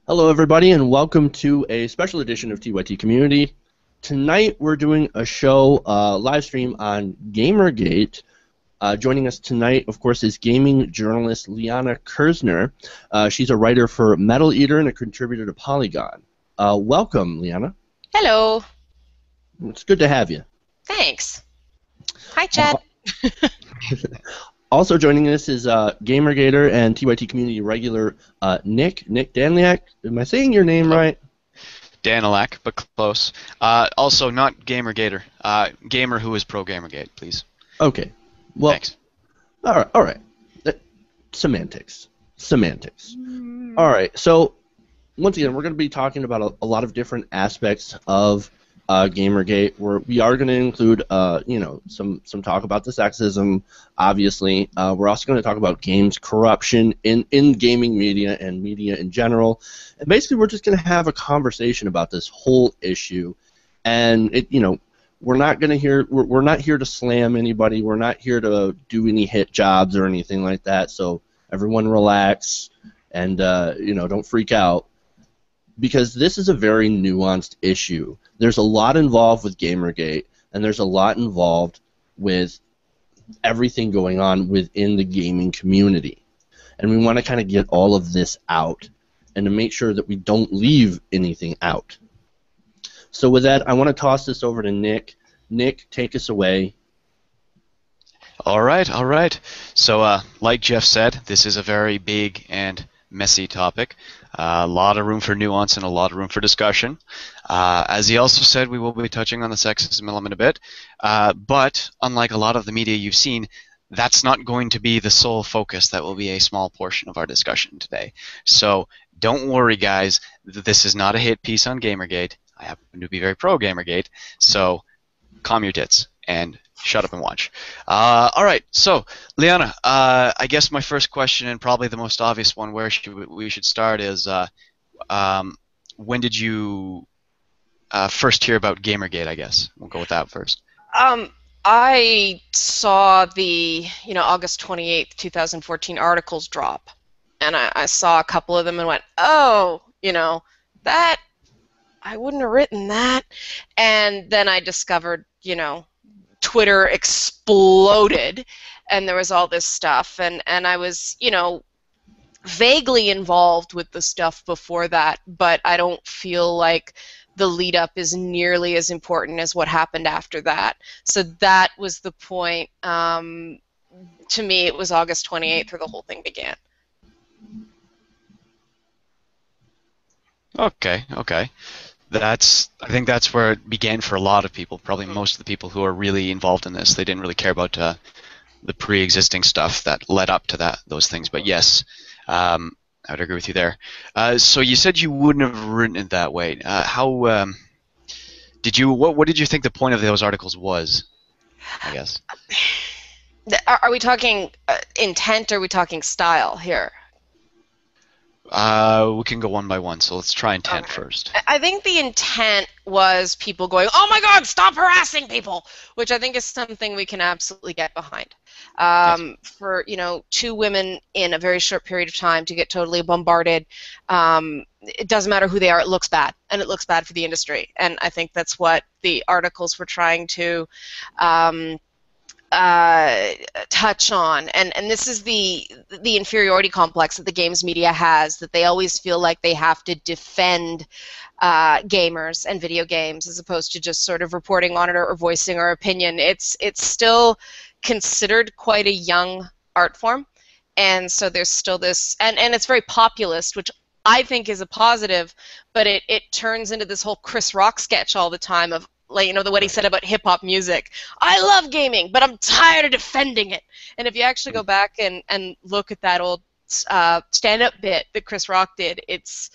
Hello, everybody, and welcome to a special edition of TYT Community. Tonight, we're doing a show, live stream on Gamergate. Joining us tonight, of course, is gaming journalist Liana Kerzner. She's a writer for Metaleater and a contributor to Polygon. Welcome, Liana. Hello. It's good to have you. Thanks. Hi, Chad. Also joining us is Gamergator and TYT Community regular Nick Danliak. Am I saying your name right? Danilak, but close. Also, not Gamergator. Gamer who is pro Gamergate, please. Okay. Well, thanks. All right. Semantics. All right. So, once again, we're going to be talking about a lot of different aspects of Gamergate, where we are going to include, some talk about the sexism. Obviously, we're also going to talk about games corruption in gaming media and media in general. And basically, we're just going to have a conversation about this whole issue. And we're not here to slam anybody. We're not here to do any hit jobs or anything like that. So everyone relax and don't freak out, because this is a very nuanced issue. There's a lot involved with Gamergate, and there's a lot involved with everything going on within the gaming community. And we want to kind of get all of this out and to make sure that we don't leave anything out. So with that, I want to toss this over to Nick. Nick, take us away. All right. So, like Jeff said, this is a very big and messy topic. A lot of room for nuance and a lot of room for discussion. As he also said, we will be touching on the sexism element a bit. But unlike a lot of the media you've seen, that's not going to be the sole focus. That will be a small portion of our discussion today. So don't worry, guys. This is not a hit piece on Gamergate. I happen to be very pro Gamergate. So calm your tits and shut up and watch. All right, so Liana, I guess my first question, and probably the most obvious one where we should start, is when did you first hear about Gamergate? I guess we'll go with that first. I saw the August 28th, 2014 articles drop, and I saw a couple of them and went, oh, that I wouldn't have written that, and then I discovered, Twitter exploded, and there was all this stuff, and I was, vaguely involved with the stuff before that, but I don't feel like the lead-up is nearly as important as what happened after that. So that was the point. To me, it was August 28th where the whole thing began. Okay. I think that's where it began for a lot of people. Probably most of the people who are really involved in this, they didn't really care about the pre-existing stuff that led up to those things. But yes, I would agree with you there. So you said you wouldn't have written it that way. How did you? What did you think the point of those articles was? I guess. Are we talking intent, or are we talking style here? We can go one by one, so let's try intent first. I think the intent was people going, oh my god, stop harassing people, which I think is something we can absolutely get behind. Yes. For, two women in a very short period of time to get totally bombarded, it doesn't matter who they are, it looks bad, and it looks bad for the industry. And I think that's what the articles were trying to touch on, and this is the inferiority complex that the games media has, that they always feel like they have to defend gamers and video games as opposed to just sort of reporting on it or voicing our opinion. It's still considered quite a young art form, and so there's still this, and it's very populist, which I think is a positive, but it turns into this whole Chris Rock sketch all the time of, like, what he said about hip-hop music. I love gaming, but I'm tired of defending it. And if you actually go back and look at that old stand-up bit that Chris Rock did, it's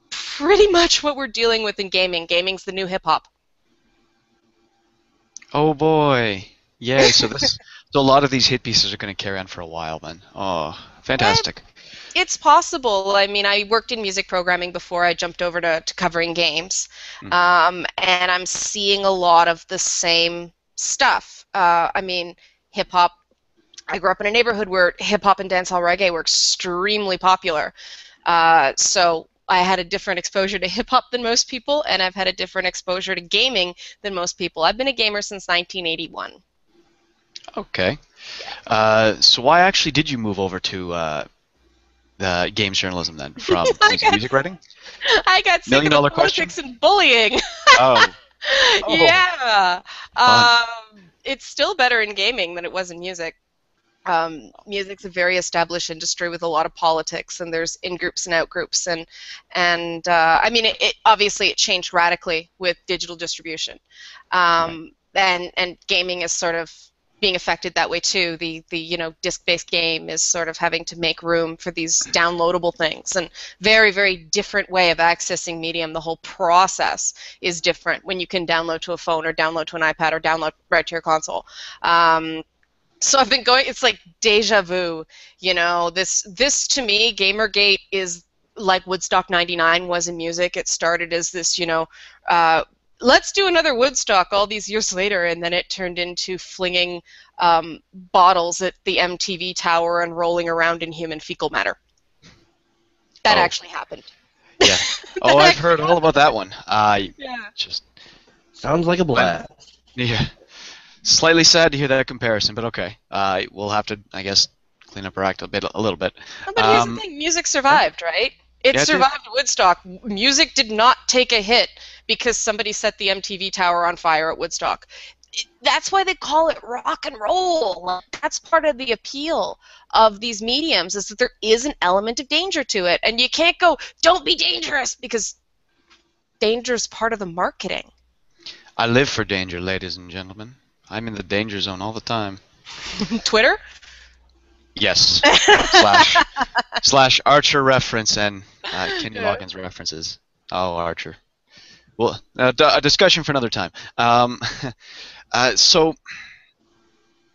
pretty much what we're dealing with in gaming. Gaming's the new hip-hop. Oh boy. Yay, so a lot of these hit pieces are going to carry on for a while then. Oh, fantastic. It's possible. I mean, I worked in music programming before I jumped over to covering games, and I'm seeing a lot of the same stuff. I mean, hip-hop, I grew up in a neighborhood where hip-hop and dancehall reggae were extremely popular. So I had a different exposure to hip-hop than most people, and I've had a different exposure to gaming than most people. I've been a gamer since 1981. Okay. So why actually did you move over to the games journalism then? From music writing? I got sick of the politics and bullying. Oh. Yeah. Fun. It's still better in gaming than it was in music. Music's a very established industry with a lot of politics, and there's in-groups and out-groups, and I mean, it obviously it changed radically with digital distribution, and gaming is sort of being affected that way too. The disc-based game is sort of having to make room for these downloadable things, and very, very different way of accessing medium. The whole process is different when you can download to a phone or download to an iPad or download right to your console. So I've been going, it's like deja vu, this to me, Gamergate is like Woodstock 99 was in music. It started as this, let's do another Woodstock all these years later, and then it turned into flinging bottles at the MTV tower and rolling around in human fecal matter. That actually happened. Yeah. Oh, I've heard all about that one. Just sounds like a blast. Yeah. Slightly sad to hear that comparison, but okay. We'll have to, I guess, clean up our act a little bit. But here's the thing: music survived, right? It survived Woodstock. Music did not take a hit because somebody set the MTV tower on fire at Woodstock. That's why they call it rock and roll. That's part of the appeal of these mediums, is that there is an element of danger to it, and you can't go, "Don't be dangerous," because danger is part of the marketing. I live for danger, ladies and gentlemen. I'm in the danger zone all the time. Twitter? Yes. slash Archer reference and Kenny Loggins references. Oh, Archer. Well, a discussion for another time. So,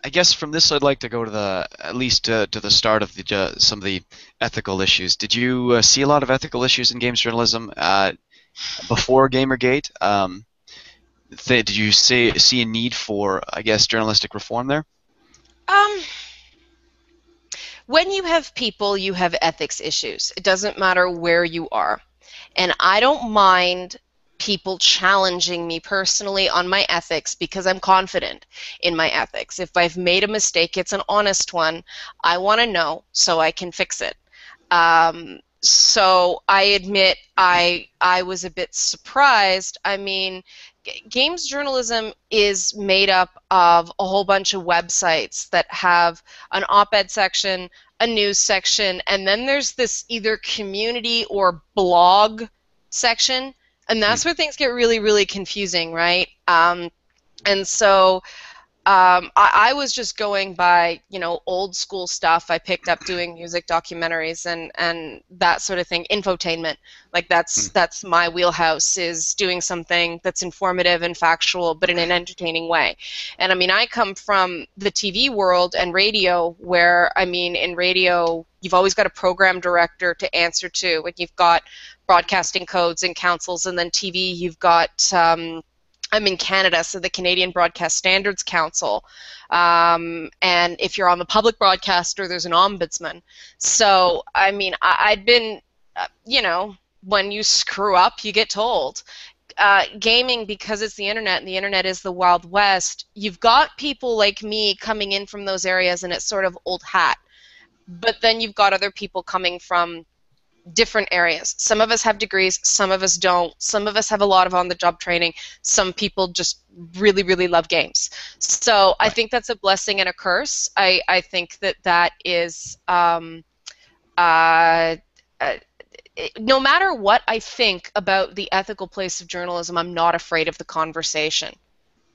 I guess from this I'd like to go to at least to the start of some of the ethical issues. Did you see a lot of ethical issues in games journalism before Gamergate? Did you see a need for, I guess, journalistic reform there? When you have people, you have ethics issues. It doesn't matter where you are. And I don't mind people challenging me personally on my ethics because I'm confident in my ethics. If I've made a mistake, it's an honest one. I want to know so I can fix it. So I admit I was a bit surprised. I mean, games journalism is made up of a whole bunch of websites that have an op-ed section, a news section, and then there's this either community or blog section, and that's where things get really, really confusing, right? And so I was just going by, old school stuff I picked up doing music documentaries and that sort of thing, infotainment. Like that's my wheelhouse, is doing something that's informative and factual, but in an entertaining way. And I mean, I come from the TV world and radio, where, I mean, in radio, you've always got a program director to answer to. Like, you've got broadcasting codes and councils, and then TV, you've got I'm in Canada, so the Canadian Broadcast Standards Council, and if you're on the public broadcaster, there's an ombudsman. So, I mean, I'd been, when you screw up, you get told. Gaming, because it's the internet, and the internet is the Wild West, you've got people like me coming in from those areas, and it's sort of old hat. But then you've got other people coming from different areas. Some of us have degrees, some of us don't. Some of us have a lot of on-the-job training. Some people just really, really love games. So I think that's a blessing and a curse. I think that is, no matter what I think about the ethical place of journalism, I'm not afraid of the conversation,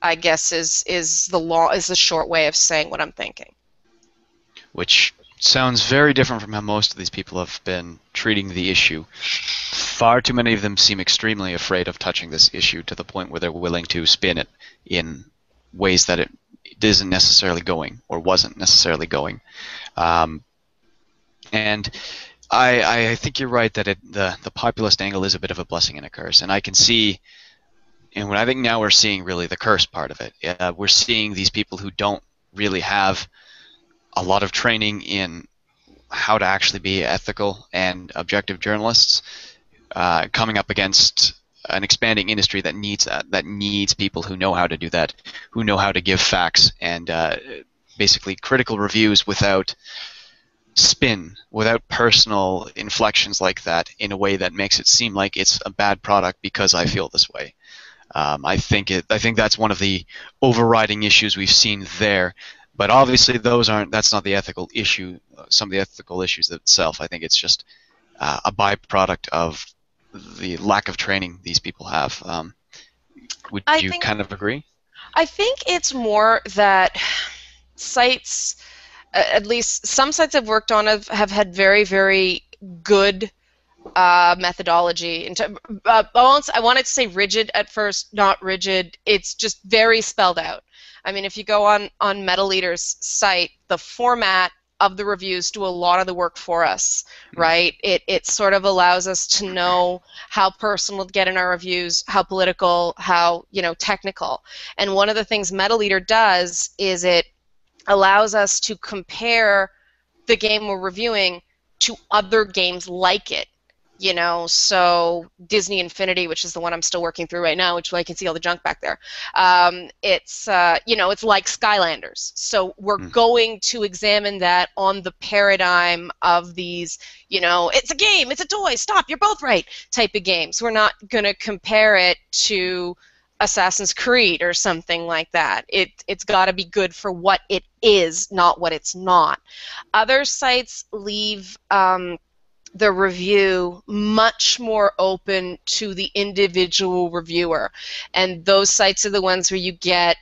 I guess is the short way of saying what I'm thinking. Which sounds very different from how most of these people have been treating the issue. Far too many of them seem extremely afraid of touching this issue to the point where they're willing to spin it in ways that it isn't necessarily going or wasn't necessarily going. And I think you're right that the populist angle is a bit of a blessing and a curse. And I can see, and I think now we're seeing really the curse part of it. We're seeing these people who don't really have a lot of training in how to actually be ethical and objective journalists coming up against an expanding industry that needs that, that needs people who know how to do that, who know how to give facts and basically critical reviews without spin, without personal inflections like that, in a way that makes it seem like it's a bad product because I feel this way. I think that's one of the overriding issues we've seen there. But obviously, that's not the ethical issue. Some of the ethical issues itself. I think it's just a byproduct of the lack of training these people have. Would you kind of agree? I think it's more that sites, at least some sites I've worked on, have had very, very good methodology. I wanted to say rigid at first, not rigid. It's just very spelled out. I mean, if you go on Metaleater's site, the format of the reviews do a lot of the work for us, right? It sort of allows us to know how personal to get in our reviews, how political, how technical. And one of the things Metaleater does is it allows us to compare the game we're reviewing to other games like it. So Disney Infinity, which is the one I'm still working through right now, which I can see all the junk back there. It's like Skylanders. So we're going to examine that on the paradigm of these, it's a game, it's a toy, stop, you're both right type of games. We're not going to compare it to Assassin's Creed or something like that. It's got to be good for what it is, not what it's not. Other sites leave the review much more open to the individual reviewer, and those sites are the ones where you get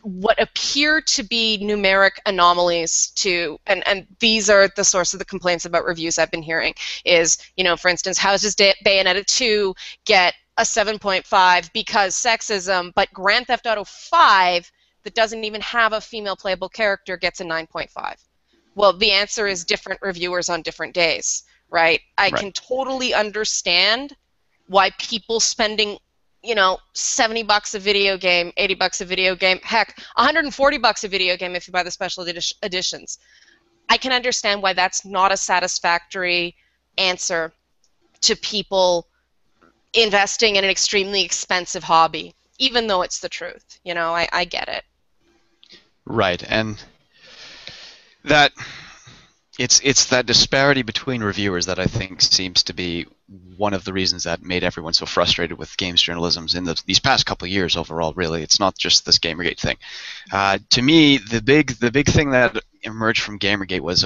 what appear to be numeric anomalies to, and these are the source of the complaints about reviews I've been hearing is, for instance, how does Bayonetta 2 get a 7.5 because sexism, but Grand Theft Auto 5 that doesn't even have a female playable character gets a 9.5? Well, the answer is different reviewers on different days. Right? I can totally understand why people spending, $70 a video game, $80 a video game, heck, $140 a video game if you buy the special editions. I can understand why that's not a satisfactory answer to people investing in an extremely expensive hobby, even though it's the truth. I get it. Right, and that... It's that disparity between reviewers that I think seems to be one of the reasons that made everyone so frustrated with games journalism in these past couple of years overall, really. It's not just this Gamergate thing. To me, the big thing that emerged from Gamergate was,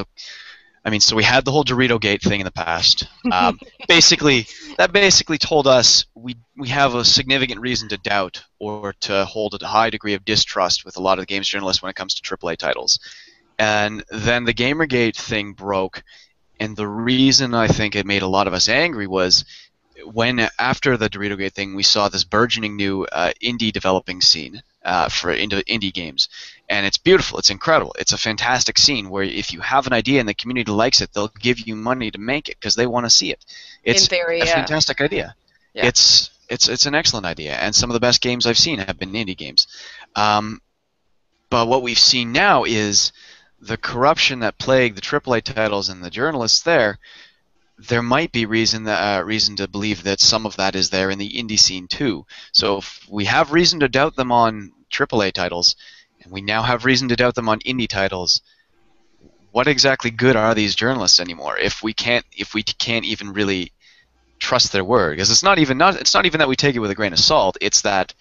so we had the whole Dorito-gate thing in the past. That basically told us we have a significant reason to doubt or to hold a high degree of distrust with a lot of the games journalists when it comes to AAA titles. And then the Gamergate thing broke, and the reason I think it made a lot of us angry was when, after the Dorito-gate thing, we saw this burgeoning new indie developing scene for indie games. And it's beautiful, it's incredible, it's a fantastic scene where if you have an idea and the community likes it, they'll give you money to make it because they want to see it. It's a fantastic idea. Yeah. It's an excellent idea, and some of the best games I've seen have been indie games. But what we've seen now is the corruption that plagued the AAA titles and the journalists there might be reason to believe that some of that is there in the indie scene too. So if we have reason to doubt them on AAA titles, and we now have reason to doubt them on indie titles, what exactly good are these journalists anymore if we can't even really trust their word? Because it's not even that we take it with a grain of salt, it's that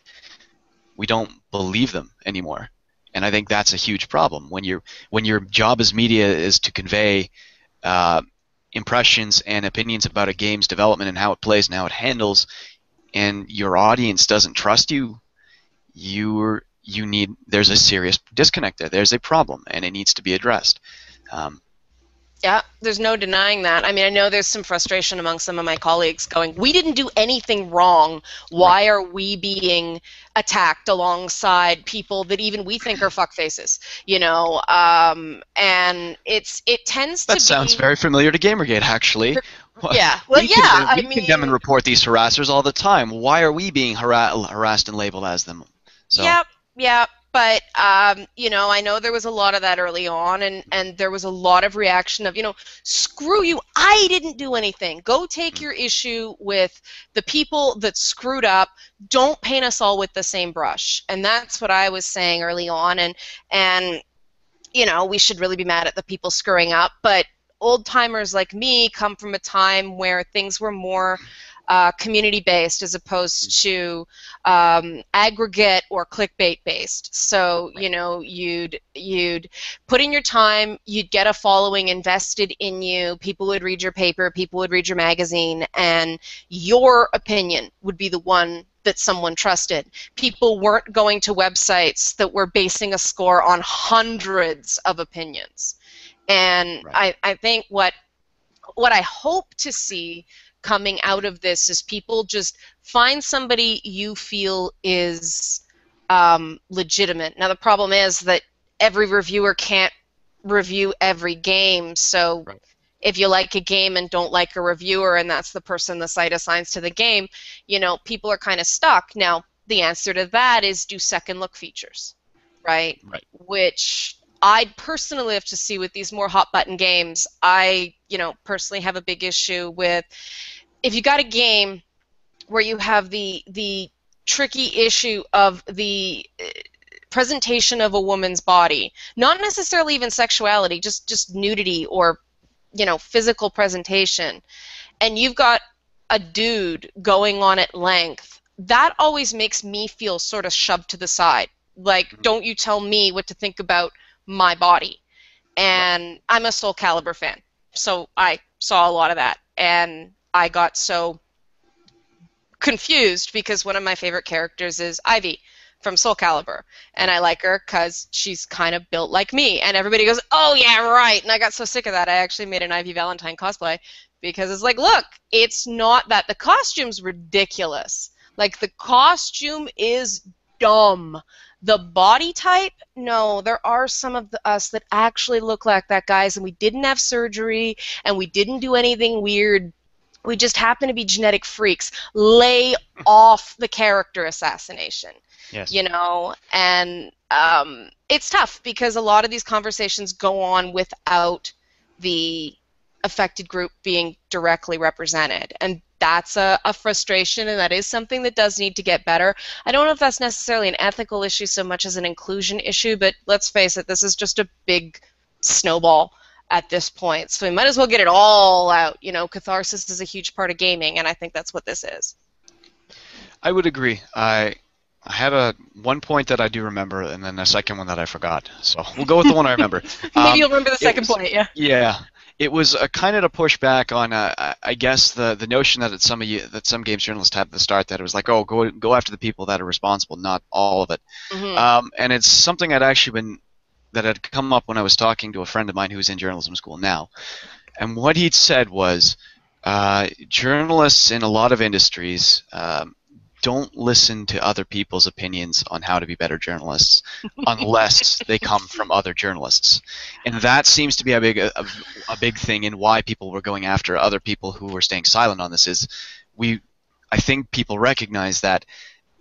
we don't believe them anymore. And I think that's a huge problem. When your job as media is to convey impressions and opinions about a game's development and how it plays and how it handles, and your audience doesn't trust you, there's a serious disconnect there. There's a problem, and it needs to be addressed. Yeah, there's no denying that. I mean, I know there's some frustration among some of my colleagues going, we didn't do anything wrong. Why are we being attacked alongside people that even we think are fuckfaces? And it tends to be... That sounds very familiar to Gamergate, actually. Yeah, well, we condemn and report these harassers all the time. Why are we being harassed and labeled as them? So. Yeah. But I know there was a lot of that early on, and there was a lot of reaction of, screw you, I didn't do anything. Go take your issue with the people that screwed up. Don't paint us all with the same brush. And that's what I was saying early on, and we should really be mad at the people screwing up, but old timers like me come from a time where things were more community-based as opposed to aggregate or clickbait-based. So you'd put in your time, you'd get a following invested in you. People would read your paper, people would read your magazine, and your opinion would be the one that someone trusted. People weren't going to websites that were basing a score on hundreds of opinions. And right. I think what I hope to see coming out of this is people just find somebody you feel is legitimate. Now the problem is that every reviewer can't review every game, so right. If you like a game and don't like a reviewer and that's the person the site assigns to the game, people are kind of stuck. Now the answer to that is do second look features, right? Which I'd personally have to see with these more hot button games. I, personally have a big issue with if you got a game where you have the tricky issue of the presentation of a woman's body, not necessarily even sexuality, just nudity or physical presentation, and you've got a dude going on at length, that always makes me feel sort of shoved to the side. Like, don't you tell me what to think about my body. And I'm a Soul Calibur fan, so I saw a lot of that, and I got so confused because one of my favorite characters is Ivy from Soul Calibur, and I like her because she's kind of built like me, and everybody goes, oh yeah, right, and I got so sick of that I actually made an Ivy Valentine cosplay because it's like, look, it's not that. The costume's ridiculous. Like, the costume is dumb. The body type, no, there are some of us that actually look like that, guys, and we didn't have surgery, and we didn't do anything weird. We just happen to be genetic freaks. Lay off the character assassination. Yes. And it's tough because a lot of these conversations go on without the affected group being directly represented, and that's a frustration, and that is something that does need to get better. I don't know if that's necessarily an ethical issue so much as an inclusion issue, but let's face it, this is just a big snowball at this point, so we might as well get it all out. Catharsis is a huge part of gaming, and I think that's what this is. I would agree. I had one point that I do remember, and then a second one that I forgot. So we'll go with the one I remember. Maybe you'll remember the second point, yeah. Yeah. It was a kind of to push back on, I guess, the notion that some games journalists had at the start, that it was like, oh, go after the people that are responsible, not all of it. Mm-hmm. And it's something that had come up when I was talking to a friend of mine who's in journalism school now. And what he'd said was, journalists in a lot of industries don't listen to other people's opinions on how to be better journalists unless they come from other journalists. And that seems to be a big thing in why people were going after other people who were staying silent on this. I think people recognize that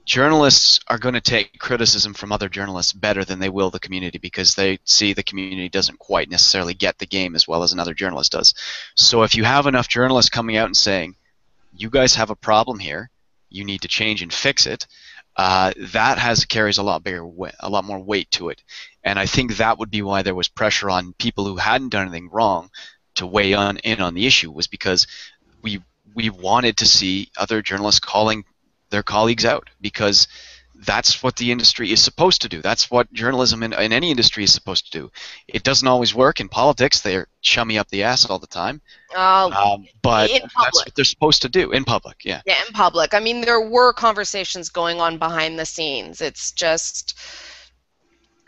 journalists are going to take criticism from other journalists better than they will the community, because they see the community doesn't quite necessarily get the game as well as another journalist does. So if you have enough journalists coming out and saying, you guys have a problem here, you need to change and fix it, that carries a lot more weight to it. And I think that would be why there was pressure on people who hadn't done anything wrong to weigh in on the issue, was because we wanted to see other journalists calling their colleagues out, because that's what the industry is supposed to do. That's what journalism in any industry is supposed to do. It doesn't always work in politics. They're chummy up the ass all the time. But that's what they're supposed to do in public. Yeah. Yeah, in public. I mean, there were conversations going on behind the scenes. It's just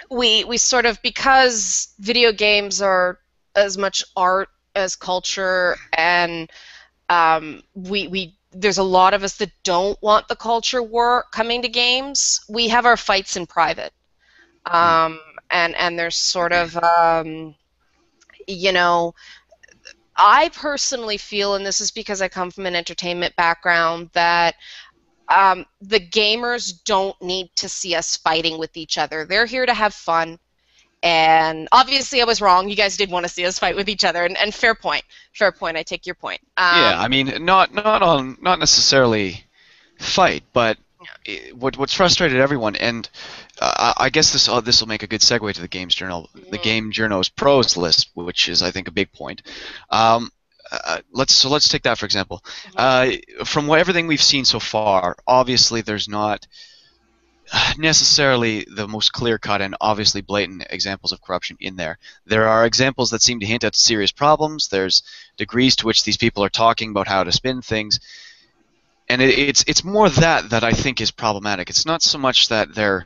we sort of, because video games are as much art as culture, and there's a lot of us that don't want the culture war coming to games. We have our fights in private. And there's sort of, I personally feel, and this is because I come from an entertainment background, that the gamers don't need to see us fighting with each other. They're here to have fun. And obviously I was wrong. You guys did want to see us fight with each other, and fair point. Fair point. I take your point. Yeah, I mean, not necessarily fight, but what's frustrated everyone, and I guess this will make a good segue to the Games Journal, the Game Journal's pros list, which is, I think, a big point. Let's take that for example. From everything we've seen so far, obviously there's not necessarily the most clear-cut and obviously blatant examples of corruption in there. There are examples that seem to hint at serious problems. There's degrees to which these people are talking about how to spin things, and it's more that I think is problematic. It's not so much that they're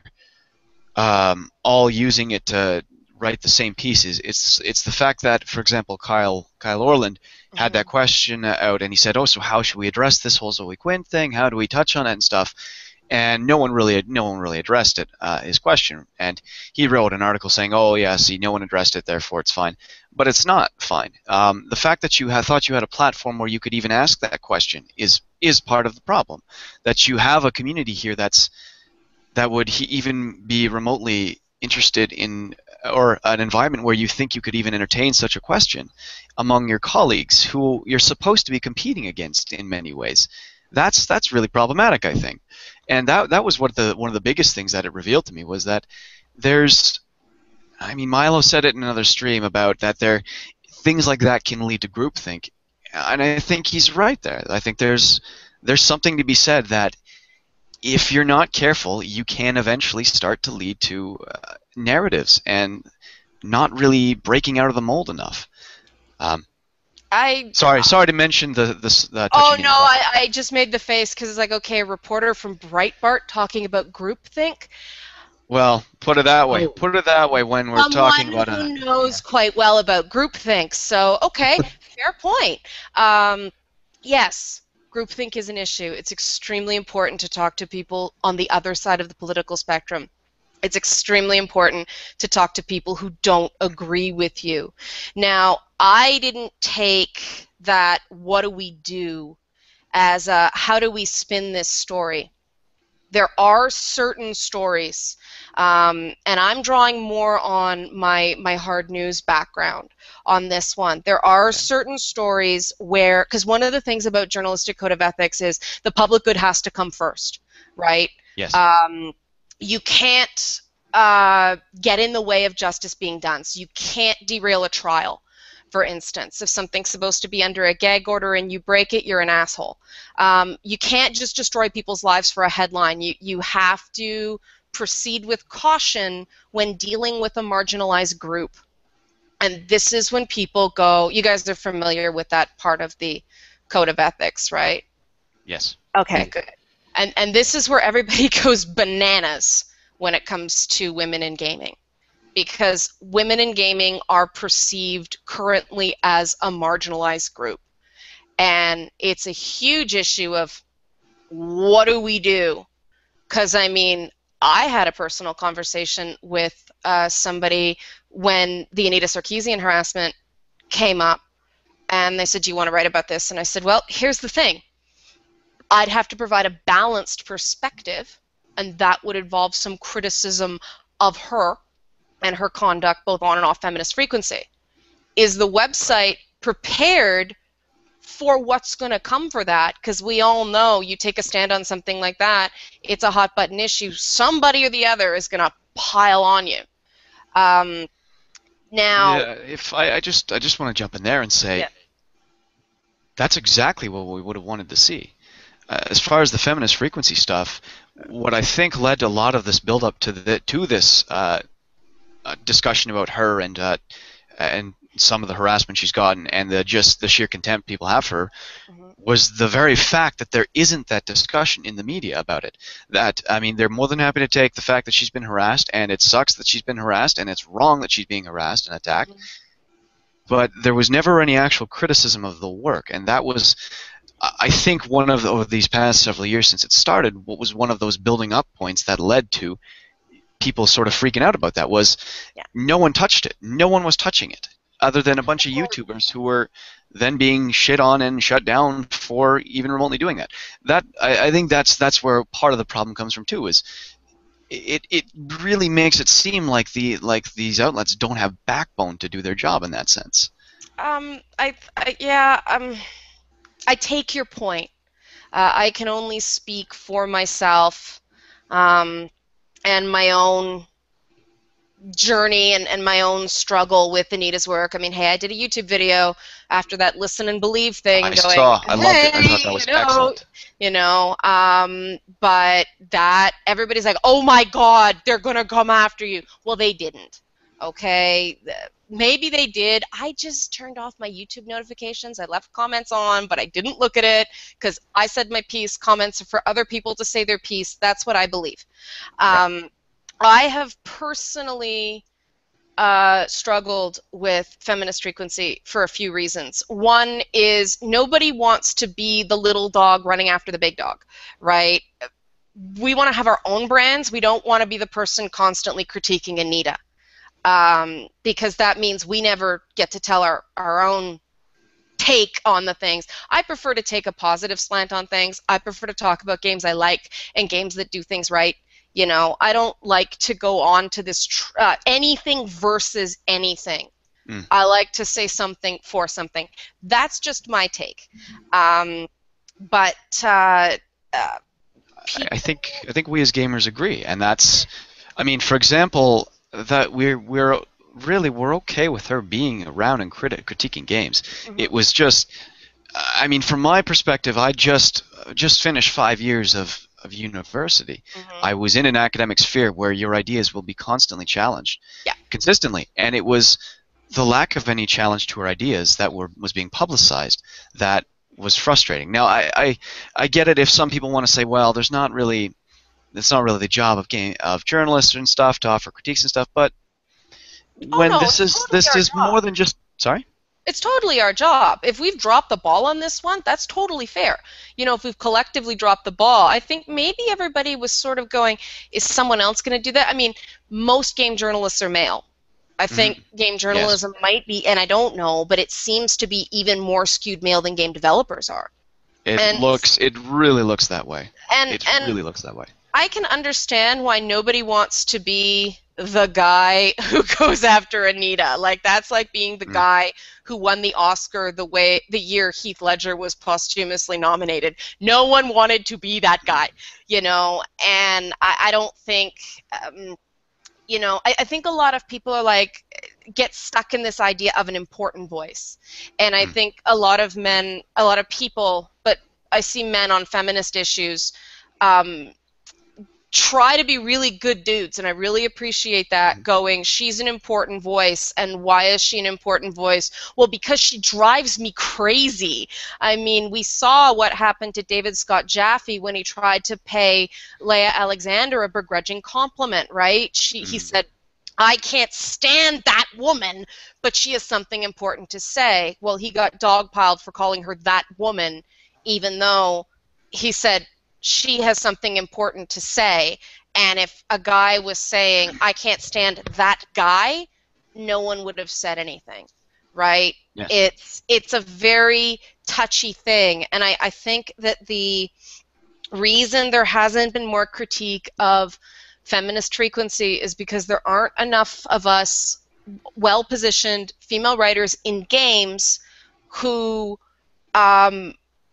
all using it to write the same pieces. It's the fact that, for example, Kyle Orland had that question out, and he said, "Oh, so how should we address this whole Zoe Quinn thing? How do we touch on it and stuff?" And no one really addressed it, his question. And he wrote an article saying, "Oh yeah, see, no one addressed it, therefore it's fine." But it's not fine. The fact that you thought you had a platform where you could even ask that question is part of the problem. That you have a community here that would even be remotely interested in, or an environment where you think you could even entertain such a question among your colleagues who you're supposed to be competing against in many ways. That's really problematic, I think. And that was one of the biggest things that it revealed to me, was that Milo said it in another stream about that things like that can lead to groupthink, and I think he's right there. I think there's something to be said that if you're not careful, you can eventually start to lead to narratives and not really breaking out of the mold enough. Sorry to mention the oh no, I just made the face because it's like, okay, a reporter from Breitbart talking about groupthink. Well, put it that way. Put it that way when we're talking about someone who knows quite well about groupthink. So okay, fair point. Yes, groupthink is an issue. It's extremely important to talk to people on the other side of the political spectrum. It's extremely important to talk to people who don't agree with you. Now, I didn't take that "what do we do" as a how do we spin this story. There are certain stories, and I'm drawing more on my hard news background on this one. There are certain stories where, because one of the things about journalistic code of ethics is the public good has to come first, right? Yes. You can't get in the way of justice being done. So you can't derail a trial, for instance. If something's supposed to be under a gag order and you break it, you're an asshole. You can't just destroy people's lives for a headline. You have to proceed with caution when dealing with a marginalized group. And this is when people go, you guys are familiar with that part of the code of ethics, right? Yes. Okay, good. And this is where everybody goes bananas when it comes to women in gaming, because women in gaming are perceived currently as a marginalized group. And it's a huge issue of what do we do? Because, I mean, I had a personal conversation with somebody when the Anita Sarkeesian harassment came up, and they said, "Do you want to write about this?" And I said, well, here's the thing. I'd have to provide a balanced perspective, and that would involve some criticism of her and her conduct both on and off Feminist Frequency. Is the website prepared for what's going to come for that? Because we all know you take a stand on something like that, it's a hot button issue. Somebody or the other is going to pile on you. Now, yeah, if I just want to jump in there and say, yeah, that's exactly what we would have wanted to see. As far as the Feminist Frequency stuff, what I think led to a lot of this build-up to this discussion about her and some of the harassment she's gotten and the sheer contempt people have for her, was the very fact that there isn't that discussion in the media about it. That, I mean, they're more than happy to take the fact that she's been harassed, and it sucks that she's been harassed, and it's wrong that she's being harassed and attacked, but there was never any actual criticism of the work, and that was, I think, one of over these past several years since it started, what was one of those building up points that led to people sort of freaking out about that was no one touched it. No one was touching it. other than a bunch of YouTubers who were then being shit on and shut down for even remotely doing that. I think that's where part of the problem comes from too. Is it really makes it seem like these outlets don't have backbone to do their job in that sense. I take your point. I can only speak for myself and my own journey and my own struggle with Anita's work. I mean, hey, I did a YouTube video after that Listen and Believe thing. I loved it. I thought that was excellent. But that everybody's like, oh my God, they're gonna come after you. Well, they didn't. Okay, maybe they did. I just turned off my YouTube notifications. I left comments on, but I didn't look at it because I said my piece. Comments are for other people to say their piece. That's what I believe. I have personally struggled with feminist frequency for a few reasons. One is nobody wants to be the little dog running after the big dog, right? We want to have our own brands. We don't want to be the person constantly critiquing Anita, because that means we never get to tell our own take on the things. I prefer to take a positive slant on things. I prefer to talk about games I like and games that do things right. I don't like to go on to this anything versus anything. I like to say something for something. That's just my take. I think we as gamers agree, and that's, I mean, for example, that we're okay with her being around and critiquing games. It was just, I mean, from my perspective, I just finished 5 years of university. I was in an academic sphere where your ideas will be constantly challenged, consistently, and it was the lack of any challenge to her ideas that was being publicized that was frustrating. Now, I get it if some people want to say, well, it's not really the job of journalists and stuff to offer critiques and stuff, but this is more than just, sorry? It's totally our job. If we've dropped the ball on this one, that's totally fair. If we've collectively dropped the ball, I think maybe everybody was sort of going, is someone else going to do that? I mean, most game journalists are male. I think game journalism might be, and I don't know, but it seems to be even more skewed male than game developers are. It really looks that way. It really looks that way. I can understand why nobody wants to be the guy who goes after Anita. Like, that's like being the guy who won the Oscar the year Heath Ledger was posthumously nominated. No one wanted to be that guy, and I don't think, I think a lot of people are like, get stuck in this idea of an important voice. And I think a lot of people, but I see men on feminist issues, try to be really good dudes, and I really appreciate that, going, she's an important voice, and why is she an important voice? Well, because she drives me crazy. I mean, we saw what happened to David Scott Jaffe when he tried to pay Leah Alexander a begrudging compliment, right? He said, I can't stand that woman, but she has something important to say. Well, he got dogpiled for calling her that woman, even though he said, she has something important to say, and if a guy was saying, I can't stand that guy, no one would have said anything, right? Yes. It's a very touchy thing, and I think that the reason there hasn't been more critique of feminist frequency is because there aren't enough of us well-positioned female writers in games who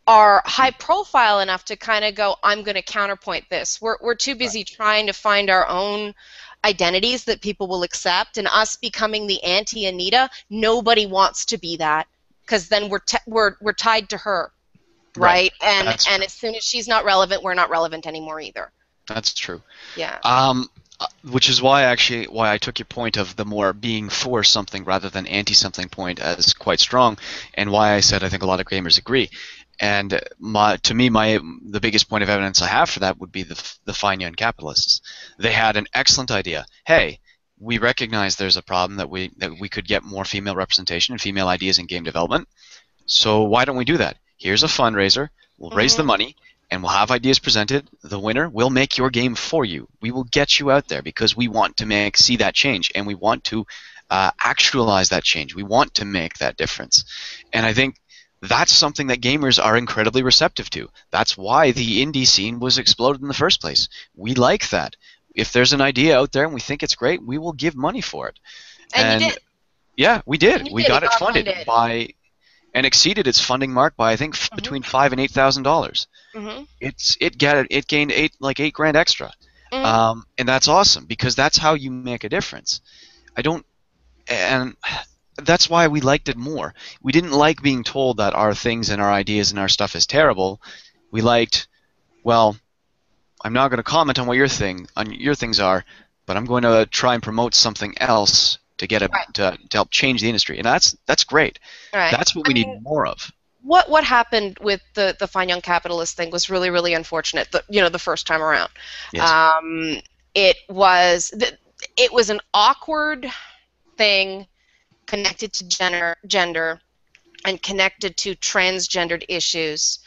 are high profile enough to kind of go, I'm going to counterpoint this. We're too busy trying to find our own identities that people will accept, and us becoming the anti-Anita, nobody wants to be that, because then we're tied to her, right? And as soon as she's not relevant, we're not relevant anymore either. That's true. Yeah. Which is why I took your point of the more being for something rather than anti-something point as quite strong, and why I said I think a lot of gamers agree. And to me, the biggest point of evidence I have for that would be the fine young capitalists. They had an excellent idea. Hey, we recognize there's a problem that we could get more female representation and female ideas in game development. So why don't we do that? Here's a fundraiser. We'll raise the money, and we'll have ideas presented. The winner will make your game for you. We will get you out there because we want to see that change, and we want to actualize that change. We want to make that difference. And I think that's something that gamers are incredibly receptive to. That's why the indie scene was exploded in the first place. We like that. If there's an idea out there and we think it's great, we will give money for it. And you did. Yeah, we did. We got it funded funded. and exceeded its funding mark by I think between $5,000 and $8,000. It gained eight grand extra, and that's awesome because that's how you make a difference. And that's why we liked it more. We didn't like being told that our things and our ideas and our stuff is terrible. We liked, well, I'm not going to comment on what your things are, but I'm going to try and promote something else to get to help change the industry, and that's great. Right. That's what we need more of. What happened with the Fine Young Capitalist thing was really, really unfortunate. The first time around, yes. It was an awkward thing connected to gender and connected to transgendered issues.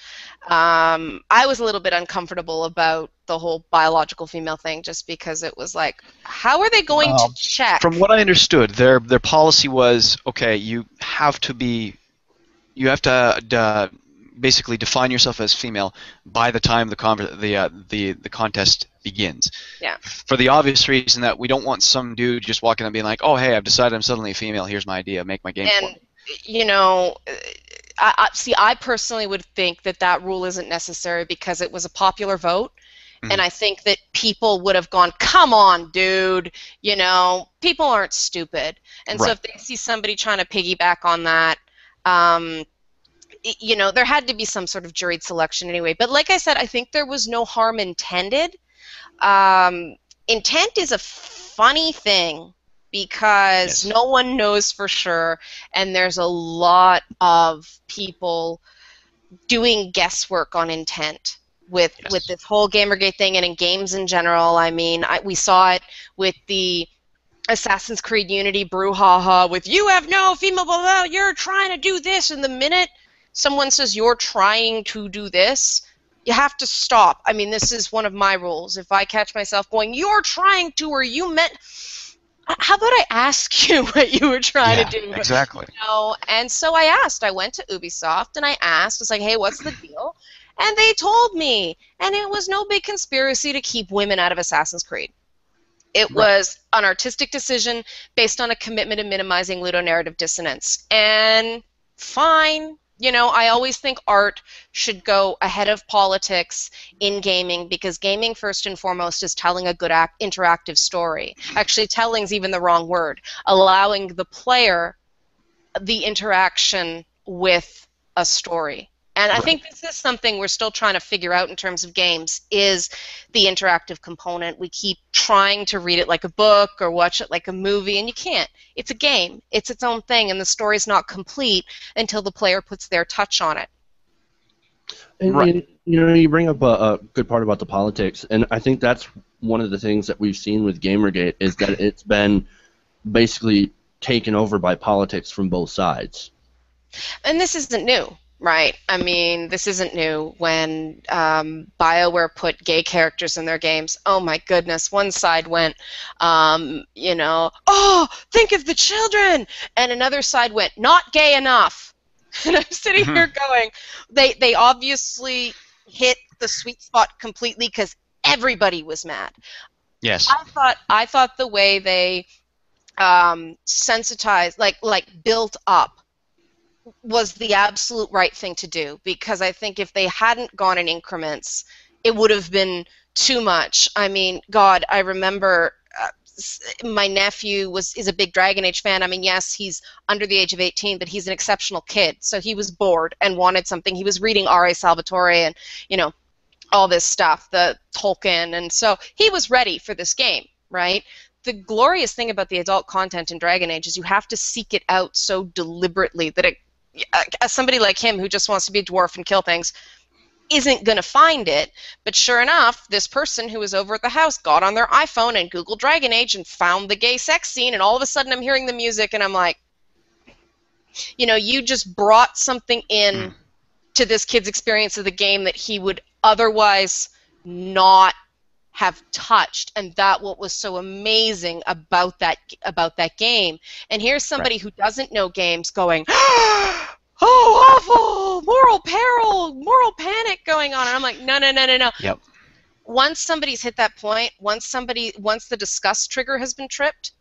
I was a little bit uncomfortable about the whole biological female thing just because it was like, how are they going to check? From what I understood, their policy was, okay, you have to basically define yourself as female by the time the contest begins. Yeah. For the obvious reason that we don't want some dude just walking up and being like, oh, hey, I've decided I'm suddenly a female. Here's my idea. Make my game for me. You know, I personally would think that rule isn't necessary because it was a popular vote. And I think that people would have gone, come on, dude, people aren't stupid. And so if they see somebody trying to piggyback on that, there had to be some sort of juried selection anyway. But like I said, I think there was no harm intended. Intent is a funny thing because no one knows for sure, and there's a lot of people doing guesswork on intent with this whole Gamergate thing and in games in general. I mean, we saw it with the Assassin's Creed Unity brouhaha with you have no female blah, blah, you're trying to do this, and the minute someone says you're trying to do this, you have to stop. I mean, this is one of my rules. If I catch myself going, you're trying to, or you meant, how about I ask you what you were trying to do? Exactly. And so I asked. I went to Ubisoft and I asked. It's like, hey, what's the deal? And they told me. And it was no big conspiracy to keep women out of Assassin's Creed. It was an artistic decision based on a commitment to minimizing ludonarrative dissonance. And fine. I always think art should go ahead of politics in gaming because gaming, first and foremost, is telling a good interactive story. Actually, telling's even the wrong word. Allowing the player the interaction with a story. And I think this is something we're still trying to figure out in terms of games, is the interactive component. We keep trying to read it like a book or watch it like a movie, and you can't. It's a game. It's its own thing, and the story's not complete until the player puts their touch on it. And you bring up a good part about the politics, and I think that's one of the things that we've seen with Gamergate is that it's been basically taken over by politics from both sides. And this isn't new. Right. I mean, this isn't new. When BioWare put gay characters in their games, oh my goodness, one side went, oh, think of the children, and another side went, not gay enough. And I'm sitting here going, they obviously hit the sweet spot completely because everybody was mad. Yes. I thought the way they sensitized, like built up, was the absolute right thing to do, because I think if they hadn't gone in increments, it would have been too much. I mean, God, I remember my nephew is a big Dragon Age fan. I mean, yes, he's under the age of 18, but he's an exceptional kid, so he was bored and wanted something. He was reading R.A. Salvatore and, all this stuff, the Tolkien, and so he was ready for this game, right? The glorious thing about the adult content in Dragon Age is you have to seek it out so deliberately that somebody like him who just wants to be a dwarf and kill things isn't going to find it. But sure enough, this person who was over at the house got on their iPhone and Googled Dragon Age and found the gay sex scene, and all of a sudden I'm hearing the music and I'm like, you just brought something in to this kid's experience of the game that he would otherwise not have touched, and that what was so amazing about that game. And here's somebody who doesn't know games going, oh, awful, moral peril, moral panic going on, and I'm like, no, no, no, no, no. Yep. Once somebody's hit that point, once the disgust trigger has been tripped,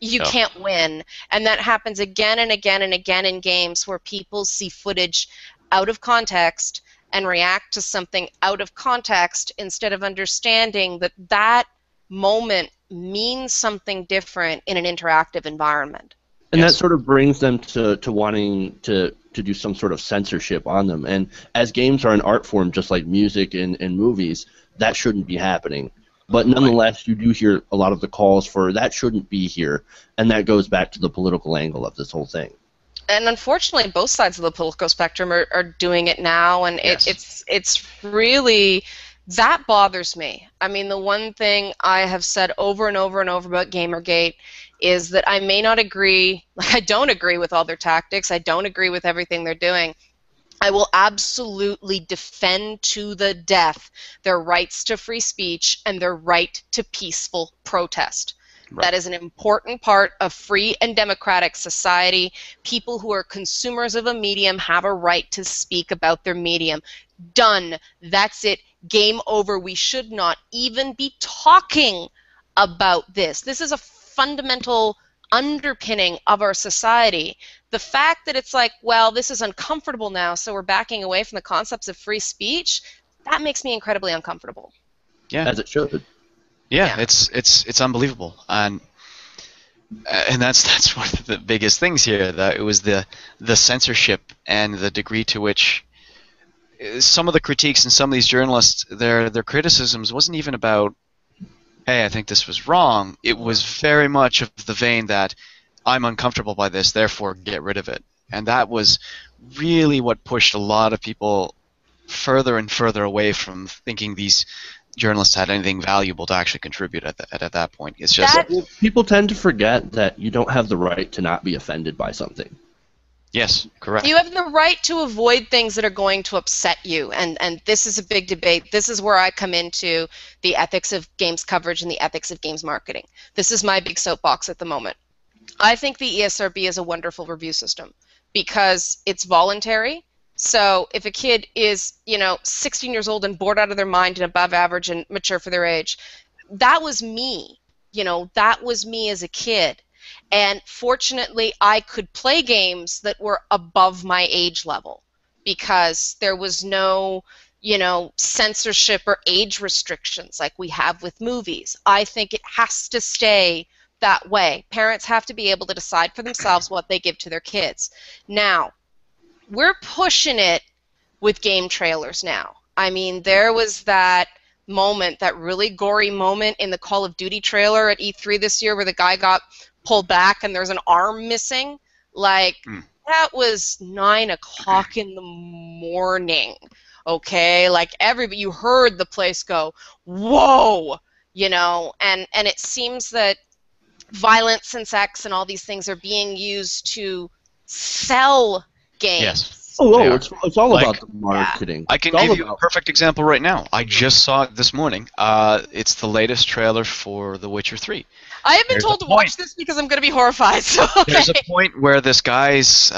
you can't win. And that happens again and again and again in games where people see footage out of context and react to something out of context instead of understanding that that moment means something different in an interactive environment. And that sort of brings them to wanting to do some sort of censorship on them. And as games are an art form, just like music and movies, that shouldn't be happening. But nonetheless, you do hear a lot of the calls for that shouldn't be here, and that goes back to the political angle of this whole thing. And unfortunately, both sides of the political spectrum are doing it now, and it's really, that bothers me. I mean, the one thing I have said over and over and over about Gamergate is that I may not agree, like I don't agree with all their tactics, I don't agree with everything they're doing. I will absolutely defend to the death their rights to free speech and their right to peaceful protest. Right. That is an important part of free and democratic society. People who are consumers of a medium have a right to speak about their medium. Done. That's it. Game over. We should not even be talking about this. This is a fundamental underpinning of our society. The fact that it's like, well, this is uncomfortable now, so we're backing away from the concepts of free speech, that makes me incredibly uncomfortable. Yeah. As it should. Yeah, it's unbelievable, and that's one of the biggest things here. That it was the censorship and the degree to which some of the critiques and some of these journalists, their criticisms wasn't even about, hey, I think this was wrong. It was very much of the vein that I'm uncomfortable by this, therefore get rid of it. And that was really what pushed a lot of people further and further away from thinking these journalists had anything valuable to actually contribute at that point. It's just people tend to forget that you don't have the right to not be offended by something. Yes, correct. You have the right to avoid things that are going to upset you, and this is a big debate. This is where I come into the ethics of games coverage and the ethics of games marketing. This is my big soapbox at the moment. I think the ESRB is a wonderful review system because it's voluntary. So if a kid is, 16 years old and bored out of their mind and above average and mature for their age, that was me. That was me as a kid. And fortunately, I could play games that were above my age level because there was no, censorship or age restrictions like we have with movies. I think it has to stay that way. Parents have to be able to decide for themselves what they give to their kids. Now, we're pushing it with game trailers now. I mean, there was that moment, that really gory moment in the Call of Duty trailer at E3 this year where the guy got pulled back and there's an arm missing. Like, that was 9 o'clock in the morning, okay? Like, you heard the place go, whoa, and it seems that violence and sex and all these things are being used to sell games. Yes. It's all about the marketing. Yeah. I can give you a perfect example right now. I just saw it this morning. It's the latest trailer for The Witcher 3. I have been told to watch this because I'm going to be horrified. So, okay. There's a point where this guy's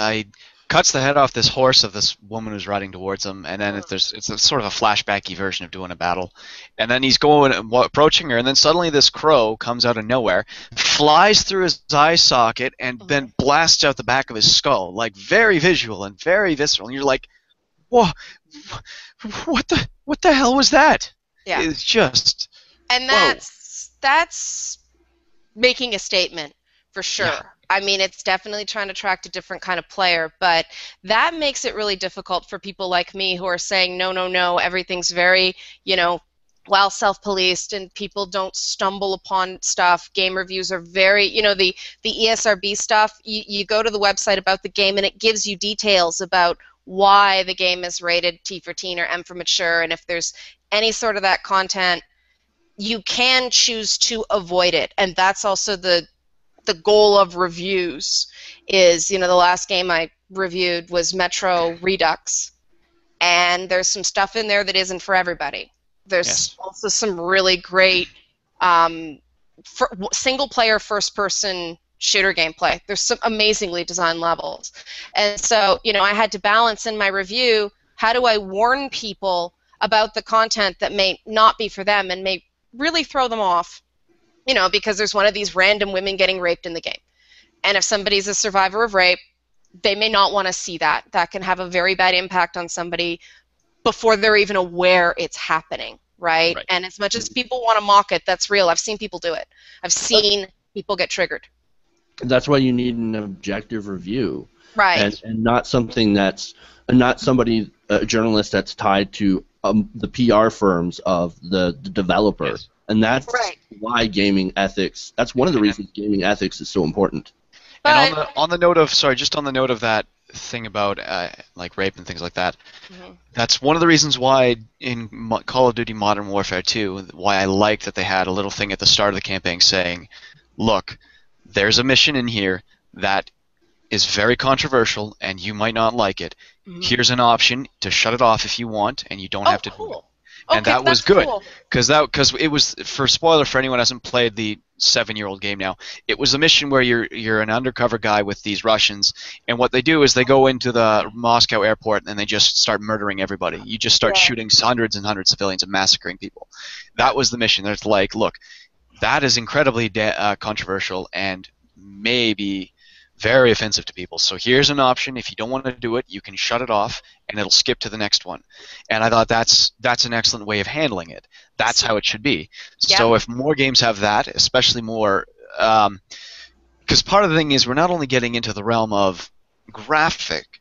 cuts the head off this horse of this woman who's riding towards him, and then it's a sort of a flashbacky version of doing a battle. And then he's approaching her, and then suddenly this crow comes out of nowhere, flies through his eye socket, and then blasts out the back of his skull. Like, very visual and very visceral. And you're like, whoa, what the hell was that? Yeah. It's just... And that's making a statement, for sure. Yeah. I mean, it's definitely trying to attract a different kind of player, but that makes it really difficult for people like me who are saying, no, everything's very, well self-policed and people don't stumble upon stuff. Game reviews are very, the ESRB stuff, you go to the website about the game and it gives you details about why the game is rated T for teen or M for mature, and if there's any sort of that content, you can choose to avoid it, and that's also the goal of reviews is, the last game I reviewed was Metro Redux, and there's some stuff in there that isn't for everybody. There's also some really great single-player first-person shooter gameplay. There's some amazingly designed levels. And so, I had to balance in my review, how do I warn people about the content that may not be for them and may really throw them off, because there's one of these random women getting raped in the game. And if somebody's a survivor of rape, they may not want to see that. That can have a very bad impact on somebody before they're even aware it's happening, right? And as much as people want to mock it, that's real. I've seen people do it. I've seen people get triggered. That's why you need an objective review. Right. And not something that's, not somebody, a journalist that's tied to the PR firms of the developer. Yes. And that's why gaming ethics, that's one of the reasons gaming ethics is so important. And on the note of that thing about like rape and things like that, that's one of the reasons why in Call of Duty Modern Warfare 2, why I like that they had a little thing at the start of the campaign saying, look, there's a mission in here that is very controversial and you might not like it. Here's an option to shut it off if you want, and you don't have to do it. And that was good, because it was, for spoiler for anyone who hasn't played the 7-year-old game now, it was a mission where you're an undercover guy with these Russians, and what they do is they go into the Moscow airport and they just start murdering everybody. You just start shooting hundreds and hundreds of civilians and massacring people. That was the mission. There's like, look, that is incredibly controversial and maybe very offensive to people. So here's an option. If you don't want to do it, you can shut it off, and it'll skip to the next one. And I thought that's an excellent way of handling it. That's how it should be. Yeah. So if more games have that, especially more, because part of the thing is we're not only getting into the realm of graphic,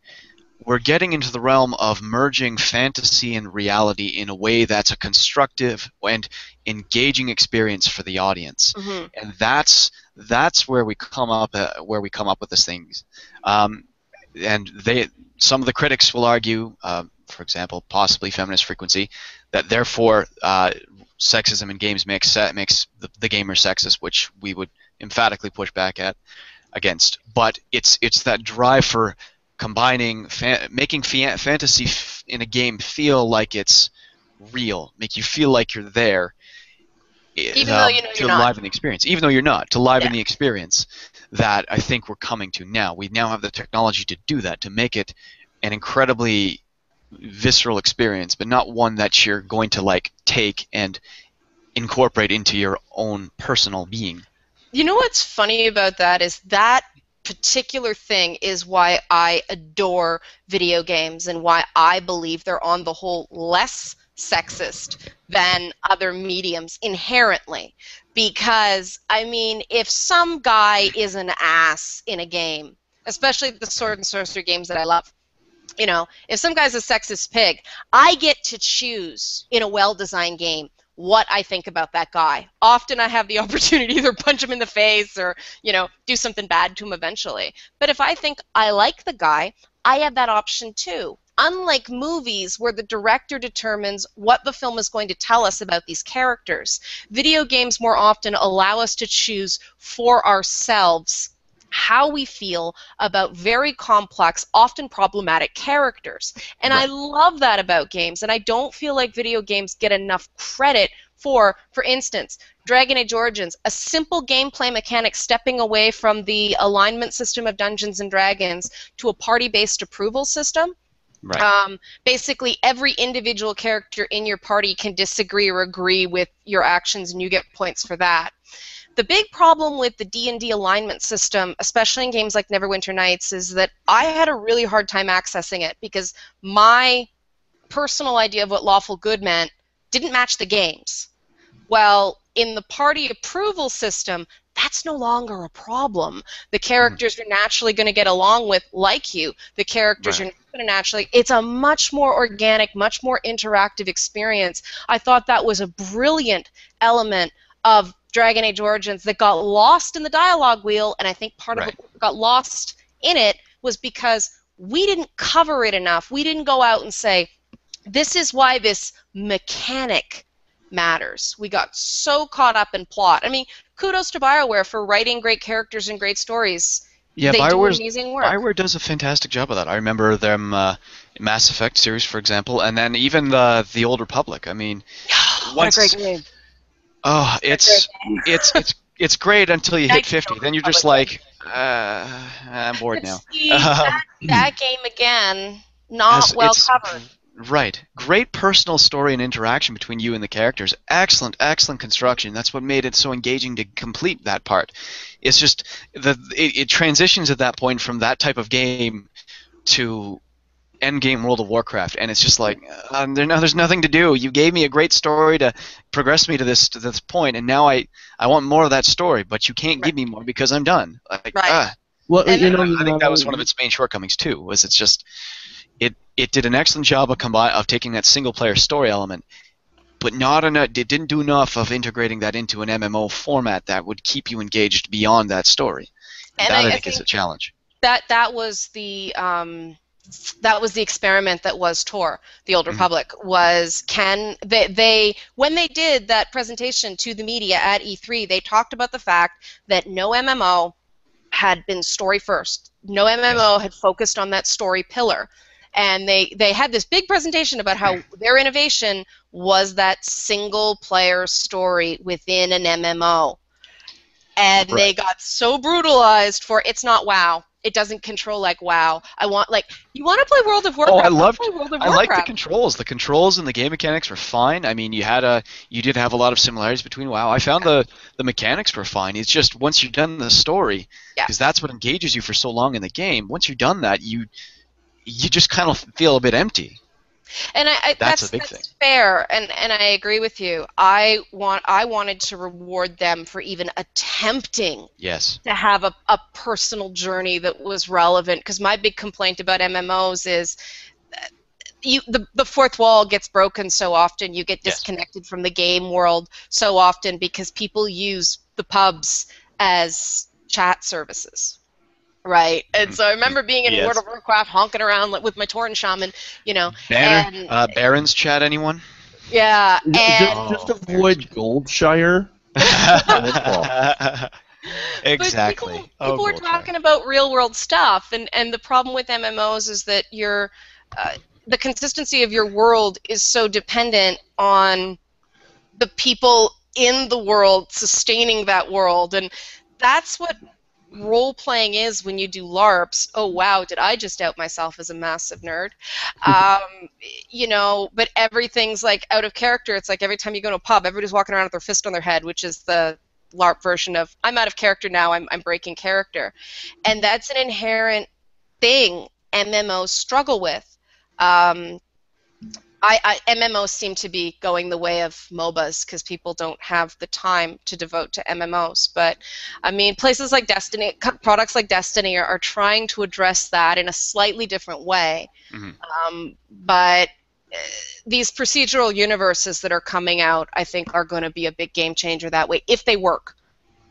we're getting into the realm of merging fantasy and reality in a way that's a constructive and engaging experience for the audience. And that's where we come up with these things. And some of the critics will argue, for example, possibly Feminist Frequency, that therefore sexism in games makes the gamer sexist, which we would emphatically push back against. But it's that drive for combining, making fantasy in a game feel like it's real, make you feel like you're there, even though to liven the experience. Even though you're not, to liven the experience, that I think we're coming to now. We now have the technology to do that, to make it an incredibly visceral experience, but not one that you're going to like take and incorporate into your own personal being. You know what's funny about that is that particular thing is why I adore video games and why I believe they're on the whole less sexist than other mediums inherently. Because, I mean, if some guy is an ass in a game, especially the sword and sorcery games that I love, if some guy's a sexist pig, I get to choose in a well-designed game what I think about that guy. Often I have the opportunity to either punch him in the face or, do something bad to him eventually. But if I think I like the guy, I have that option too. Unlike movies where the director determines what the film is going to tell us about these characters, video games more often allow us to choose for ourselves how we feel about very complex, often problematic characters. And I love that about games, and I don't feel like video games get enough credit for instance, Dragon Age Origins, a simple gameplay mechanic stepping away from the alignment system of Dungeons & Dragons to a party-based approval system. Right. Basically, every individual character in your party can disagree or agree with your actions, and you get points for that. The big problem with the D&D alignment system, especially in games like Neverwinter Nights, is that I had a really hard time accessing it because my personal idea of what lawful good meant didn't match the game's. Well, in the party approval system, that's no longer a problem. The characters you're naturally going to get along with like you. The characters you're not going to naturally... It's a much more organic, much more interactive experience. I thought that was a brilliant element of Dragon Age Origins that got lost in the dialogue wheel, and I think part of what got lost in it was because we didn't cover it enough. We didn't go out and say, this is why this mechanic matters. We got so caught up in plot. I mean, kudos to BioWare for writing great characters and great stories. Yeah, they do amazing work. BioWare does a fantastic job of that. I remember them Mass Effect series, for example, and then even the Old Republic. I mean, What a great game. Oh, it's great until you hit 50. Then you're just like, I'm bored now. See, that game again, not well covered. Right. Great personal story and interaction between you and the characters. Excellent, excellent construction. That's what made it so engaging to complete that part. It's just it transitions at that point from that type of game to endgame World of Warcraft, and it's just like there's nothing to do. You gave me a great story to progress me to this point, and now I want more of that story, but you can't give me more because I'm done. Like, Well, I think that was one of its main shortcomings too. Was it's just it did an excellent job of taking that single player story element, but it didn't do enough of integrating that into an MMO format that would keep you engaged beyond that story. And that I think is a challenge. That was the experiment that was Tor, the Old Republic, was when they did that presentation to the media at E3, they talked about the fact that no MMO had been story first. No MMO had focused on that story pillar. And they had this big presentation about how their innovation was that single player story within an MMO. And they got so brutalized for it's not WoW. It doesn't control like WoW. You want to play World of Warcraft? I like the controls. The controls and the game mechanics were fine. I mean, you did have a lot of similarities between WoW. I found the mechanics were fine. It's just once you've done the story, because that's what engages you for so long in the game. Once you've done that, you just kind of feel a bit empty. And that's a big thing. Fair, and I agree with you. I wanted to reward them for even attempting to have a personal journey that was relevant. Because my big complaint about MMOs is the fourth wall gets broken so often. You get disconnected from the game world so often because people use the pubs as chat services. Right, and so I remember being in World of Warcraft, honking around with my Tauren shaman, Barons chat, anyone? Yeah, just avoid Goldshire. Exactly. But people were talking about real world stuff, and the problem with MMOs is that the consistency of your world is so dependent on the people in the world sustaining that world, and that's what role-playing is when you do LARPs. Oh wow, did I just out myself as a massive nerd? But everything's like out of character. It's like every time you go to a pub, everybody's walking around with their fist on their head, which is the LARP version of I'm out of character now, I'm breaking character. And that's an inherent thing MMOs struggle with. MMOs seem to be going the way of MOBAs because people don't have the time to devote to MMOs. But, I mean, places like Destiny, products like Destiny are trying to address that in a slightly different way. But these procedural universes that are coming out, I think, are going to be a big game changer that way, if they work.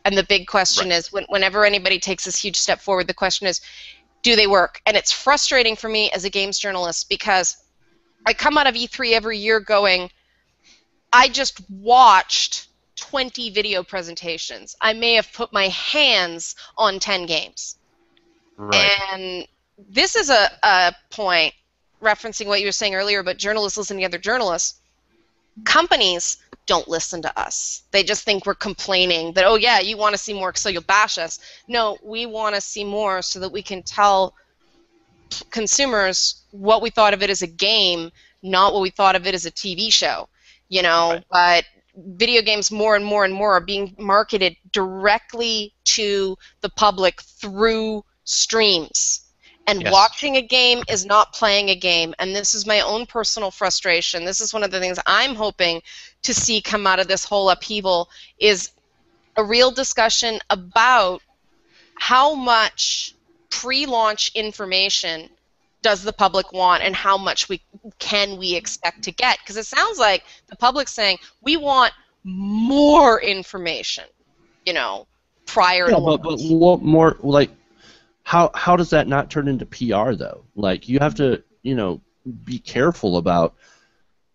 And the big question is, whenever anybody takes this huge step forward, the question is, do they work? And it's frustrating for me as a games journalist because I come out of E3 every year going, I just watched 20 video presentations. I may have put my hands on 10 games. And this is a point, referencing what you were saying earlier about journalists listening to other journalists. Companies don't listen to us. They just think we're complaining that, oh yeah, you want to see more so you'll bash us. No, we want to see more so that we can tell consumers what we thought of it as a game, not what we thought of it as a TV show, but video games more and more and more are being marketed directly to the public through streams. And watching a game is not playing a game, and this is my own personal frustration. This is one of the things I'm hoping to see come out of this whole upheaval is a real discussion about how much pre-launch information does the public want and how much can we expect to get? Because it sounds like the public's saying, we want more information, prior to launch. But what more, like, how does that not turn into PR, though? Like, you have to, be careful about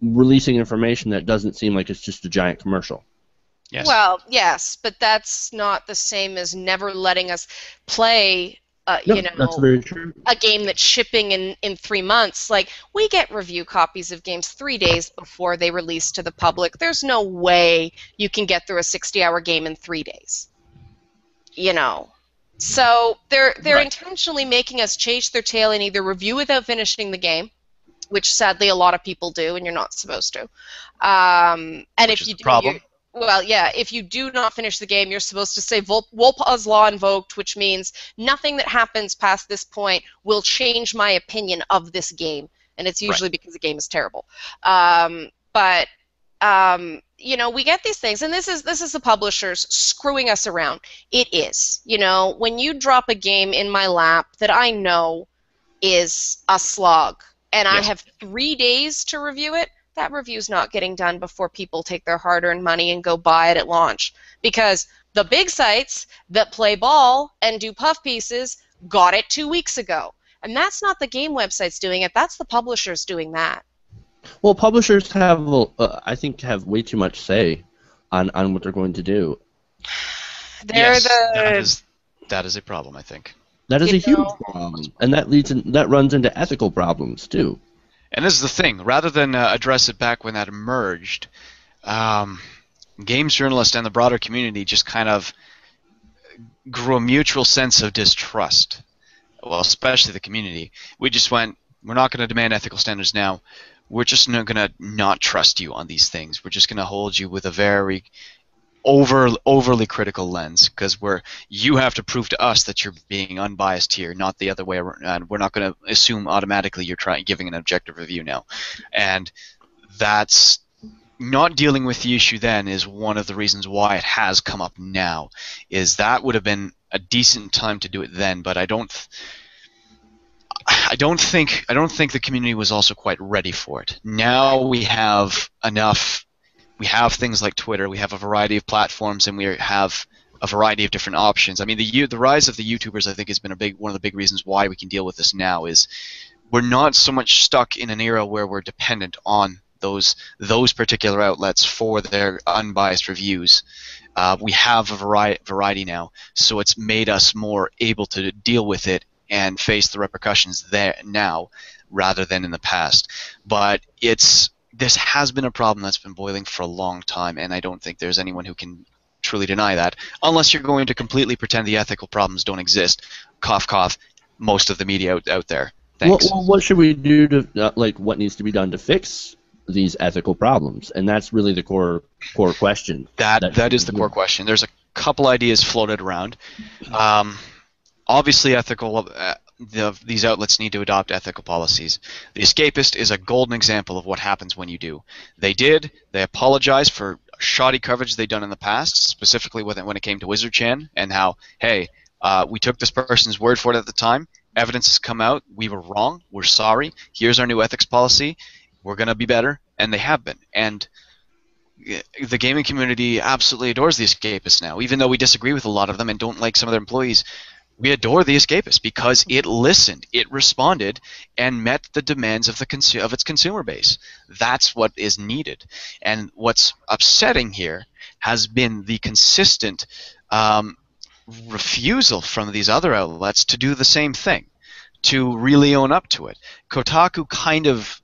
releasing information that doesn't seem like it's just a giant commercial. Yes. Well, yes, but that's not the same as never letting us play No, you that's know, very true. a game that's shipping in 3 months. Like, we get review copies of games 3 days before they release to the public. There's no way you can get through a 60-hour game in 3 days. You know. So they're Right. intentionally making us chase their tail and either review without finishing the game, which sadly a lot of people do, and you're not supposed to. And Which if is you the do, problem. well, yeah, if you do not finish the game, you're supposed to say Volpa's Law invoked, which means nothing that happens past this point will change my opinion of this game, and it's usually because the game is terrible. But you know, we get these things, and this is the publishers screwing us around. It is, you know, when you drop a game in my lap that I know is a slog, and I Yes. have 3 days to review it, that review's not getting done before people take their hard-earned money and go buy it at launch. Because the big sites that play ball and do puff pieces got it 2 weeks ago. And that's not the game websites doing it, that's the publishers doing that. Well, publishers have, I think, have way too much say on what they're going to do. They're Yes, that is a problem, I think. That is You a huge know- problem, and that runs into ethical problems too. And this is the thing. Rather than address it back when that emerged, games journalists and the broader community just kind of grew a mutual sense of distrust. Well, especially the community. We just went, we're not going to demand ethical standards now. We're just not going to not trust you on these things. We're just going to hold you with a very overly critical lens, because you have to prove to us that you're being unbiased here, not the other way around. And we're not going to assume automatically you're giving an objective review now. And that's not dealing with the issue then is one of the reasons why it has come up now. Is that would have been a decent time to do it then, but I don't think the community was also quite ready for it. Now we have enough. We have things like Twitter. We have a variety of platforms, and we have a variety of different options. I mean, the rise of the YouTubers, I think, has been one of the big reasons why we can deal with this now. Is we're not so much stuck in an era where we're dependent on those particular outlets for their unbiased reviews. We have a variety now, so it's made us more able to deal with it and face the repercussions there now rather than in the past. But this has been a problem that's been boiling for a long time, and I don't think there's anyone who can truly deny that, unless you're going to completely pretend the ethical problems don't exist. Cough, cough, most of the media out there. Thanks. Well, what should we do to what needs to be done to fix these ethical problems? And that's really the core question. That is the core question. There's a couple ideas floated around. Obviously, these outlets need to adopt ethical policies. The Escapist is a golden example of what happens when you do. They apologized for shoddy coverage they'd done in the past, specifically when it came to Wizard Chan, and how, hey, we took this person's word for it at the time, evidence has come out, we were wrong, we're sorry, here's our new ethics policy, we're going to be better, and they have been. And the gaming community absolutely adores the Escapists now, even though we disagree with a lot of them and don't like some of their employees. We adore the Escapist because it listened, it responded, and met the demands of its consumer base. That's what is needed. And what's upsetting here has been the consistent refusal from these other outlets to do the same thing, to really own up to it. Kotaku kind of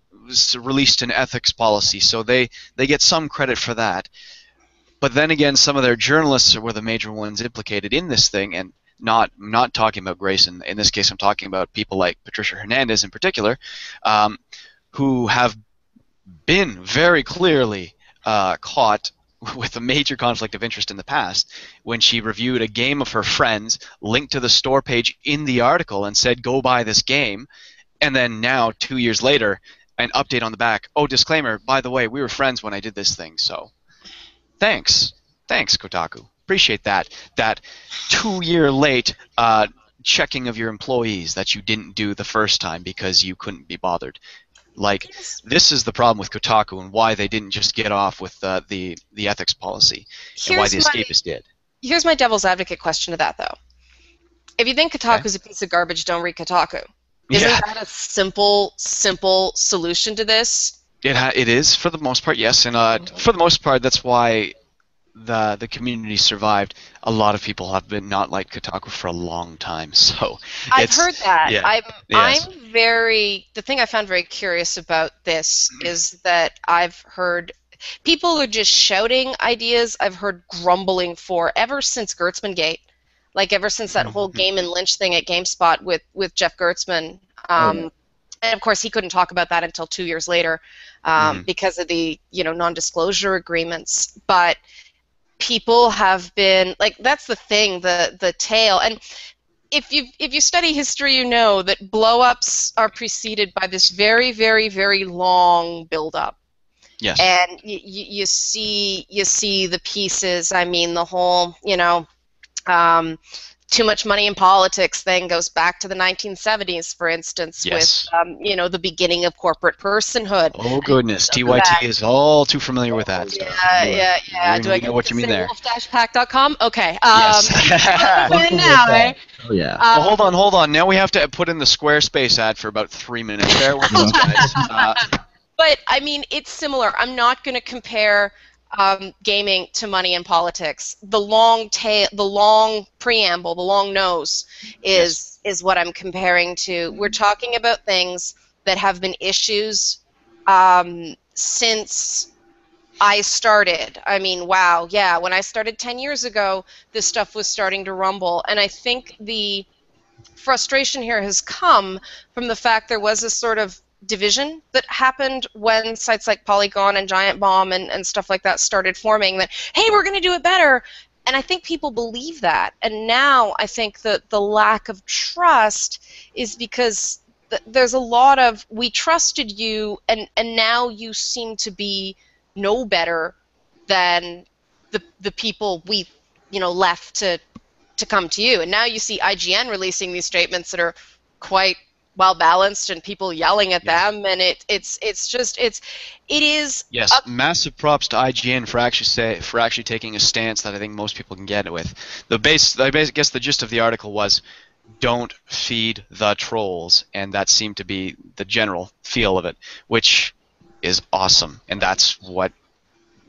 released an ethics policy, so they get some credit for that. But then again, some of their journalists were the major ones implicated in this thing, and I'm not talking about Grace. In this case, I'm talking about people like Patricia Hernandez in particular, who have been very clearly caught with a major conflict of interest in the past when she reviewed a game of her friends, linked to the store page in the article, and said, go buy this game. And then now, 2 years later, an update on the back, oh, disclaimer, by the way, we were friends when I did this thing, so thanks, Kotaku. Appreciate that 2 year late checking of your employees that you didn't do the first time because you couldn't be bothered. Like, this is the problem with Kotaku and why they didn't just get off with the ethics policy and why the Escapists did. Here's my devil's advocate question to that, though. If you think Kotaku's a piece of garbage, don't read Kotaku. Isn't that a simple solution to this? It is, for the most part, yes. And for the most part, that's why the community survived, a lot of people have been not like Kotaku for a long time. So I've heard that. Yeah. I'm very. The thing I found very curious about this is that I've heard people are just shouting ideas. I've heard grumbling for ever since Gertzman-gate, like ever since that whole Game and Lynch thing at GameSpot with Jeff Gertzman. And of course, he couldn't talk about that until 2 years later because of the non-disclosure agreements. But people have been like, that's the thing, the tale. And if you study history, you know that blow-ups are preceded by this very, very, very long build-up. Yes. And you see the pieces. I mean, the whole too much money in politics thing goes back to the 1970s, for instance, Yes. with the beginning of corporate personhood. Oh goodness, TYT is all too familiar with that stuff. Yeah. Do I know what you mean there? wolf-pack.com? Okay. Yes. Now, eh? Oh yeah. Hold on. Now we have to put in the Squarespace ad for about 3 minutes. Bear with us, guys. But I mean, it's similar. I'm not going to compare gaming to money and politics. The long tail, the long preamble, the long nose is what I'm comparing to. We're talking about things that have been issues since I started. I mean, wow, yeah, when I started 10 years ago, this stuff was starting to rumble. And I think the frustration here has come from the fact there was a sort of division that happened when sites like Polygon and Giant Bomb and stuff like that started forming, that, hey, we're going to do it better. And I think people believe that. And now I think that the lack of trust is because there's a lot of, we trusted you, and now you seem to be no better than the people we left to come to you. And now you see IGN releasing these statements that are quite well balanced and people yelling at them, and it is. Yes, massive props to IGN for actually taking a stance that I think most people can get it with. I guess the gist of the article was, don't feed the trolls, and that seemed to be the general feel of it, which is awesome, and that's what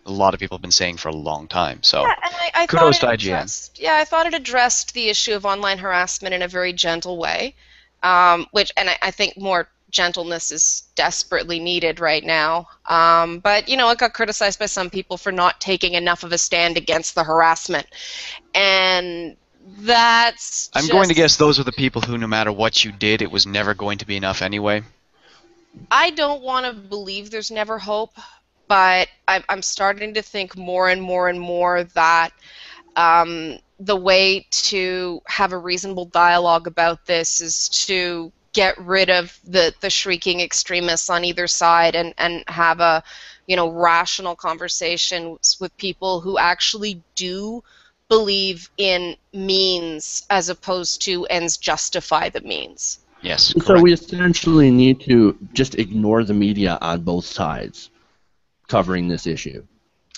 a lot of people have been saying for a long time. So I kudos to IGN. I thought it addressed the issue of online harassment in a very gentle way. I think more gentleness is desperately needed right now. But it got criticized by some people for not taking enough of a stand against the harassment, and that's. I'm going to guess those are the people who, no matter what you did, it was never going to be enough anyway. I don't want to believe there's never hope, but I'm starting to think more and more and more that. The way to have a reasonable dialogue about this is to get rid of the shrieking extremists on either side and have a rational conversations with people who actually do believe in means as opposed to ends justify the means. Yes. So we essentially need to just ignore the media on both sides covering this issue.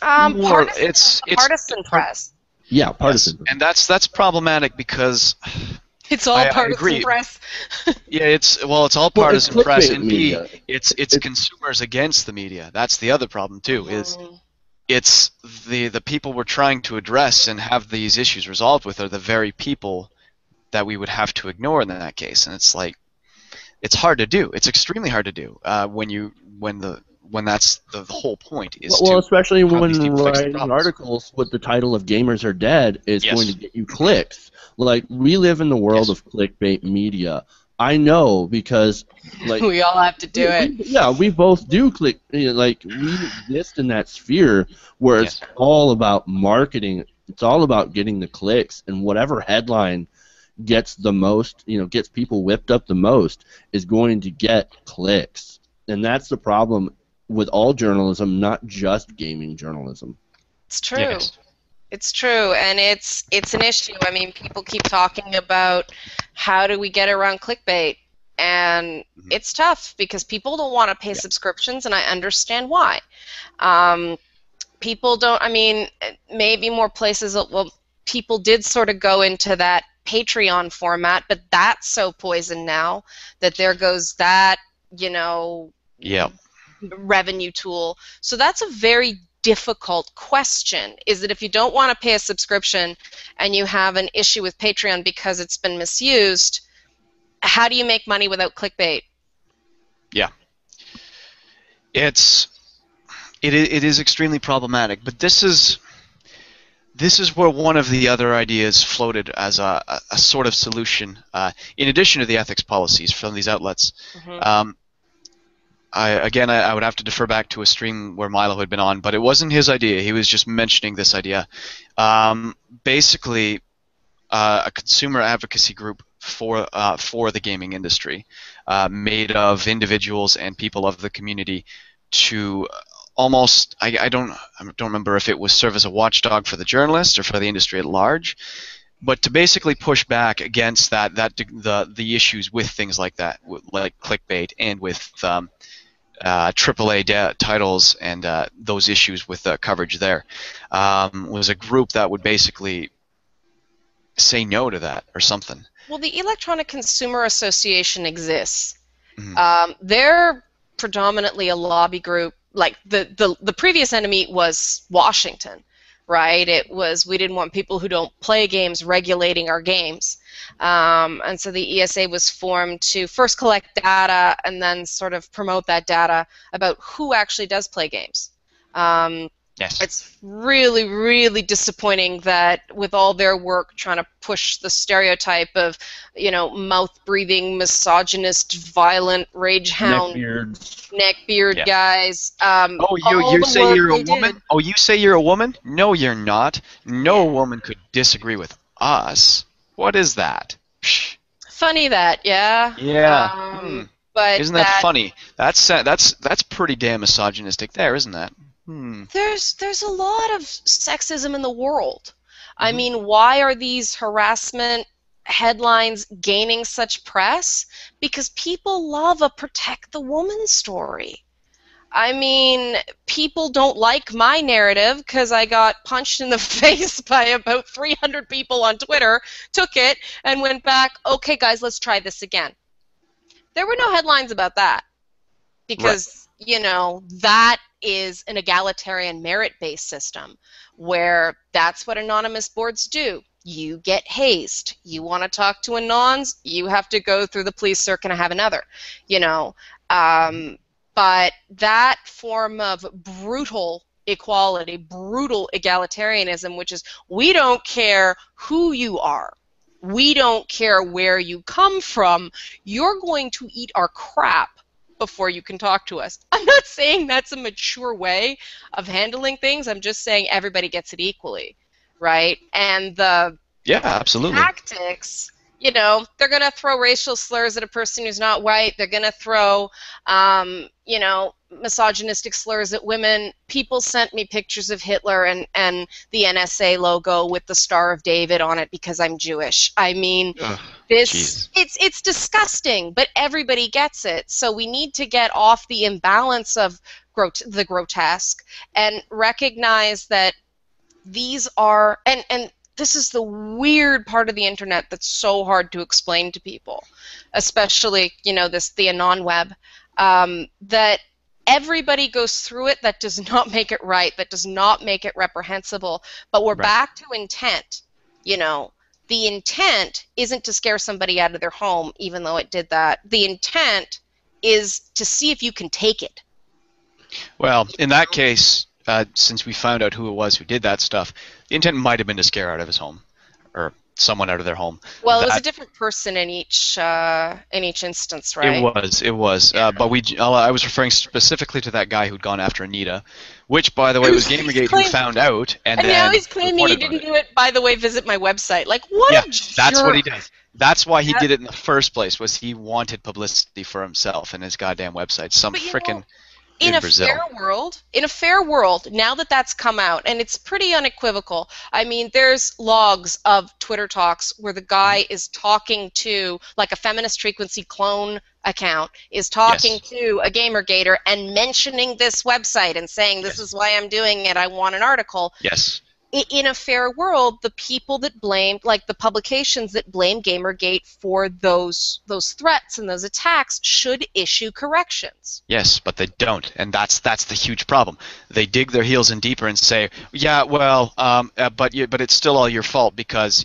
Partisan press. Yeah, partisan. Yes. And that's problematic because it's all partisan press. Yeah, it's all partisan press, and media. it's consumers against the media. That's the other problem too. Is it's the people we're trying to address and have these issues resolved with are the very people that we would have to ignore in that case, and it's like it's hard to do. It's extremely hard to do when that's the whole point is. Well, especially when writing articles with the title of "Gamers Are Dead" is going to get you clicks. Like, we live in the world of clickbait media. I know because, like, we all have to do it. We both do click. Like, we exist in that sphere where it's all about marketing. It's all about getting the clicks, and whatever headline gets the most, gets people whipped up the most, is going to get clicks, and that's the problem with all journalism, not just gaming journalism. It's true. Yes. It's true, and it's an issue. I mean, people keep talking about how do we get around clickbait, and it's tough because people don't want to pay subscriptions, and I understand why. People don't. I mean, maybe more places. Well, people did sort of go into that Patreon format, but that's so poisoned now that there goes that revenue tool. So that's a very difficult question, is that if you don't want to pay a subscription and you have an issue with Patreon because it's been misused, how do you make money without clickbait? Yeah. It is extremely problematic, but this is where one of the other ideas floated as a sort of solution, in addition to the ethics policies from these outlets. Mm-hmm. I would have to defer back to a stream where Milo had been on, but it wasn't his idea. He was just mentioning this idea. Basically, a consumer advocacy group for the gaming industry, made of individuals and people of the community, to almost, I don't remember if it was serve as a watchdog for the journalists or for the industry at large, but to basically push back against the issues with things like that, like clickbait, and with AAA titles and those issues with coverage there. Was a group that would basically say no to that or something. Well, the Electronic Consumer Association exists. Mm-hmm. They're predominantly a lobby group. Like the previous enemy was Washington, right? It was, we didn't want people who don't play games regulating our games. And so the ESA was formed to first collect data and then sort of promote that data about who actually does play games. Yes. It's really, really disappointing that with all their work trying to push the stereotype of, mouth-breathing, misogynist, violent, rage hound, neckbeard guys. You say you're a woman? Oh, you say you're a woman? No, you're not. No woman could disagree with us. What is that? Psh. Funny that, yeah. Yeah. But isn't that funny? That's pretty damn misogynistic there, isn't that? There's a lot of sexism in the world. I mean, why are these harassment headlines gaining such press? Because people love a protect the woman story. I mean, people don't like my narrative because I got punched in the face by about 300 people on Twitter, took it, and went back, okay, guys, let's try this again. There were no headlines about that because, that is an egalitarian merit-based system where that's what anonymous boards do. You get hazed. You want to talk to anons, you have to go through the police circuit and have another, But that form of brutal equality, brutal egalitarianism, which is we don't care who you are, we don't care where you come from, you're going to eat our crap before you can talk to us. I'm not saying that's a mature way of handling things. I'm just saying everybody gets it equally, right? And the absolutely. Tactics, they're going to throw racial slurs at a person who's not white. They're going to throw, misogynistic slurs at women. People sent me pictures of Hitler and the NSA logo with the Star of David on it because I'm Jewish. I mean, it's disgusting, but everybody gets it. So we need to get off the imbalance of the grotesque and recognize that these are, and this is the weird part of the internet that's so hard to explain to people, especially, the anon web, that everybody goes through it. That does not make it right. That does not make it reprehensible. But we're back to intent. The intent isn't to scare somebody out of their home, even though it did that. The intent is to see if you can take it. Well, in that case, since we found out who it was who did that stuff, the intent might have been to scare out of his home, or someone out of their home. Well, it was a different person in each instance, right? It was. But I was referring specifically to that guy who'd gone after Anita, which, by the way, was Gamergate who found out, and then now he's claiming he didn't do it. By the way, visit my website. Like, what? Yeah, a jerk. That's what he does. That's why he did it in the first place. Was he wanted publicity for himself and his goddamn website? Some frickin'. In a fair world, now that that's come out, and it's pretty unequivocal. I mean, there's logs of Twitter talks where the guy is talking to, like a feminist frequency clone account, is talking to a Gamergater and mentioning this website and saying, this is why I'm doing it, I want an article. Yes. in a fair world, the people that blame, like the publications that blame Gamergate for those threats and those attacks, should issue corrections. Yes, but they don't, and that's the huge problem. They dig their heels in deeper and say, yeah, well, but it's still all your fault because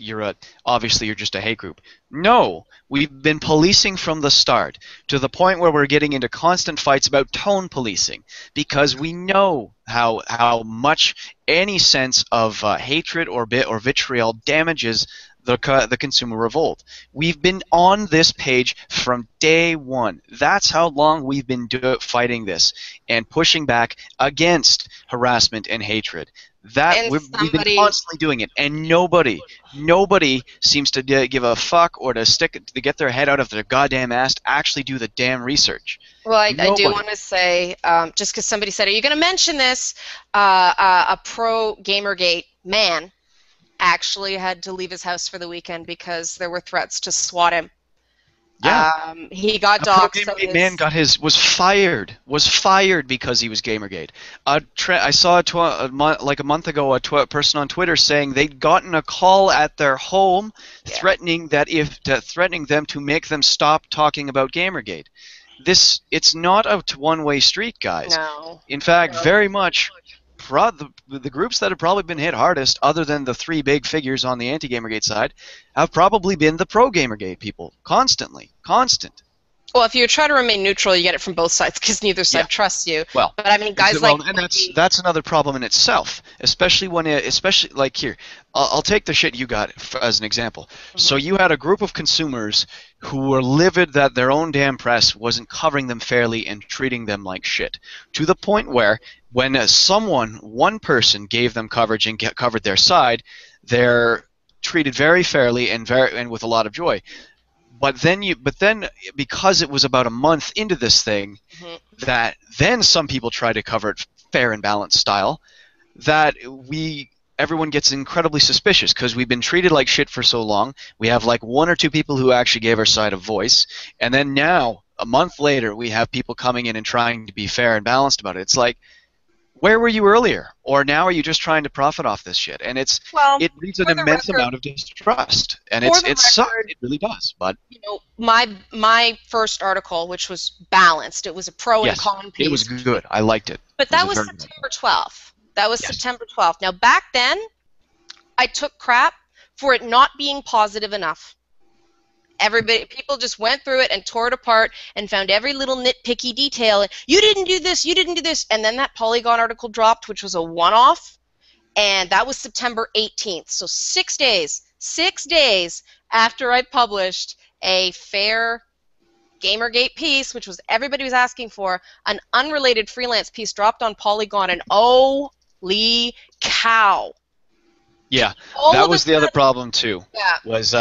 obviously you're just a hate group. No, we've been policing from the start to the point where we're getting into constant fights about tone policing because we know how much any sense of hatred or vitriol damages the consumer revolt. We've been on this page from day one. That's how long we've been fighting this and pushing back against harassment and hatred. We've been constantly doing it, and nobody seems to give a fuck or to get their head out of their goddamn ass to actually do the damn research. Well, I do want to say, just because somebody said, are you going to mention this, a pro Gamergate man actually had to leave his house for the weekend because there were threats to swat him. Yeah. He got doxxed. Gamergate man was fired because he was Gamergate. I saw like a month ago a person on Twitter saying they'd gotten a call at their home threatening them to make them stop talking about Gamergate. It's not a one-way street, guys. No. In fact, very much the groups that have probably been hit hardest, other than the three big figures on the anti-Gamergate side, have probably been the pro-Gamergate people. Constant. Well, if you try to remain neutral, you get it from both sides because neither side trusts you. Well, but I mean, guys and that's another problem in itself. Especially like here, I'll take the shit you got as an example. Mm-hmm. So you had a group of consumers who were livid that their own damn press wasn't covering them fairly and treating them like shit, to the point where when one person gave them coverage and covered their side, they're treated very fairly and with a lot of joy. But then because it was about a month into this thing, that then some people try to cover it fair and balanced style, that everyone gets incredibly suspicious because we've been treated like shit for so long. We have like one or two people who actually gave our side a voice, and then now a month later we have people coming in and trying to be fair and balanced about it. It's like, where were you earlier? Or now are you just trying to profit off this shit? And it breeds an immense amount of distrust, and it sucks. It really does. But my first article, which was balanced, it was a pro and con piece. It was good. I liked it. But that was September 12th. That was September 12th. Now back then, I took crap for it not being positive enough. People just went through it and tore it apart and found every little nitpicky detail. You didn't do this, you didn't do this. And then that Polygon article dropped, which was a one-off, and that was September 18th. So 6 days after I published a fair Gamergate piece, which was everybody was asking for, an unrelated freelance piece dropped on Polygon, and holy cow. Yeah, that was the other problem too. Yeah. Was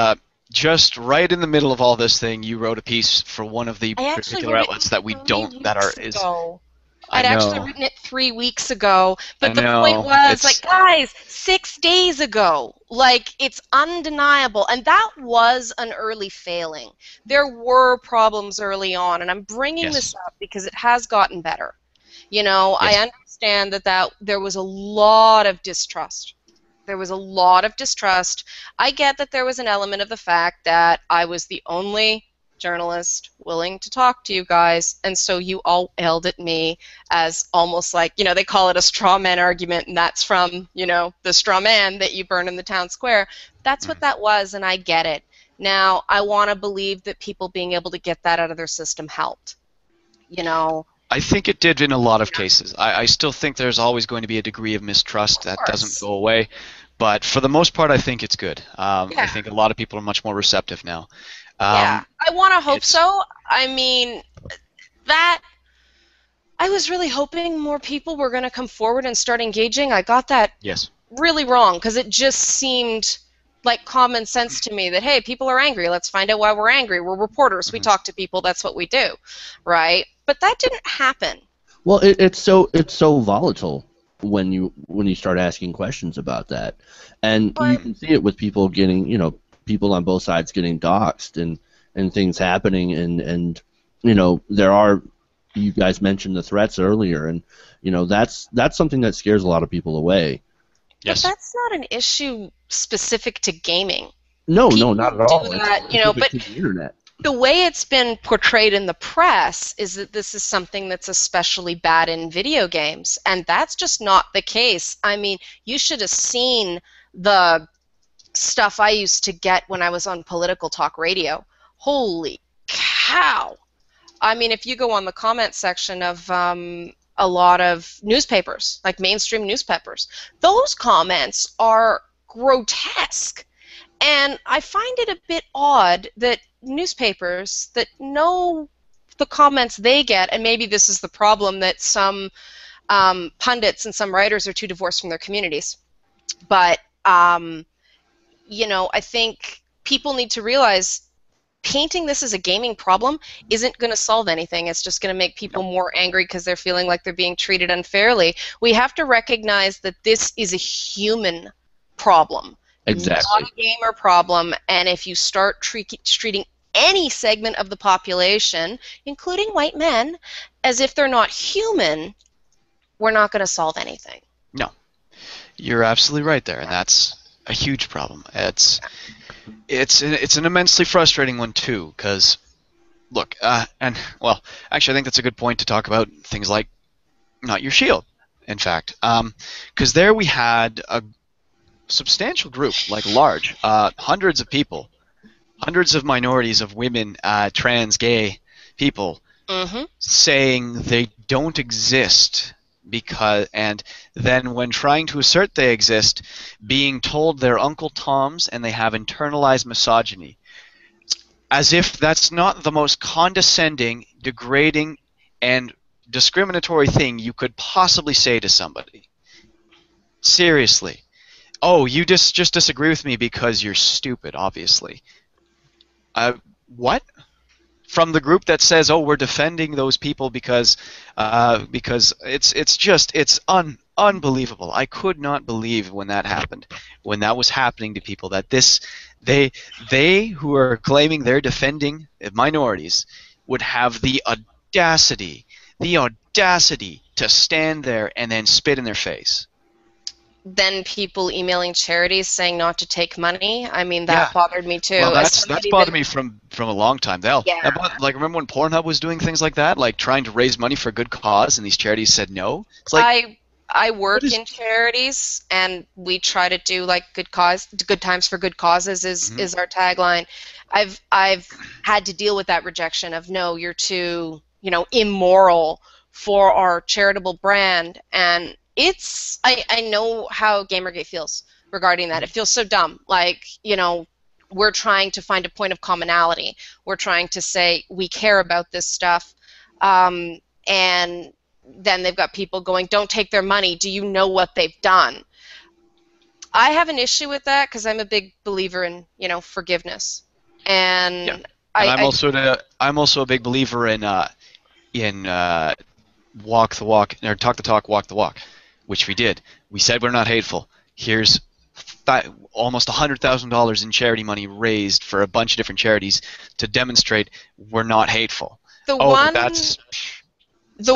just right in the middle of all this thing, you wrote a piece for one of the particular outlets that we don't, that are is. I'd actually written it 3 weeks ago, but the point was, like, guys, 6 days ago, like, it's undeniable, and that was an early failing. There were problems early on, and I'm bringing this up because it has gotten better. I understand that there was a lot of distrust. There was a lot of distrust. I get that there was an element of the fact that I was the only journalist willing to talk to you guys, and so you all yelled at me as almost like, they call it a straw man argument, and that's from, the straw man that you burn in the town square. That's what that was, and I get it. Now, I want to believe that people being able to get that out of their system helped. I think it did in a lot of cases. I still think there's always going to be a degree of mistrust that doesn't go away. But for the most part, I think it's good. I think a lot of people are much more receptive now. I want to hope so. I mean, I was really hoping more people were going to come forward and start engaging. I got that really wrong because it just seemed like common sense to me that, hey, people are angry. Let's find out why we're angry. We're reporters. We talk to people. That's what we do, right? But that didn't happen. Well, it's so volatile when you start asking questions about that, and you can see it with people getting, people on both sides getting doxxed and things happening, and there are, you guys mentioned the threats earlier, and that's something that scares a lot of people away. But Yes. that's not an issue specific to gaming. No, People not at all. do that, It's specific to the internet. the way it's been portrayed in the press is that this is something that's especially bad in video games, and that's just not the case. I mean, you should have seen the stuff I used to get when I was on political talk radio. Holy cow! I mean, if you go on the comment section of a lot of newspapers, like mainstream newspapers, those comments are grotesque. And I find it a bit odd that newspapers that know the comments they get, and maybe this is the problem that some pundits and some writers are too divorced from their communities, but you know, I think people need to realize painting this as a gaming problem isn't going to solve anything. It's just going to make people more angry because they're feeling like they're being treated unfairly. We have to recognize that this is a human problem. Exactly. Not a gamer problem, and if you start treating any segment of the population, including white men, as if they're not human, we're not going to solve anything. No, you're absolutely right there, and that's a huge problem. It's an immensely frustrating one too, because look, and well, actually, I think that's a good point to talk about things like Not Your Shield. In fact, because there we had a substantial group, like large, hundreds of people, hundreds of minorities of women, trans, gay people, saying they don't exist because, and then when trying to assert they exist, being told they're Uncle Toms and they have internalized misogyny. As if that's not the most condescending, degrading, and discriminatory thing you could possibly say to somebody. Seriously. Oh, you just disagree with me because you're stupid, obviously. What? From the group that says, oh, we're defending those people because it's unbelievable. I could not believe when that happened, when that was happening to people, that they who are claiming they're defending minorities would have the audacity to stand there and then spit in their face. Then people emailing charities saying not to take money. I mean, that bothered me too. Well, that's bothered me from a long time. Like, remember when Pornhub was doing things like that, like trying to raise money for a good cause, and these charities said no? It's like, I work in charities, and we try to do like good times for good causes is our tagline. I've had to deal with that rejection of, no, you're too, immoral for our charitable brand, and I know how Gamergate feels regarding that. It feels so dumb. Like, we're trying to find a point of commonality. We're trying to say we care about this stuff, and then they've got people going, don't take their money. Do you know what they've done? I have an issue with that because I'm a big believer in, forgiveness. And I'm also a big believer in walk the walk, or talk the talk, walk the walk, which we did. We said we're not hateful. Here's almost $100,000 in charity money raised for a bunch of different charities to demonstrate we're not hateful. The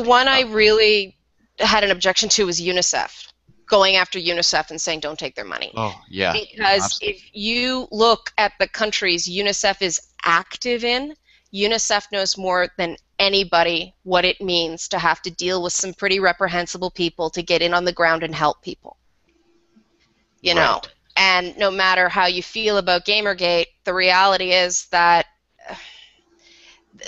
one I really had an objection to was UNICEF, going after UNICEF and saying don't take their money. Oh, yeah. Because absolutely. if you look at the countries UNICEF is active in, UNICEF knows more than anybody what it means to have to deal with some pretty reprehensible people to get in on the ground and help people. You know, and no matter how you feel about Gamergate, the reality is that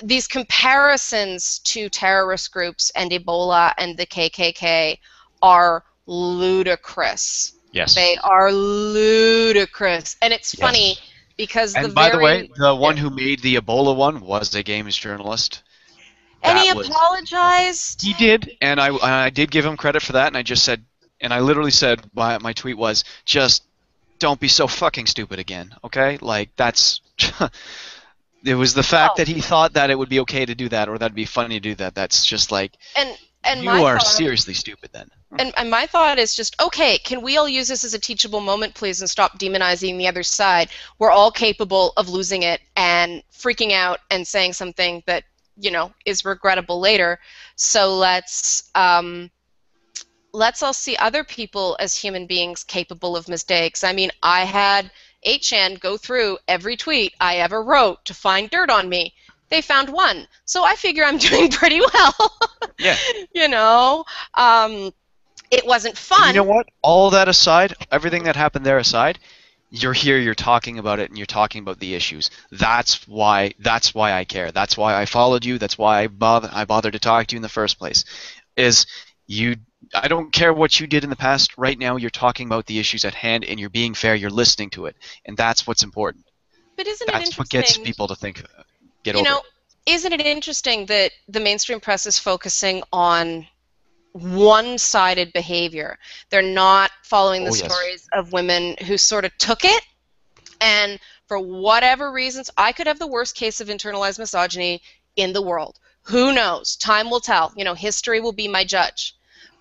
these comparisons to terrorist groups and Ebola and the KKK are ludicrous. Yes. They are ludicrous. And it's funny because by the way, the one who made the Ebola one was a games journalist. And he apologized. He did, and I did give him credit for that, and I just said, and I literally said, my tweet was, just don't be so fucking stupid again, okay? Like, that's... It was the fact that he thought that it would be okay to do that, or that'd be funny to do that. That's just like, and you are seriously stupid then. And my thought is just, okay, can we all use this as a teachable moment, please, and stop demonizing the other side? We're all capable of losing it and freaking out and saying something that, is regrettable later. So let's let's all see other people as human beings capable of mistakes. I mean, I had 8chan go through every tweet I ever wrote to find dirt on me. They found one. So I figure I'm doing pretty well. Yeah. You know, it wasn't And fun. you know what? All that aside, everything that happened there aside, you're here, you're talking about it, and you're talking about the issues. That's why I care. That's why I followed you. That's why I bothered to talk to you in the first place. I don't care what you did in the past. Right now, you're talking about the issues at hand, and you're being fair. You're listening to it, and that's what's important. But isn't it That's what gets interesting? people to get You over know, it. isn't it interesting that the mainstream press is focusing on one-sided behavior? They're not following the Oh, yes. stories of women who sort of took it, and for whatever reasons, I could have the worst case of internalized misogyny in the world. Who knows? Time will tell. You know, history will be my judge.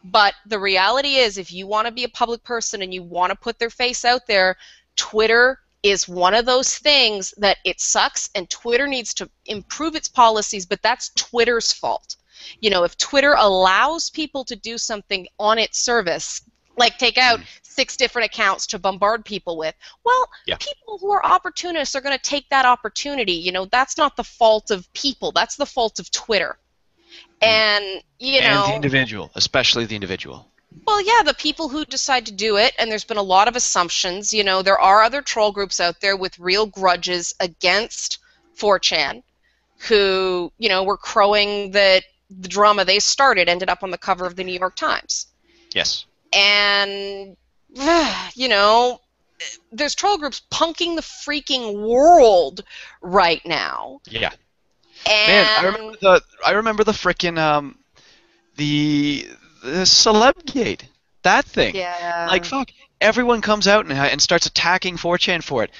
But the reality is, if you want to be a public person and you want to put their face out there, Twitter is one of those things that it sucks, and Twitter needs to improve its policies, but that's Twitter's fault. You know, if Twitter allows people to do something on its service, like take out 6 different accounts to bombard people with, well, Yeah. people who are opportunists are going to take that opportunity. You know, that's not the fault of people. That's the fault of Twitter. And, you And know, the individual, especially the individual. well, yeah, the people who decide to do it, and there's been a lot of assumptions. You know, there are other troll groups out there with real grudges against 4chan who, you know, were crowing that the drama they started ended up on the cover of the New York Times. Yes. And, you know, there's troll groups punking the freaking world right now. Yeah. And Man, I remember the frickin' the Celebgate. That thing. yeah. Like, fuck. Everyone comes out and starts attacking 4chan for it.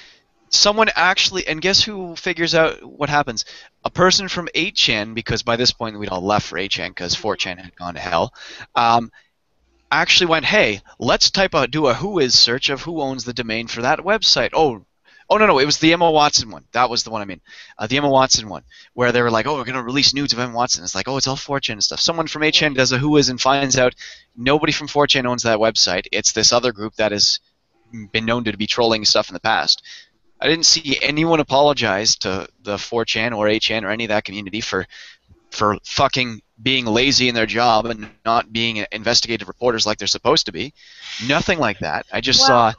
Someone actually, and guess who figures out what happens? A person from 8chan, because by this point we'd all left for 8chan because 4chan had gone to hell, actually went, hey, let's do a who is search of who owns the domain for that website. Oh, no, it was the Emma Watson one. That was the one I mean. The Emma Watson one, where they were like, oh, we're going to release nudes of Emma Watson. It's like, oh, it's all 4chan and stuff. Someone from 8chan does a who is and finds out nobody from 4chan owns that website. It's this other group that has been known to be trolling stuff in the past. I didn't see anyone apologize to the 4chan or 8chan or any of that community for fucking being lazy in their job and not being investigative reporters like they're supposed to be. Nothing like that. I just saw...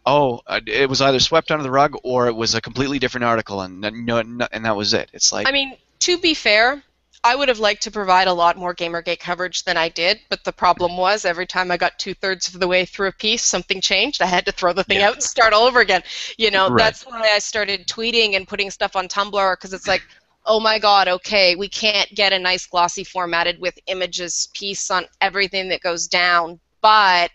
Oh, it was either swept under the rug or it was a completely different article, and that was it. It's like, I mean, to be fair, I would have liked to provide a lot more Gamergate coverage than I did, but the problem was every time I got 2/3 of the way through a piece, something changed. I had to throw the thing out and start all over again. You know, Right. That's why I started tweeting and putting stuff on Tumblr, because it's like, oh my god, okay, we can't get a nice glossy formatted with images piece on everything that goes down, but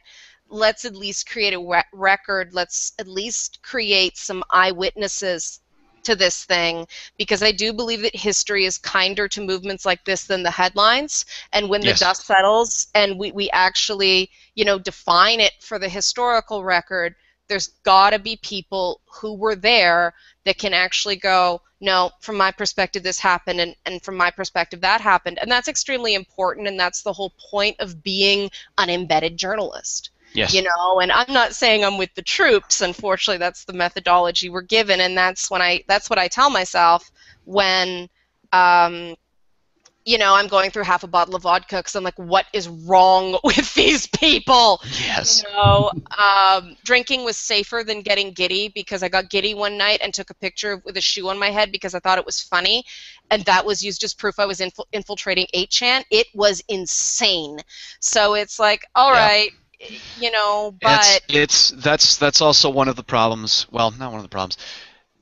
let's at least create a record. Let's at least create some eyewitnesses to this thing, because I do believe that history is kinder to movements like this than the headlines. And when the dust settles and we actually, you know, define it for the historical record, there's got to be people who were there that can actually go, no, from my perspective this happened, and from my perspective that happened. And that's extremely important, and that's the whole point of being an embedded journalist. yes. You know, and I'm not saying I'm with the troops. Unfortunately, that's the methodology we're given, and that's what I tell myself when, you know, I'm going through half a bottle of vodka because I'm like, what is wrong with these people? Yes. You know, drinking was safer than getting giddy, because I got giddy one night and took a picture with a shoe on my head because I thought it was funny, and that was used as proof I was infiltrating 8chan. It was insane. So it's like, all right. You know, but that's also one of the problems. Well, not one of the problems.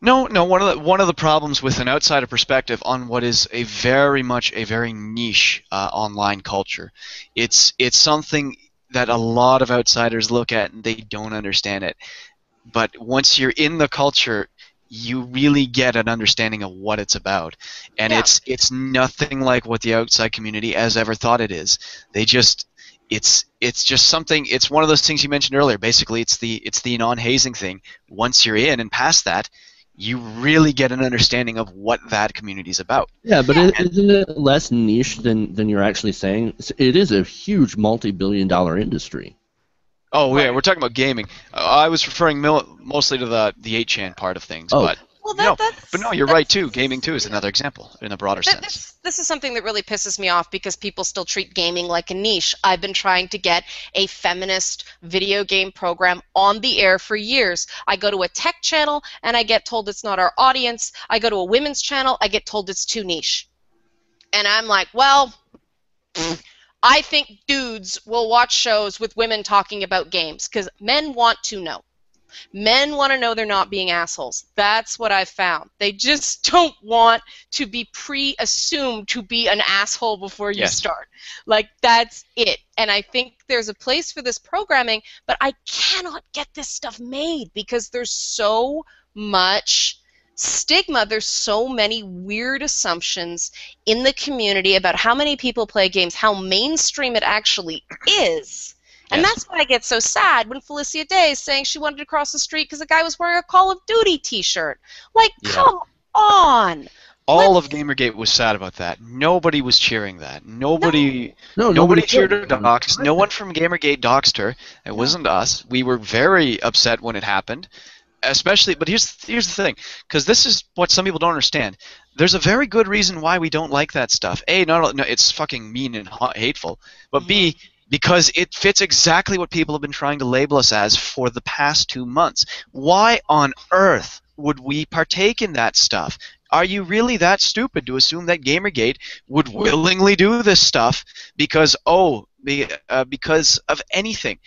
No, one of the problems with an outsider perspective on what is a very niche online culture. It's something that a lot of outsiders look at and they don't understand it. But once you're in the culture, you really get an understanding of what it's about, and it's nothing like what the outside community has ever thought it is. They just It's just something. It's one of those things you mentioned earlier. Basically, it's the non-hazing thing. Once you're in and past that, you really get an understanding of what that community is about. Yeah, but isn't it less niche than you're actually saying? It is a huge multi-billion-dollar industry. Oh yeah, we're talking about gaming. I was referring mostly to the 8chan part of things, Oh. but no, you're right too. Gaming too is another example in a broader sense. This is something that really pisses me off because people still treat gaming like a niche. I've been trying to get a feminist video game program on the air for years. I go to a tech channel and I get told it's not our audience. I go to a women's channel, I get told it's too niche. And I'm like, well, I think dudes will watch shows with women talking about games because men want to know. Men want to know they're not being assholes. That's what I've found. They just don't want to be pre-assumed to be an asshole before you start. Like, that's it. And I think there's a place for this programming, but I cannot get this stuff made because there's so much stigma. There's so many weird assumptions in the community about how many people play games, how mainstream it actually is. And that's why I get so sad when Felicia Day is saying she wanted to cross the street because a guy was wearing a Call of Duty t-shirt. Like, come on. All of Gamergate was sad about that. Nobody was cheering that. Nobody cheered her dox. No one from Gamergate doxed her. It wasn't us. We were very upset when it happened. Especially, but here's the thing, because this is what some people don't understand. There's a very good reason why we don't like that stuff. A, no, it's fucking mean and hateful. But B, because it fits exactly what people have been trying to label us as for the past 2 months. Why on earth would we partake in that stuff? Are you really that stupid to assume that Gamergate would willingly do this stuff because of anything?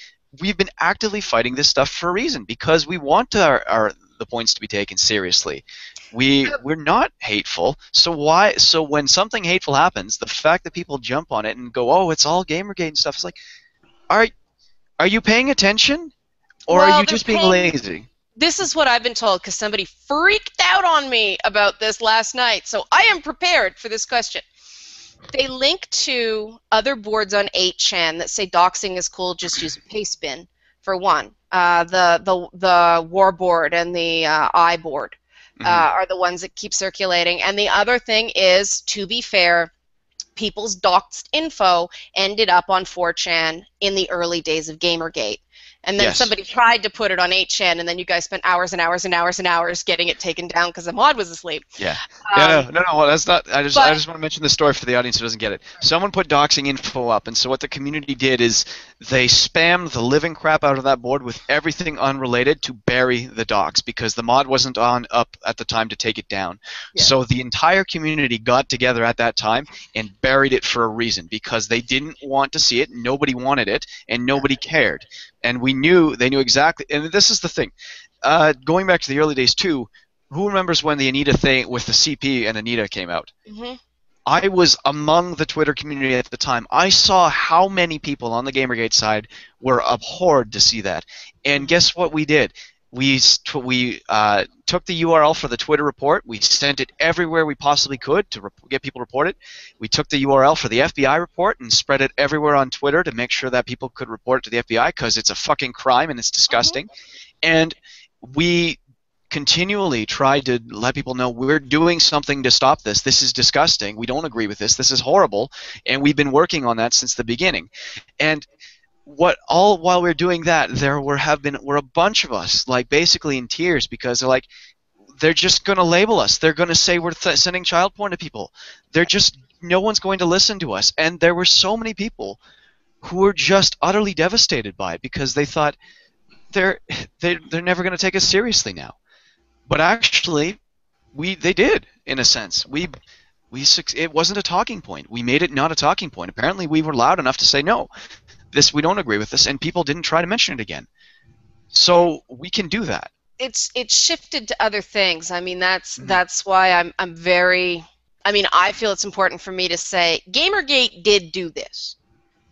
We've been actively fighting this stuff for a reason, because we want the points to be taken seriously. We're not hateful, so when something hateful happens, the fact that people jump on it and go, oh, it's all Gamergate and stuff, is like, are you paying attention, or are you just being lazy? This is what I've been told, because somebody freaked out on me about this last night, so I am prepared for this question. They link to other boards on 8chan that say doxing is cool, just use a paste bin, for one. The War board and the I board are the ones that keep circulating. And the other thing is, to be fair, people's doxed info ended up on 4chan in the early days of Gamergate. And then somebody tried to put it on 8chan, and then you guys spent hours and hours and hours and hours getting it taken down because the mod was asleep. Yeah. No. Well, that's not. I just want to mention the story for the audience who doesn't get it. Someone put doxing info up, and so what the community did is they spammed the living crap out of that board with everything unrelated to bury the dox, because the mod wasn't up at the time to take it down. Yeah. So the entire community got together at that time and buried it for a reason, because they didn't want to see it, nobody wanted it, and nobody cared. And they knew exactly, and this is the thing, going back to the early days too, who remembers when the Anita thing with the CP and Anita came out? Mm-hmm. I was among the Twitter community at the time. I saw how many people on the Gamergate side were abhorred to see that. And guess what we did? We took the URL for the Twitter report. We sent it everywhere we possibly could to get people to report it. We took the URL for the FBI report and spread it everywhere on Twitter to make sure that people could report it to the FBI, because it's a fucking crime and it's disgusting. And we continually tried to let people know we're doing something to stop this. This is disgusting. We don't agree with this. This is horrible. And we've been working on that since the beginning. And while we're doing that, there were a bunch of us, like, basically in tears, because they're just going to label us. They're going to say we're sending child porn to people. No one's going to listen to us. And there were so many people who were just utterly devastated by it, because they thought they're never going to take us seriously now. But actually, they did, in a sense. It wasn't a talking point. We made it not a talking point. Apparently, we were loud enough to say no. We don't agree with this, and people didn't try to mention it again. So we can do that. It's shifted to other things. I mean, that's why I'm very. I mean, I feel it's important for me to say Gamergate did do this,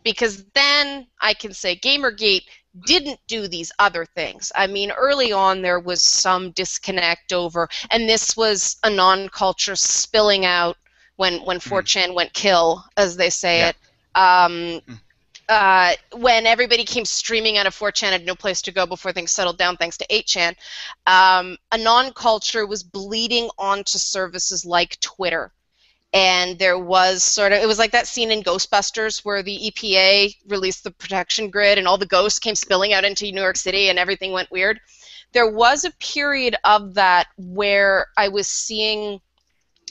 because then I can say Gamergate didn't do these other things. I mean, early on there was some disconnect over, and this was a non-culture spilling out when 4chan went kill, as they say it. when everybody came streaming out of 4chan, had no place to go before things settled down thanks to 8chan, Anon culture was bleeding onto services like Twitter. And there was it was like that scene in Ghostbusters where the EPA released the protection grid and all the ghosts came spilling out into New York City and everything went weird. There was a period of that where I was seeing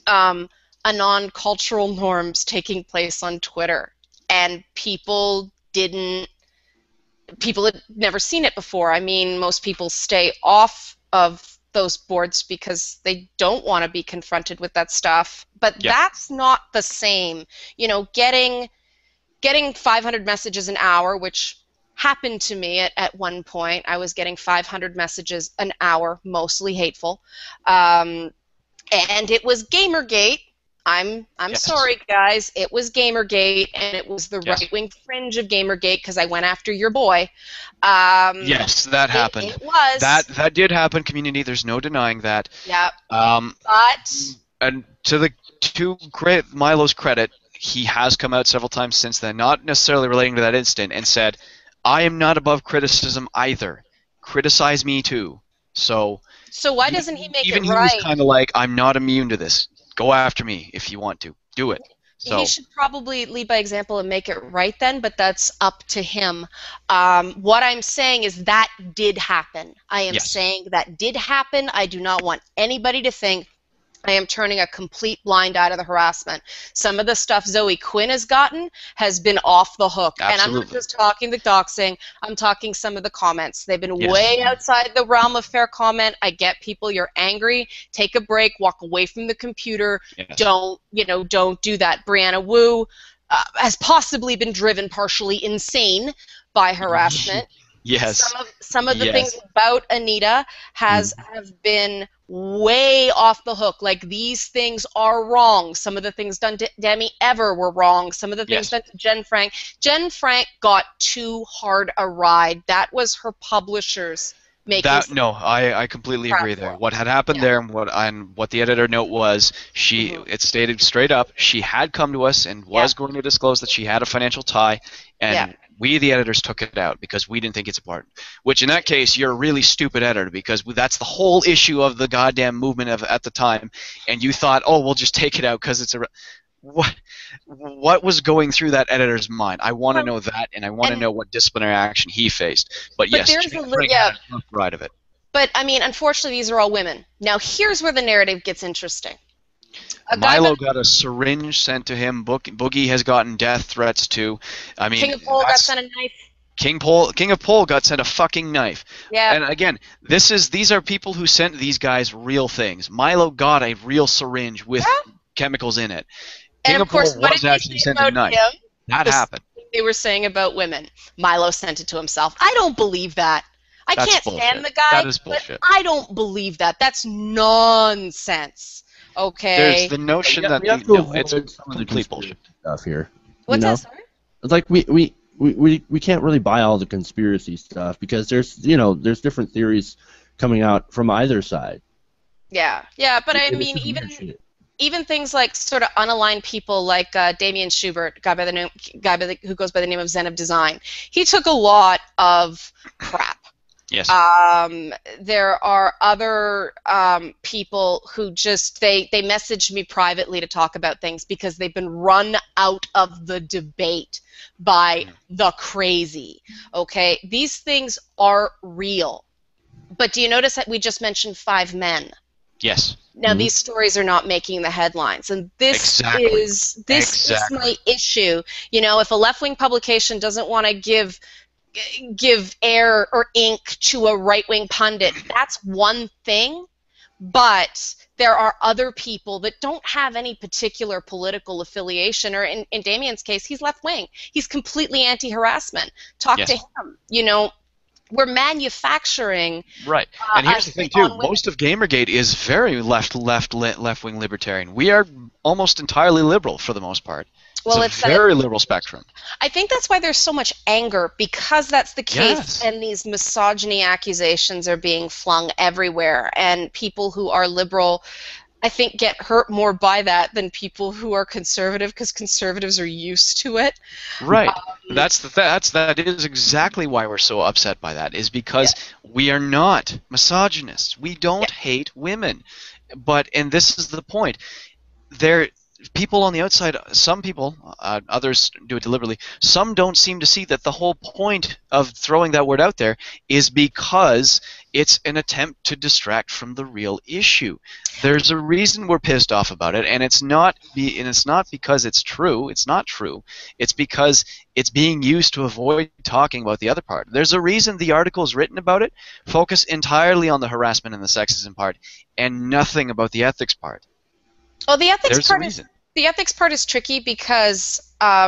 Anon cultural norms taking place on Twitter. And people had never seen it before. I mean, most people stay off of those boards because they don't want to be confronted with that stuff. But that's not the same. You know, getting 500 messages an hour, which happened to me at one point. I was getting 500 messages an hour, mostly hateful. And it was Gamergate. I'm sorry, guys. It was Gamergate, and it was the right-wing fringe of Gamergate because I went after your boy. Yes, that happened. It was. That did happen, community. There's no denying that. Yeah. But and to Milo's credit, he has come out several times since then, not necessarily relating to that incident, and said, "I am not above criticism either. Criticize me too." So why doesn't he make it right? Even he was kind of like, "I'm not immune to this. Go after me if you want to. Do it." So he should probably lead by example and make it right then, but that's up to him. What I'm saying is that did happen. I am saying that did happen. I do not want anybody to think I am turning a complete blind eye to the harassment. Some of the stuff Zoe Quinn has gotten has been off the hook. Absolutely. And I'm not just talking the doxing, I'm talking some of the comments. They've been way outside the realm of fair comment. I get people, you're angry, take a break, walk away from the computer. Don't do that. Brianna Wu has possibly been driven partially insane by harassment. Yes. Some of the things about Anita have been way off the hook. Like, these things are wrong. Some of the things done to Demi Ever were wrong. Some of the things done to Jen Frank. Jen Frank got too hard a ride. That was her publishers making that. No, I completely agree there. What had happened there, and what the editor note was, it stated straight up, she had come to us and was going to disclose that she had a financial tie, and we, the editors, took it out because we didn't think it's important. Which, in that case, you're a really stupid editor because that's the whole issue of the goddamn movement at the time. And you thought, oh, we'll just take it out because it's a... What was going through that editor's mind? I want to know that, and I want to know what disciplinary action he faced. But yes, there's had a rough ride of it. But, I mean, unfortunately, these are all women. Now, here's where the narrative gets interesting. Milo got a syringe sent to him. Boogie has gotten death threats too. I mean, King of Pole got sent a knife. King of Pole got sent a fucking knife. Yeah. And again, these are people who sent these guys real things. Milo got a real syringe with chemicals in it. King of Pole was actually sent a knife. That happened. They were saying about women. Milo sent it to himself. I don't believe that. I can't stand the guy. That is bullshit. But I don't believe that. That's nonsense. Okay. There's the notion that it's complete bullshit stuff here. What's that? Sorry? It's like we can't really buy all the conspiracy stuff because there's different theories coming out from either side. Yeah, but I mean even things like sort of unaligned people like Damien Schubert, who goes by the name of Zen of Design. He took a lot of crap. Yes. There are other people who just they messaged me privately to talk about things because they've been run out of the debate by the crazy. Okay, these things are real. But do you notice that we just mentioned 5 men? Yes. Now these stories are not making the headlines, and this is my issue. You know, if a left-wing publication doesn't want to give air or ink to a right-wing pundit, that's one thing, but there are other people that don't have any particular political affiliation, or in Damien's case, he's left-wing. He's completely anti-harassment. Talk to him. You know, we're manufacturing. Right. And here's the thing, too. Most of Gamergate is very left-wing libertarian. We are almost entirely liberal for the most part. Well, it's a very liberal spectrum. I think that's why there's so much anger, because that's the case, and these misogyny accusations are being flung everywhere, and people who are liberal I think, get hurt more by that than people who are conservative, because conservatives are used to it. Right. That is exactly why we're so upset by that, is because we are not misogynists. We don't hate women. And this is the point. People on the outside, some people, others do it deliberately, some don't seem to see that the whole point of throwing that word out there is because it's an attempt to distract from the real issue. There's a reason we're pissed off about it, and it's not because it's true. It's not true. It's because it's being used to avoid talking about the other part. There's a reason the articles written about it focus entirely on the harassment and the sexism part, and nothing about the ethics part. Well, the ethics part is tricky because how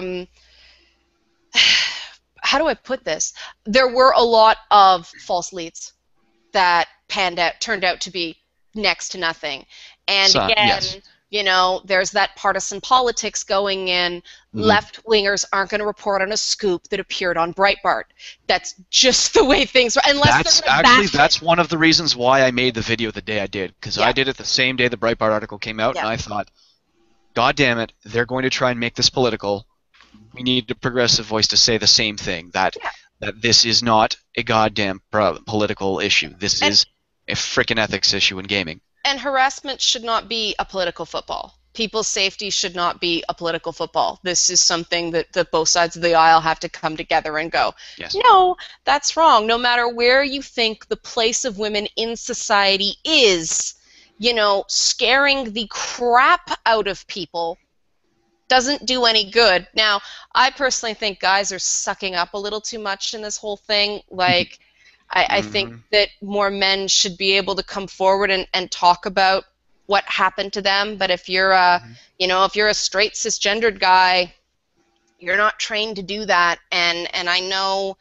do I put this? There were a lot of false leads that turned out to be next to nothing. And again, you know, there's that partisan politics going in. Left-wingers aren't going to report on a scoop that appeared on Breitbart. That's just the way things are. That's one of the reasons why I made the video the day I did, because I did it the same day the Breitbart article came out, and I thought, God damn it, they're going to try and make this political. We need a progressive voice to say the same thing, that this is not a goddamn political issue. This is a frickin' ethics issue in gaming. And harassment should not be a political football. People's safety should not be a political football. This is something that both sides of the aisle have to come together and go, no, that's wrong. No matter where you think the place of women in society is, you know, scaring the crap out of people doesn't do any good. Now, I personally think guys are sucking up a little too much in this whole thing. Like, I think that more men should be able to come forward and talk about what happened to them. But if you're a, you know, if you're a straight cisgendered guy, you're not trained to do that. And I know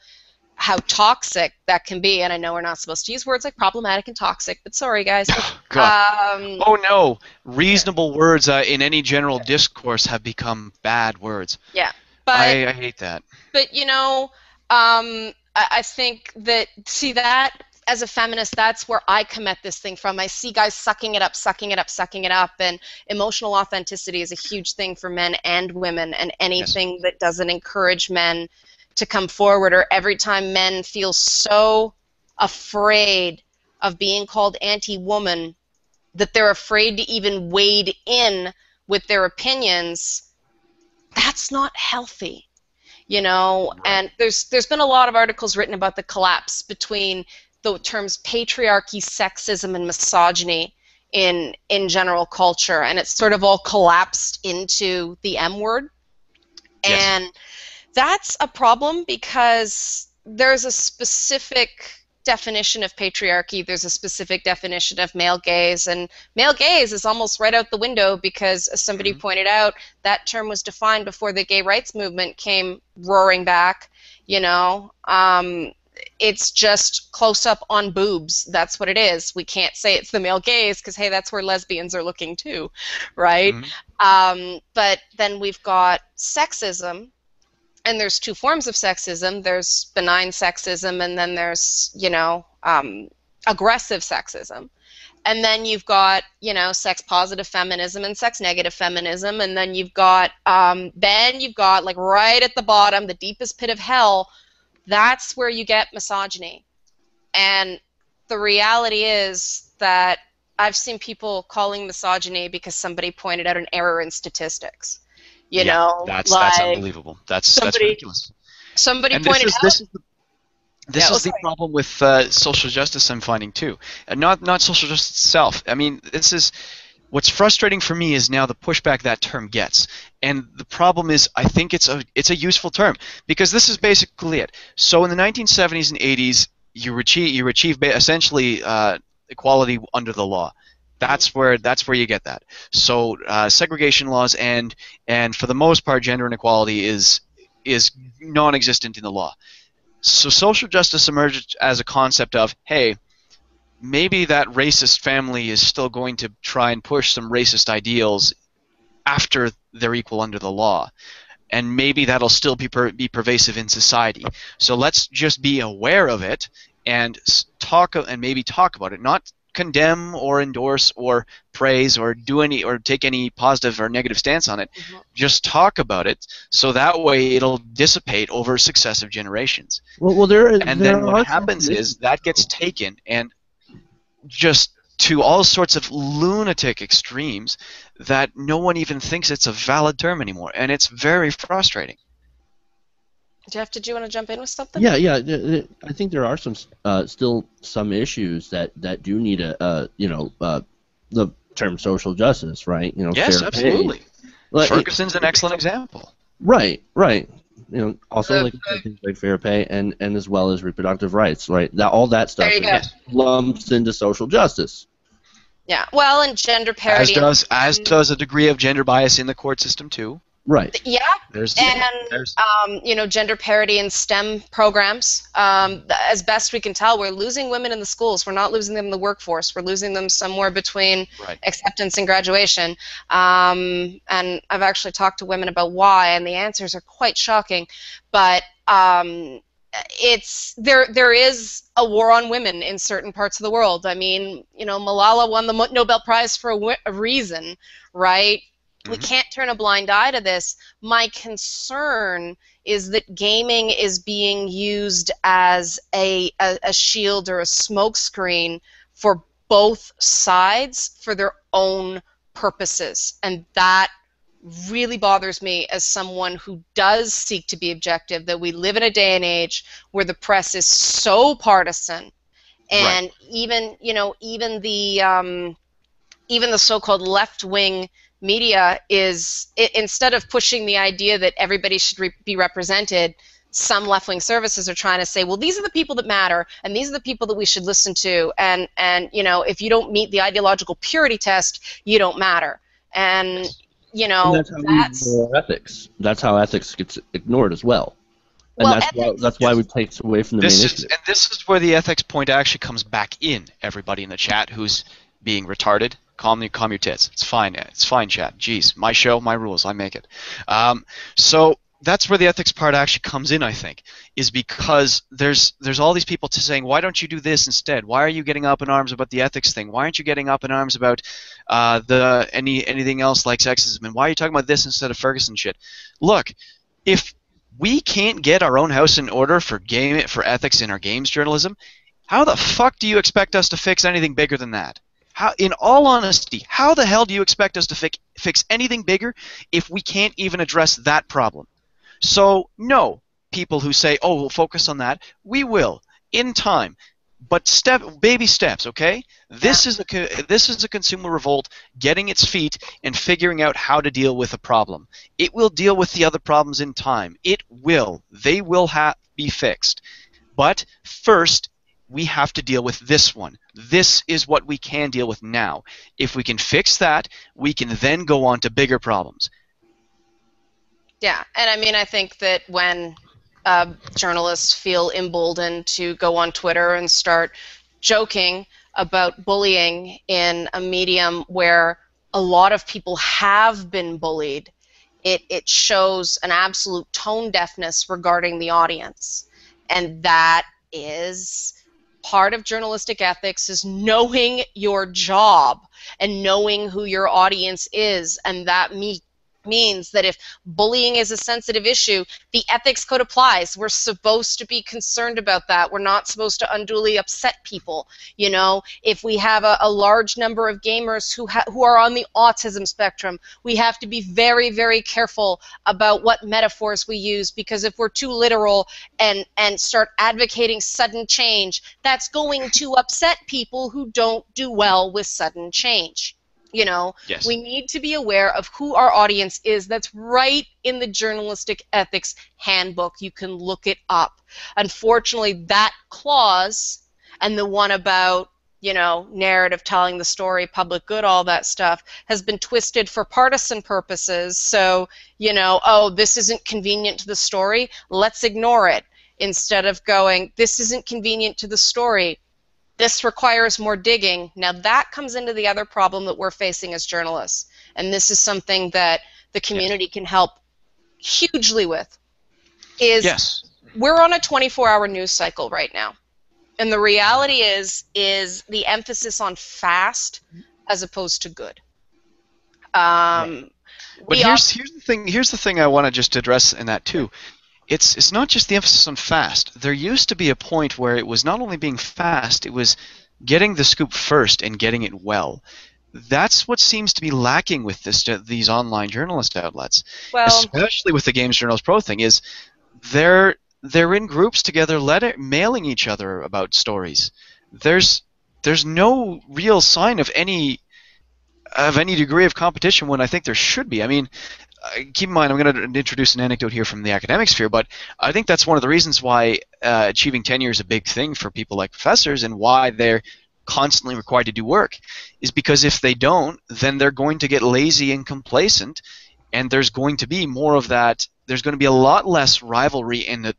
how toxic that can be, and I know we're not supposed to use words like problematic and toxic, but sorry, guys. Oh no, reasonable words in any general discourse have become bad words. Yeah, but I hate that. But you know, I think that, see, that as a feminist, that's where I come at this thing from. I see guys sucking it up, and emotional authenticity is a huge thing for men and women, and anything that doesn't encourage men to come forward, or every time men feel so afraid of being called anti-woman that they're afraid to even wade in with their opinions, that's not healthy. You know, and there's been a lot of articles written about the collapse between the terms patriarchy, sexism, and misogyny in general culture, and it's sort of all collapsed into the M word. And that's a problem because there's a specific definition of patriarchy, there's a specific definition of male gaze, and male gaze is almost right out the window because, as somebody pointed out, that term was defined before the gay rights movement came roaring back. You know, it's just close up on boobs. That's what it is. We can't say it's the male gaze because, hey, that's where lesbians are looking too, right? But then we've got sexism. And there's two forms of sexism. There's benign sexism, and then there's, you know, aggressive sexism. And then you've got, you know, sex-positive feminism and sex-negative feminism. And then you've got, like, right at the bottom, the deepest pit of hell, that's where you get misogyny. And the reality is that I've seen people calling misogyny because somebody pointed out an error in statistics. You know, that's like, unbelievable. That's ridiculous. Somebody pointed out. This is the problem with social justice I'm finding too, and not social justice itself. I mean, this is what's frustrating for me is now the pushback that term gets, and the problem is I think it's a useful term because this is basically it. So in the 1970s and 80s, you achieve essentially equality under the law. That's where you get that. So segregation laws and for the most part gender inequality is non-existent in the law. So social justice emerged as a concept of, hey, maybe that racist family is still going to try and push some racist ideals after they're equal under the law. And maybe that'll still be pervasive in society. So let's just be aware of it and maybe talk about it, not condemn or endorse or praise or do any or take any positive or negative stance on it. Mhm. Just talk about it, so that way it'll dissipate over successive generations. Well, And there then what are happens some is that gets taken and just to all sorts of lunatic extremes that no one even thinks it's a valid term anymore, and it's very frustrating. Jeff, did you want to jump in with something? Yeah, yeah. I think there are some still some issues that do need the term social justice, right? Yes, fair absolutely. pay. Like, Ferguson's an excellent example. right. Also like things like fair pay and as well as reproductive rights, right? All that stuff There you go. lumps into social justice. Yeah. Well, and gender parity. As does a degree of gender bias in the court system too. Right. Yeah, There's gender parity in STEM programs. As best we can tell, we're losing women in the schools. We're not losing them in the workforce. We're losing them somewhere between acceptance and graduation. And I've actually talked to women about why, and the answers are quite shocking. But there is a war on women in certain parts of the world. I mean, Malala won the Nobel Prize for a reason, right? We can't turn a blind eye to this. My concern is that gaming is being used as a shield or a smokescreen for both sides for their own purposes. And that really bothers me as someone who does seek to be objective, that we live in a day and age where the press is so partisan. And even the so-called left-wing media is, instead of pushing the idea that everybody should be represented, some left-wing services are trying to say, well, these are the people that matter, and these are the people that we should listen to, and if you don't meet the ideological purity test, you don't matter. And ethics. That's how ethics gets ignored as well. And that's why we take away from the main issue. And this is where the ethics point actually comes back in. Everybody in the chat who's being retarded, calm your tits. It's fine, chat. Jeez, my show, my rules, I make it. So that's where the ethics part actually comes in, I think, is because there's all these people saying, why don't you do this instead? Why are you getting up in arms about the ethics thing? Why aren't you getting up in arms about anything else like sexism? And why are you talking about this instead of Ferguson shit? Look, if we can't get our own house in order for ethics in our games journalism, how the fuck do you expect us to fix anything bigger than that? How, in all honesty, how the hell do you expect us to fix anything bigger if we can't even address that problem? So, no, people who say, oh, we'll focus on that, we will, in time. But baby steps, okay? This is a consumer revolt getting its feet and figuring out how to deal with a problem. It will deal with the other problems in time. It will. They will be fixed. But first, we have to deal with this one. This is what we can deal with now. If we can fix that, we can then go on to bigger problems. Yeah, and I mean, I think that when journalists feel emboldened to go on Twitter and start joking about bullying in a medium where a lot of people have been bullied, it shows an absolute tone deafness regarding the audience. And that is part of journalistic ethics, is knowing your job and knowing who your audience is, and that means that if bullying is a sensitive issue, the ethics code applies. We're supposed to be concerned about that. We're not supposed to unduly upset people. If we have a large number of gamers who are on the autism spectrum, we have to be very, very careful about what metaphors we use, because if we're too literal and start advocating sudden change, that's going to upset people who don't do well with sudden change. Yes. We need to be aware of who our audience is. That's right in the journalistic ethics handbook. You can look it up. Unfortunately, that clause and the one about, narrative, telling the story, public good, all that stuff, has been twisted for partisan purposes. So, oh, this isn't convenient to the story, let's ignore it. Instead of going, this isn't convenient to the story, this requires more digging. Now that comes into the other problem that we're facing as journalists, and this is something that the community can help hugely with, is we're on a 24-hour news cycle right now. And the reality is the emphasis on fast as opposed to good. But here's the thing. Here's the thing I want to just address in that too. It's not just the emphasis on fast. There used to be a point where it was not only being fast, it was getting the scoop first and getting it well. That's what seems to be lacking with these online journalist outlets, especially with the Games Journals Pro thing. Is they're in groups together, mailing each other about stories. There's no real sign of any degree of competition when I think there should be. I mean, keep in mind, I'm going to introduce an anecdote here from the academic sphere, but I think that's one of the reasons why achieving tenure is a big thing for people like professors, and why they're constantly required to do work, is because if they don't, then they're going to get lazy and complacent, and there's going to be more of that. There's going to be a lot less rivalry and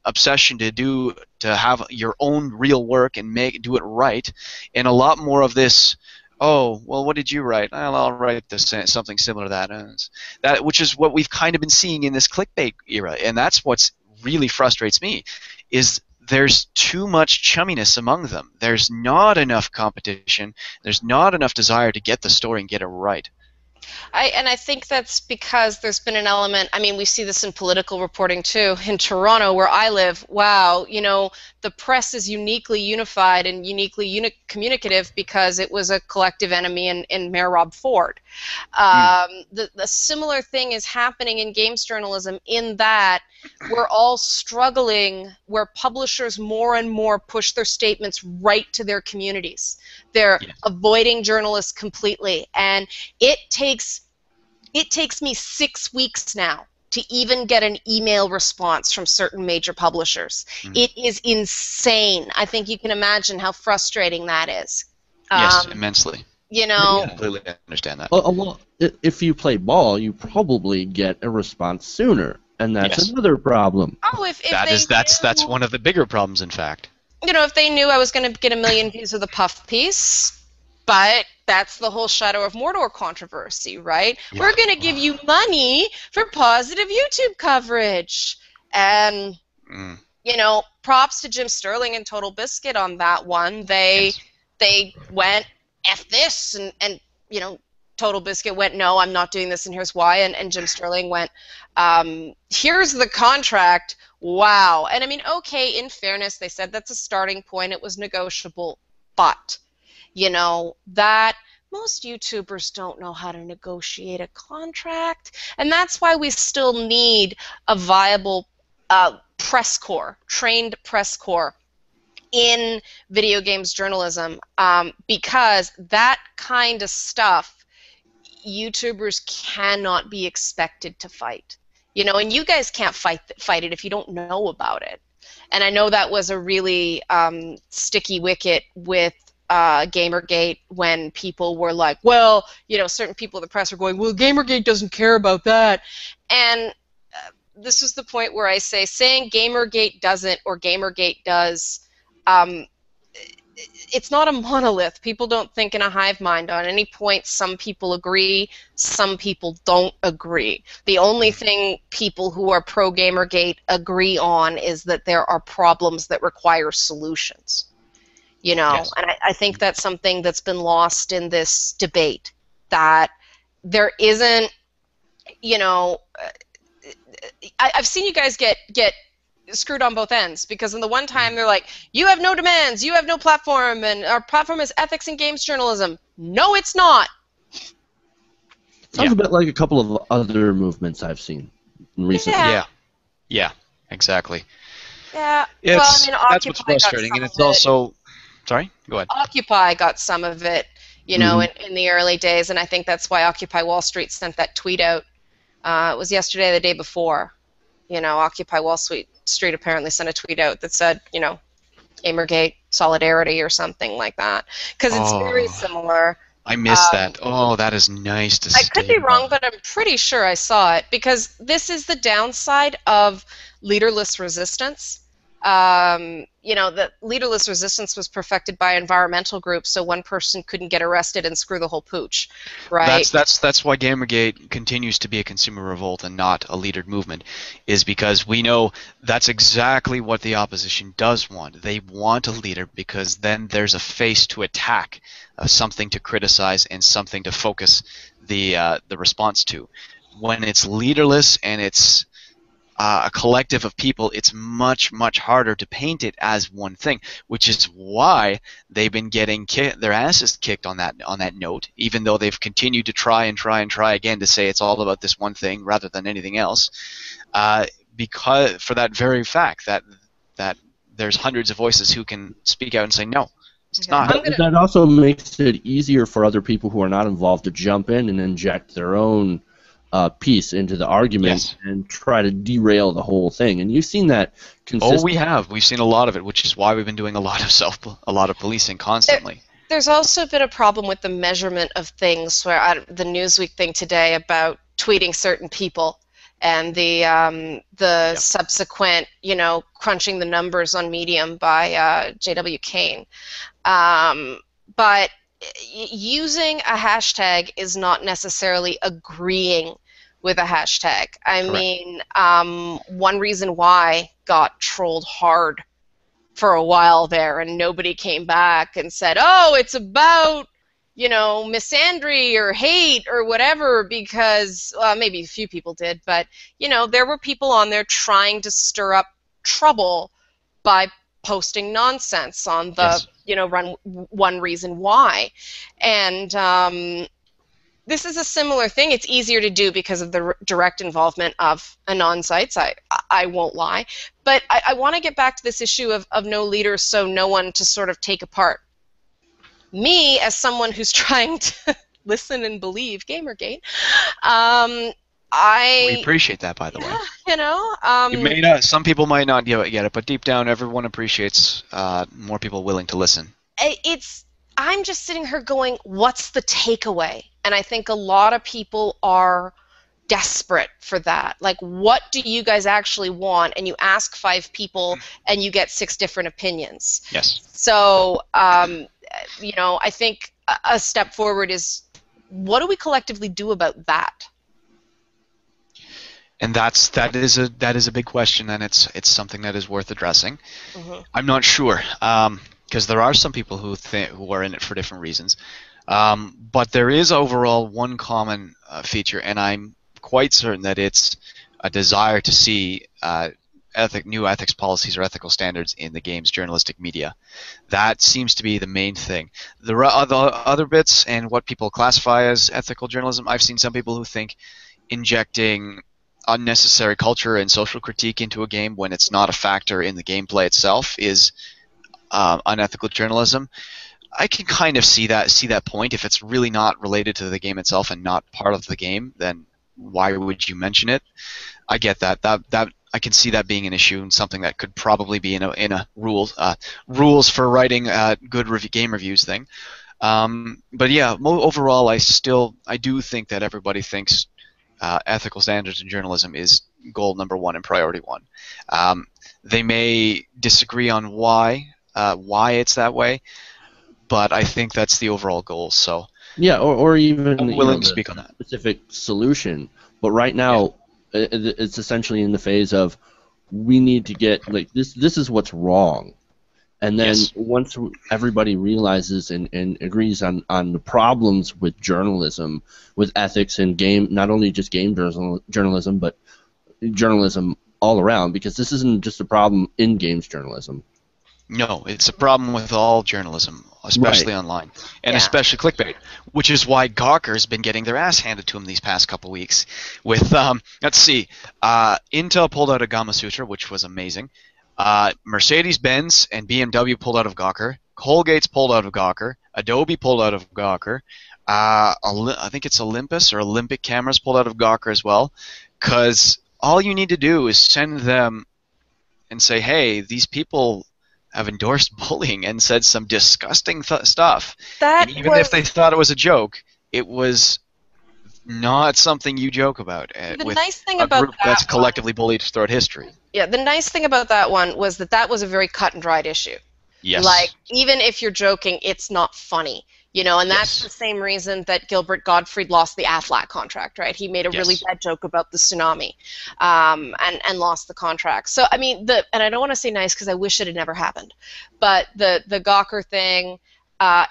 obsession to have your own real work and do it right, and a lot more of this. Oh, well, what did you write? I'll write something similar to that, which is what we've kind of been seeing in this clickbait era, and that's what's really frustrates me, is there's too much chumminess among them. There's not enough competition. There's not enough desire to get the story and get it right. I think that's because there's been an element, I mean, we see this in political reporting too. In Toronto, where I live, wow, the press is uniquely unified and uniquely communicative because it was a collective enemy in Mayor Rob Ford. The similar thing is happening in games journalism, in that we're all struggling, where publishers more and more push their statements right to their communities. They're avoiding journalists completely, and it takes me 6 weeks now to even get an email response from certain major publishers. It is insane. I think you can imagine how frustrating that is. Yes, immensely. I completely understand that. Well, if you play ball, you probably get a response sooner, and that's another problem. Oh, that's one of the bigger problems, in fact. If they knew I was going to get 1 million views of the Puff piece, but that's the whole Shadow of Mordor controversy, right? Yeah. We're going to give you money for positive YouTube coverage. And, props to Jim Sterling and Total Biscuit on that one. They went, F this, and Total Biscuit went, no, I'm not doing this, and here's why. And Jim Sterling went, here's the contract. Wow. And I mean, okay, in fairness, they said that's a starting point. It was negotiable. But, that most YouTubers don't know how to negotiate a contract. And that's why we still need a viable press corps, trained press corps in video games journalism, because that kind of stuff YouTubers cannot be expected to fight. And you guys can't fight it if you don't know about it. And I know that was a really sticky wicket with Gamergate, when people were like, well, certain people in the press are going, well, Gamergate doesn't care about that. And this is the point where I say, saying Gamergate doesn't or Gamergate does, it's not a monolith. People don't think in a hive mind. On any point, some people agree, some people don't agree. The only thing people who are pro-Gamergate agree on is that there are problems that require solutions. Yes. And I think that's something that's been lost in this debate, that there isn't, I've seen you guys get screwed on both ends, because in the one time they're like, you have no demands, you have no platform, and our platform is ethics and games journalism. No, it's not. Sounds a bit like a couple of other movements I've seen recently. Yeah, exactly. Yeah, that's what's frustrating, and it's also... Sorry? Go ahead. Occupy got some of it, in the early days, and I think that's why Occupy Wall Street sent that tweet out. It was yesterday or the day before. Occupy Wall Street apparently sent a tweet out that said, Gamergate solidarity or something like that, because it's very similar. I missed that. Oh, that is nice to see. I could be wrong, but I'm pretty sure I saw it, because this is the downside of leaderless resistance. that leaderless resistance was perfected by environmental groups, so one person couldn't get arrested and screw the whole pooch, right? That's why Gamergate continues to be a consumer revolt and not a leadered movement, is because we know that's exactly what the opposition does want. They want a leader because then there's a face to attack, something to criticize, and something to focus the response to. When it's leaderless and it's a collective of people, it's much, much harder to paint it as one thing, which is why they've been getting their asses kicked on that note, even though they've continued to try again to say it's all about this one thing rather than anything else, because for that very fact that there's hundreds of voices who can speak out and say no, it's not. That also makes it easier for other people who are not involved to jump in and inject their own piece into the argument and try to derail the whole thing. And you've seen that consistently. We've seen a lot of it, which is why we've been doing a lot of policing constantly. There's also been a problem with the measurement of things, where the Newsweek thing today about tweeting certain people and the subsequent, crunching the numbers on Medium by J.W. Kane. But using a hashtag is not necessarily agreeing with a hashtag. I mean, one reason why got trolled hard for a while there, and nobody came back and said, oh, it's about, misandry or hate or whatever, because maybe a few people did, but, there were people on there trying to stir up trouble by posting nonsense on the, one reason why. And this is a similar thing. It's easier to do because of the direct involvement of anon sites, I won't lie. But I want to get back to this issue of no leaders, so no one to sort of take apart. Me, as someone who's trying to listen and believe Gamergate, we appreciate that, by the way. You may not, some people might not get it, but deep down, everyone appreciates more people willing to listen. I'm just sitting here going, what's the takeaway? And I think a lot of people are desperate for that. Like, what do you guys actually want? And you ask 5 people, and you get 6 different opinions. Yes. So, I think a step forward is, what do we collectively do about that? And that is a big question, and it's something that is worth addressing. I'm not sure, because there are some people who are in it for different reasons. But there is overall one common feature, and I'm quite certain that it's a desire to see new ethics policies or ethical standards in the game's journalistic media. That seems to be the main thing. The other bits and what people classify as ethical journalism, I've seen some people who think injecting unnecessary culture and social critique into a game when it's not a factor in the gameplay itself is unethical journalism. I can kind of see that point. If it's really not related to the game itself and not part of the game, then why would you mention it? I get that. That I can see that being an issue and something that could probably be in a rules for writing good game reviews thing. But yeah, overall, I do think that everybody thinks ethical standards in journalism is goal number 1 and priority 1. They may disagree on why it's that way, but I think that's the overall goal. So yeah, or even I'm willing to speak on that specific solution. But right now, it's essentially in the phase of we need to get this. This is what's wrong, and then once everybody realizes and agrees on the problems with journalism, with ethics and game, not only just game journalism, but journalism all around, because this isn't just a problem in games journalism. No, it's a problem with all journalism, especially online, and especially clickbait, which is why Gawker's been getting their ass handed to him these past couple weeks. With let's see, Intel pulled out of Gamasutra, which was amazing. Mercedes-Benz and BMW pulled out of Gawker. Colgate's pulled out of Gawker. Adobe pulled out of Gawker. I think it's Olympus or Olympic Cameras pulled out of Gawker as well, because all you need to do is send them and say, hey, these people have endorsed bullying and said some disgusting stuff. And even if they thought it was a joke, it was not something you joke about The with nice thing a about group that's collectively bullied throughout history. Yeah, the nice thing about that one was that was a very cut and dried issue. Yes. Like, even if you're joking, it's not funny. You know, and that's Yes. the same reason that Gilbert Gottfried lost the Aflac contract, right? He made a really Yes. bad joke about the tsunami, and lost the contract. So, I mean, and I don't want to say nice because I wish it had never happened, but the Gawker thing,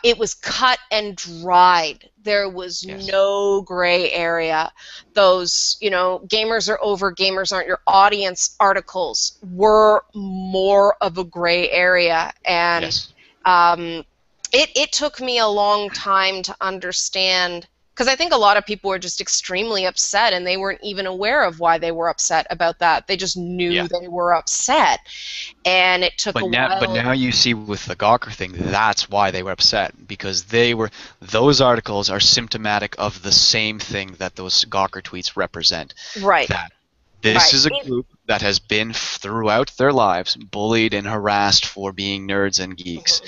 it was cut and dried. There was Yes. no gray area. Those, you know, gamers are over, gamers aren't your audience articles were more of a gray area. And Yes. it took me a long time to understand, because I think a lot of people were just extremely upset and they weren't even aware of why they were upset about that. They just knew they were upset. And it took a while. But now you see with the Gawker thing, that's why they were upset, because those articles are symptomatic of the same thing that those Gawker tweets represent. Right. That this is a group that has been throughout their lives bullied and harassed for being nerds and geeks.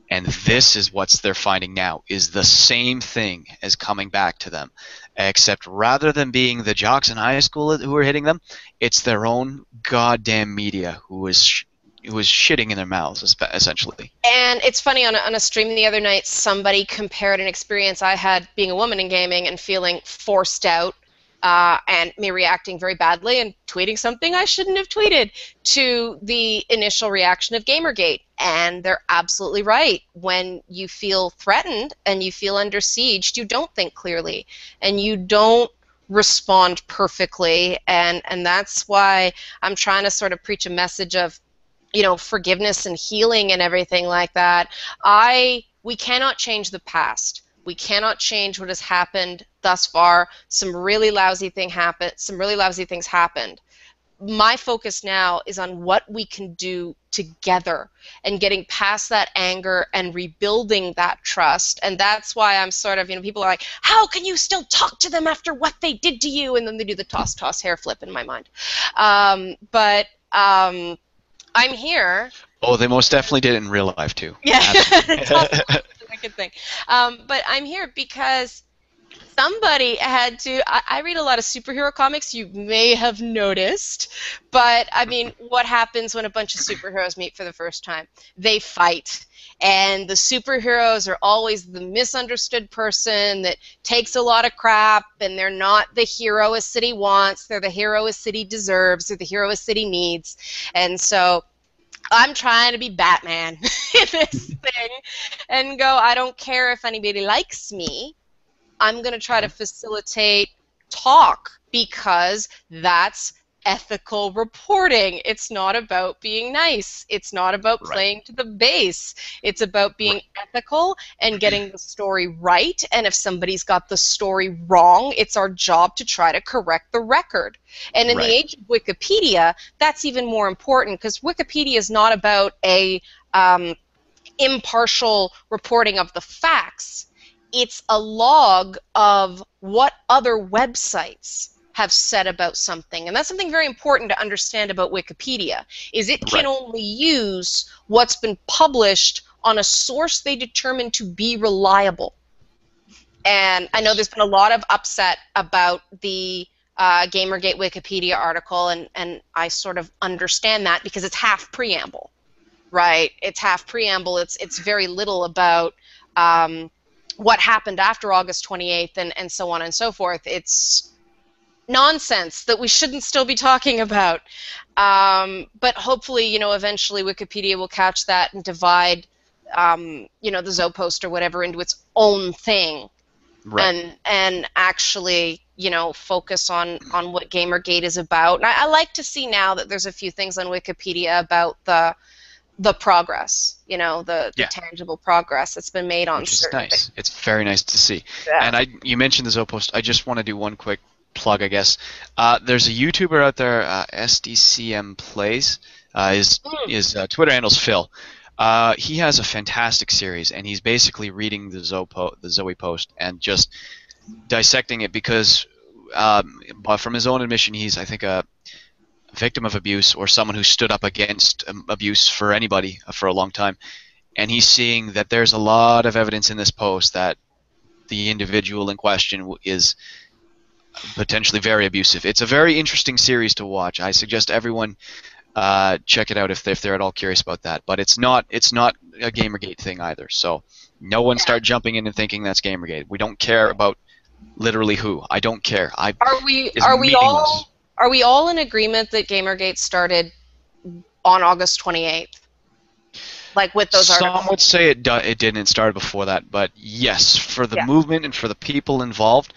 And this is what they're finding now, is the same thing as coming back to them. Except rather than being the jocks in high school who are hitting them, it's their own goddamn media who is shitting in their mouths, essentially. And it's funny, on a stream the other night, somebody compared an experience I had being a woman in gaming and feeling forced out, and me reacting very badly and tweeting something I shouldn't have tweeted, to the initial reaction of Gamergate. And they're absolutely right. When you feel threatened and you feel under siege, you don't think clearly and you don't respond perfectly. And that's why I'm trying to sort of preach a message of, you know, forgiveness and healing and everything like that. We cannot change the past. We cannot change what has happened thus far. Some really lousy things happened. My focus now is on what we can do together and getting past that anger and rebuilding that trust. And that's why I'm sort of, you know, people are like, how can you still talk to them after what they did to you? And then they do the toss hair flip in my mind. I'm here. Oh, they most definitely did it in real life too. Yeah, that's a good thing. But I'm here because somebody had to. I read a lot of superhero comics. You may have noticed, but I mean, what happens when a bunch of superheroes meet for the first time? They fight. And the superheroes are always the misunderstood person that takes a lot of crap, and they're not the hero a city wants, they're the hero a city deserves, or the hero a city needs. And so I'm trying to be Batman in this thing and go, I don't care if anybody likes me, I'm going to try to facilitate talk, because that's ethical reporting. It's not about being nice. It's not about playing to the base. It's about being ethical and getting the story right. And if somebody's got the story wrong, it's our job to try to correct the record. And in the age of Wikipedia, that's even more important, because Wikipedia is not about a impartial reporting of the facts. It's a log of what other websites have said about something. And that's something very important to understand about Wikipedia, is it can only use what's been published on a source they determine to be reliable. And I know there's been a lot of upset about the Gamergate Wikipedia article, and I sort of understand that, because it's half preamble, right? It's half preamble. It's very little about what happened after August 28th and so on and so forth. It's nonsense that we shouldn't still be talking about. But hopefully, you know, eventually Wikipedia will catch that and divide, you know, the Zopost or whatever into its own thing, and actually, you know, focus on what Gamergate is about. And I like to see now that there's a few things on Wikipedia about the progress, you know, the tangible progress that's been made on certain things. Nice. It's very nice to see. Yeah. And you mentioned the Zopost. I just want to do one quick plug, I guess. There's a YouTuber out there, SDCM Plays. His Twitter handle's Phil. He has a fantastic series, and he's basically reading the Zoe post and just dissecting it, because from his own admission, he's, I think, a victim of abuse, or someone who stood up against abuse for anybody for a long time. And he's seeing that there's a lot of evidence in this post that the individual in question is potentially very abusive. It's a very interesting series to watch. I suggest everyone check it out if they're at all curious about that. But it's not a Gamergate thing either. So no one start jumping in and thinking that's Gamergate. We don't care about literally who. I don't care. Are we all in agreement that Gamergate started on August 28th? Like with those articles? Some would say it didn't. It started before that. But yes, for the movement and for the people involved,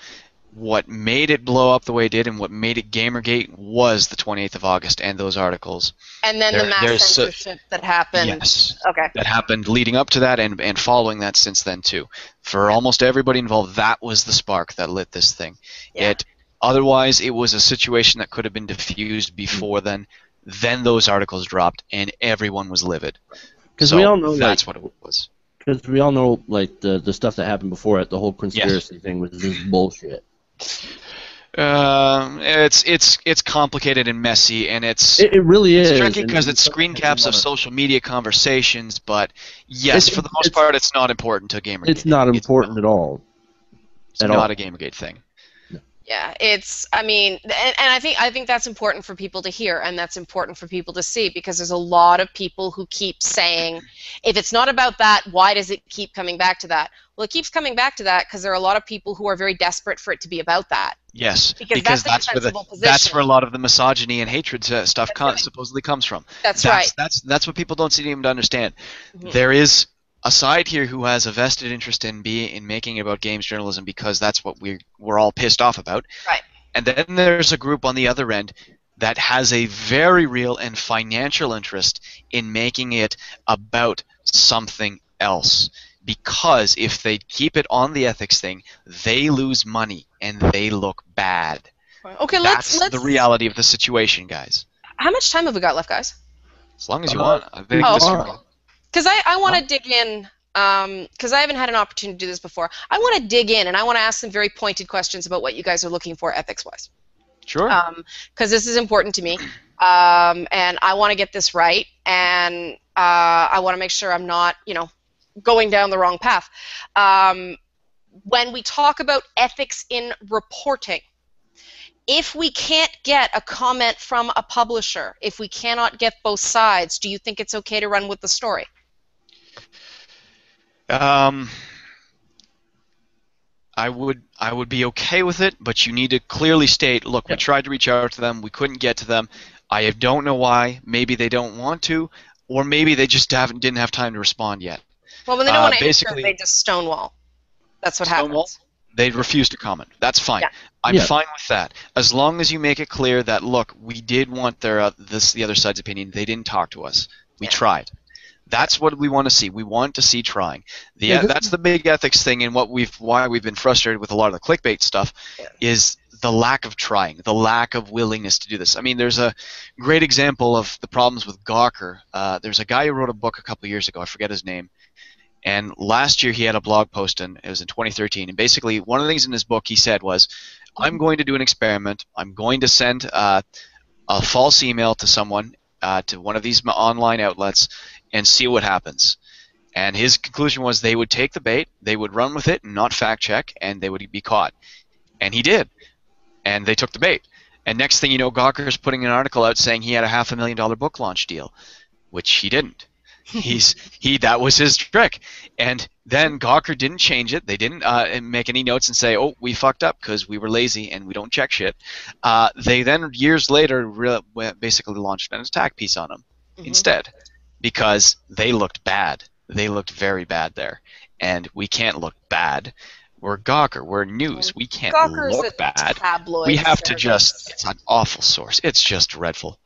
what made it blow up the way it did and what made it Gamergate was the 28th of August and those articles. And then the mass censorship that happened. Yes. Okay. That happened leading up to that and following that since then too. For almost everybody involved, that was the spark that lit this thing. Yeah. Otherwise, it was a situation that could have been diffused before then. Then those articles dropped and everyone was livid. Because we all know that's what it was. Because we all know like the stuff that happened before it, the whole conspiracy thing was just bullshit. It's complicated and messy, and it really is. It's tricky because it's screen caps of social media conversations. But yes, for the most part, it's not important to Gamergate. It's not important at all. It's not a Gamergate thing. Yeah, I mean, and I think that's important for people to hear, and that's important for people to see, because there's a lot of people who keep saying, if it's not about that, why does it keep coming back to that? Well, it keeps coming back to that because there are a lot of people who are very desperate for it to be about that. Yes, because that's where a lot of the misogyny and hatred stuff supposedly comes from. That's right. That's what people don't seem to understand. Mm-hmm. There is a side here who has a vested interest in making it about games journalism because that's what we're all pissed off about. Right. And then there's a group on the other end that has a very real and financial interest in making it about something else. Because if they keep it on the ethics thing, they lose money and they look bad. Okay, that's the reality of the situation, guys. How much time have we got left, guys? As long as you want. I think because I want to dig in, because I haven't had an opportunity to do this before. I want to dig in, and I want to ask some very pointed questions about what you guys are looking for ethics-wise. Sure. Because this is important to me, and I want to get this right, and I want to make sure I'm not, going down the wrong path. When we talk about ethics in reporting, if we can't get a comment from a publisher, if we cannot get both sides, do you think it's okay to run with the story? I would be okay with it, but you need to clearly state, look, we tried to reach out to them, we couldn't get to them. I don't know why. Maybe they don't want to, or maybe they just didn't have time to respond yet. Well, when they don't want to answer, they just stonewall. That's what happens. They refuse to comment. That's fine. Yeah. I'm fine with that. As long as you make it clear that, look, we did want the other side's opinion. They didn't talk to us. We tried. That's what we want to see. We want to see trying. That's the big ethics thing, and why we've been frustrated with a lot of the clickbait stuff is the lack of trying, the lack of willingness to do this. I mean, there's a great example of the problems with Gawker. There's a guy who wrote a book a couple years ago. I forget his name. And last year he had a blog post, and it was in 2013. And basically, one of the things in his book he said was, I'm going to do an experiment. I'm going to send a false email to someone, to one of these online outlets, and see what happens. And his conclusion was they would take the bait, they would run with it and not fact check, and they would be caught. And he did. And they took the bait. And next thing you know, Gawker's putting an article out saying he had a $500,000 book launch deal, which he didn't. That was his trick. And then Gawker didn't change it. They didn't make any notes and say, oh, we fucked up because we were lazy and we don't check shit. They then, years later, basically launched an attack piece on him instead, because they looked bad. They looked very bad there. And we can't look bad. We're Gawker. We're news. We can't look bad. We have to it's an awful source. It's just dreadful.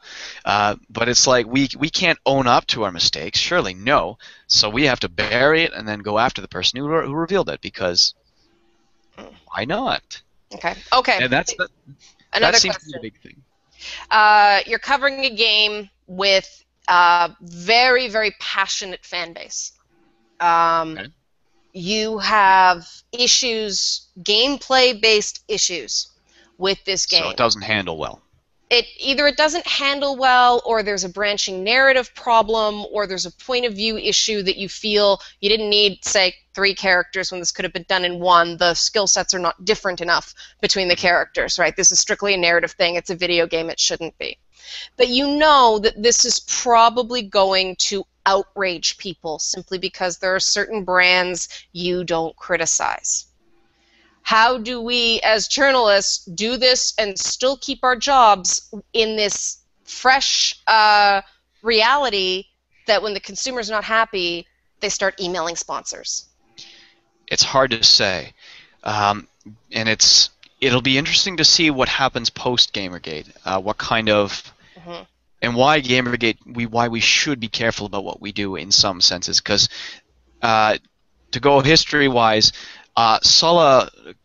But it's like we can't own up to our mistakes. Surely no. So we have to bury it and then go after the person who revealed it, because why not? Okay. And that seems to be the big thing. You're covering a game with very, very passionate fan base. Okay. You have issues, gameplay-based issues with this game. So it doesn't handle well. either it doesn't handle well, or there's a branching narrative problem, or there's a point of view issue that you feel you didn't need, say, 3 characters when this could have been done in 1. The skill sets are not different enough between the characters, right? This is strictly a narrative thing. It's a video game. It shouldn't be. But you know that this is probably going to outrage people simply because there are certain brands you don't criticize. How do we, as journalists, do this and still keep our jobs in this fresh reality that when the consumer's not happy, they start emailing sponsors? It's hard to say. And it'll be interesting to see what happens post-Gamergate, what kind of... And why Gamergate, why we should be careful about what we do in some senses. Because to go history-wise...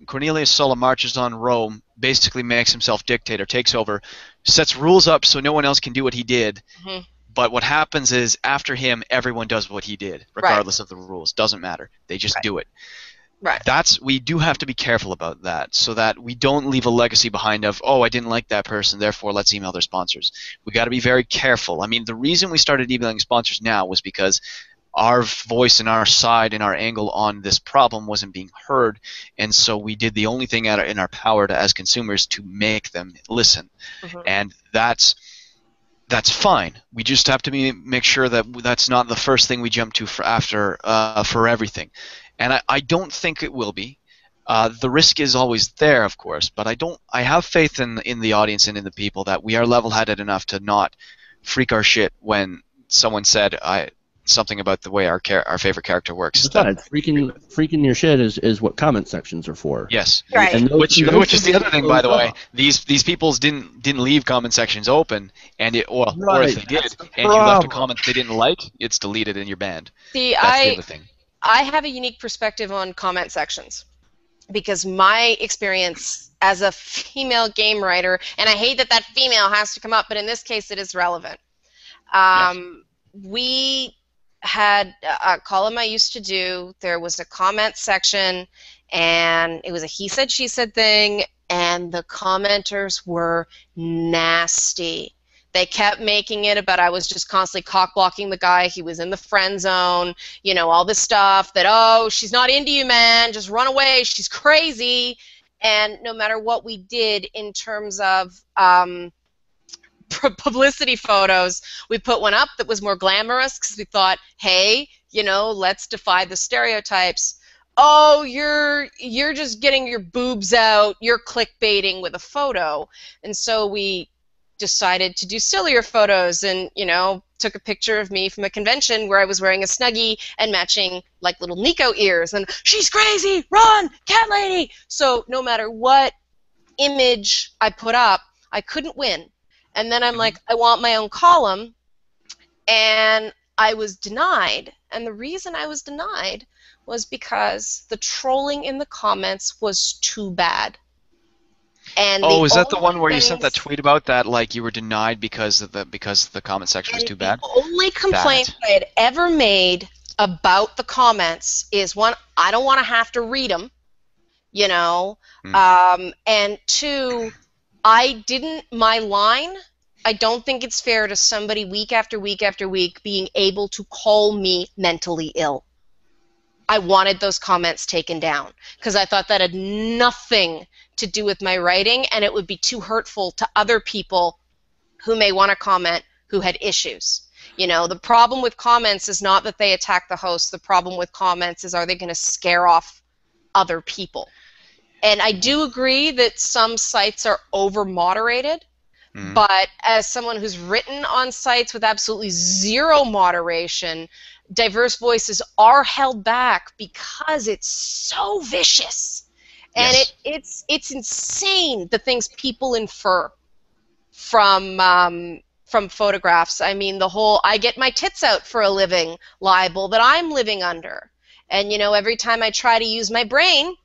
Cornelius Sulla marches on Rome, basically makes himself dictator, takes over, sets rules up so no one else can do what he did. But what happens is, after him, everyone does what he did, regardless of the rules. Doesn't matter. They just do it. We do have to be careful about that, so that we don't leave a legacy behind of, oh, I didn't like that person, therefore let's email their sponsors. We got to be very careful. I mean, the reason we started emailing sponsors now was because our voice and our side and our angle on this problem wasn't being heard, and so we did the only thing in our power as consumers to make them listen. And that's fine. We just have to make sure that that's not the first thing we jump to for everything. And I don't think it will be. The risk is always there, of course, but I have faith in the audience and in the people that we are level-headed enough to not freak our shit when someone said something about the way our favorite character works. Besides, freaking your shit is what comment sections are for. Yes, right. And which is the other thing, by the way. These people didn't leave comment sections open, or if they did, and you left a comment they didn't like, it's deleted and you're banned. See, That's the other thing. I have a unique perspective on comment sections, because my experience as a female game writer, and I hate that female has to come up, but in this case it is relevant. We had a column I used to do. There was a comment section, and it was a he said, she said thing, and the commenters were nasty. They kept making it about I was just constantly cock-blocking the guy, he was in the friend zone, you know, all this stuff that, oh, she's not into you, man, just run away, she's crazy. And no matter what we did in terms of publicity photos, we put one up that was more glamorous because we thought, hey, you know, let's defy the stereotypes. Oh, you're just getting your boobs out, you're clickbaiting with a photo. And so we decided to do sillier photos, and, you know, took a picture of me from a convention where I was wearing a Snuggie and matching like little Nico ears, and she's crazy, run, cat lady. So no matter what image I put up, I couldn't win. And then I'm like, I want my own column, and I was denied. And the reason I was denied was because the trolling in the comments was too bad. And is that the one where you sent that tweet about that, like you were denied because the comment section was too bad? The only complaint I had ever made about the comments is, one, I don't want to have to read them, you know, and two, I don't think it's fair to somebody week after week after week being able to call me mentally ill. I wanted those comments taken down because I thought that had nothing to do with my writing, and it would be too hurtful to other people who may want to comment who had issues. You know, the problem with comments is not that they attack the host. The problem with comments is, are they going to scare off other people? And I do agree that some sites are over-moderated, but as someone who's written on sites with absolutely zero moderation, diverse voices are held back because it's so vicious. And it's insane the things people infer from photographs. I mean, the whole I get my tits out for a living libel that I'm living under. And, you know, every time I try to use my brain,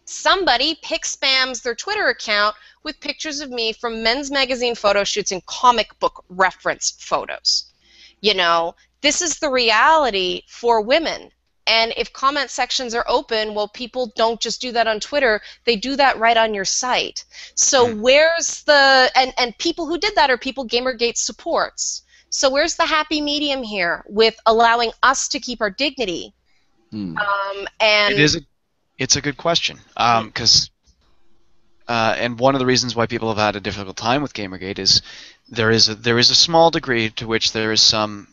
somebody spams their Twitter account with pictures of me from men's magazine photo shoots and comic book reference photos. You know, this is the reality for women. And if comment sections are open, well, people don't just do that on Twitter. They do that right on your site. So where's the... And people who did that are people Gamergate supports. So where's the happy medium here with allowing us to keep our dignity? And it's a good question, because and one of the reasons why people have had a difficult time with Gamergate is there is a small degree to which there is some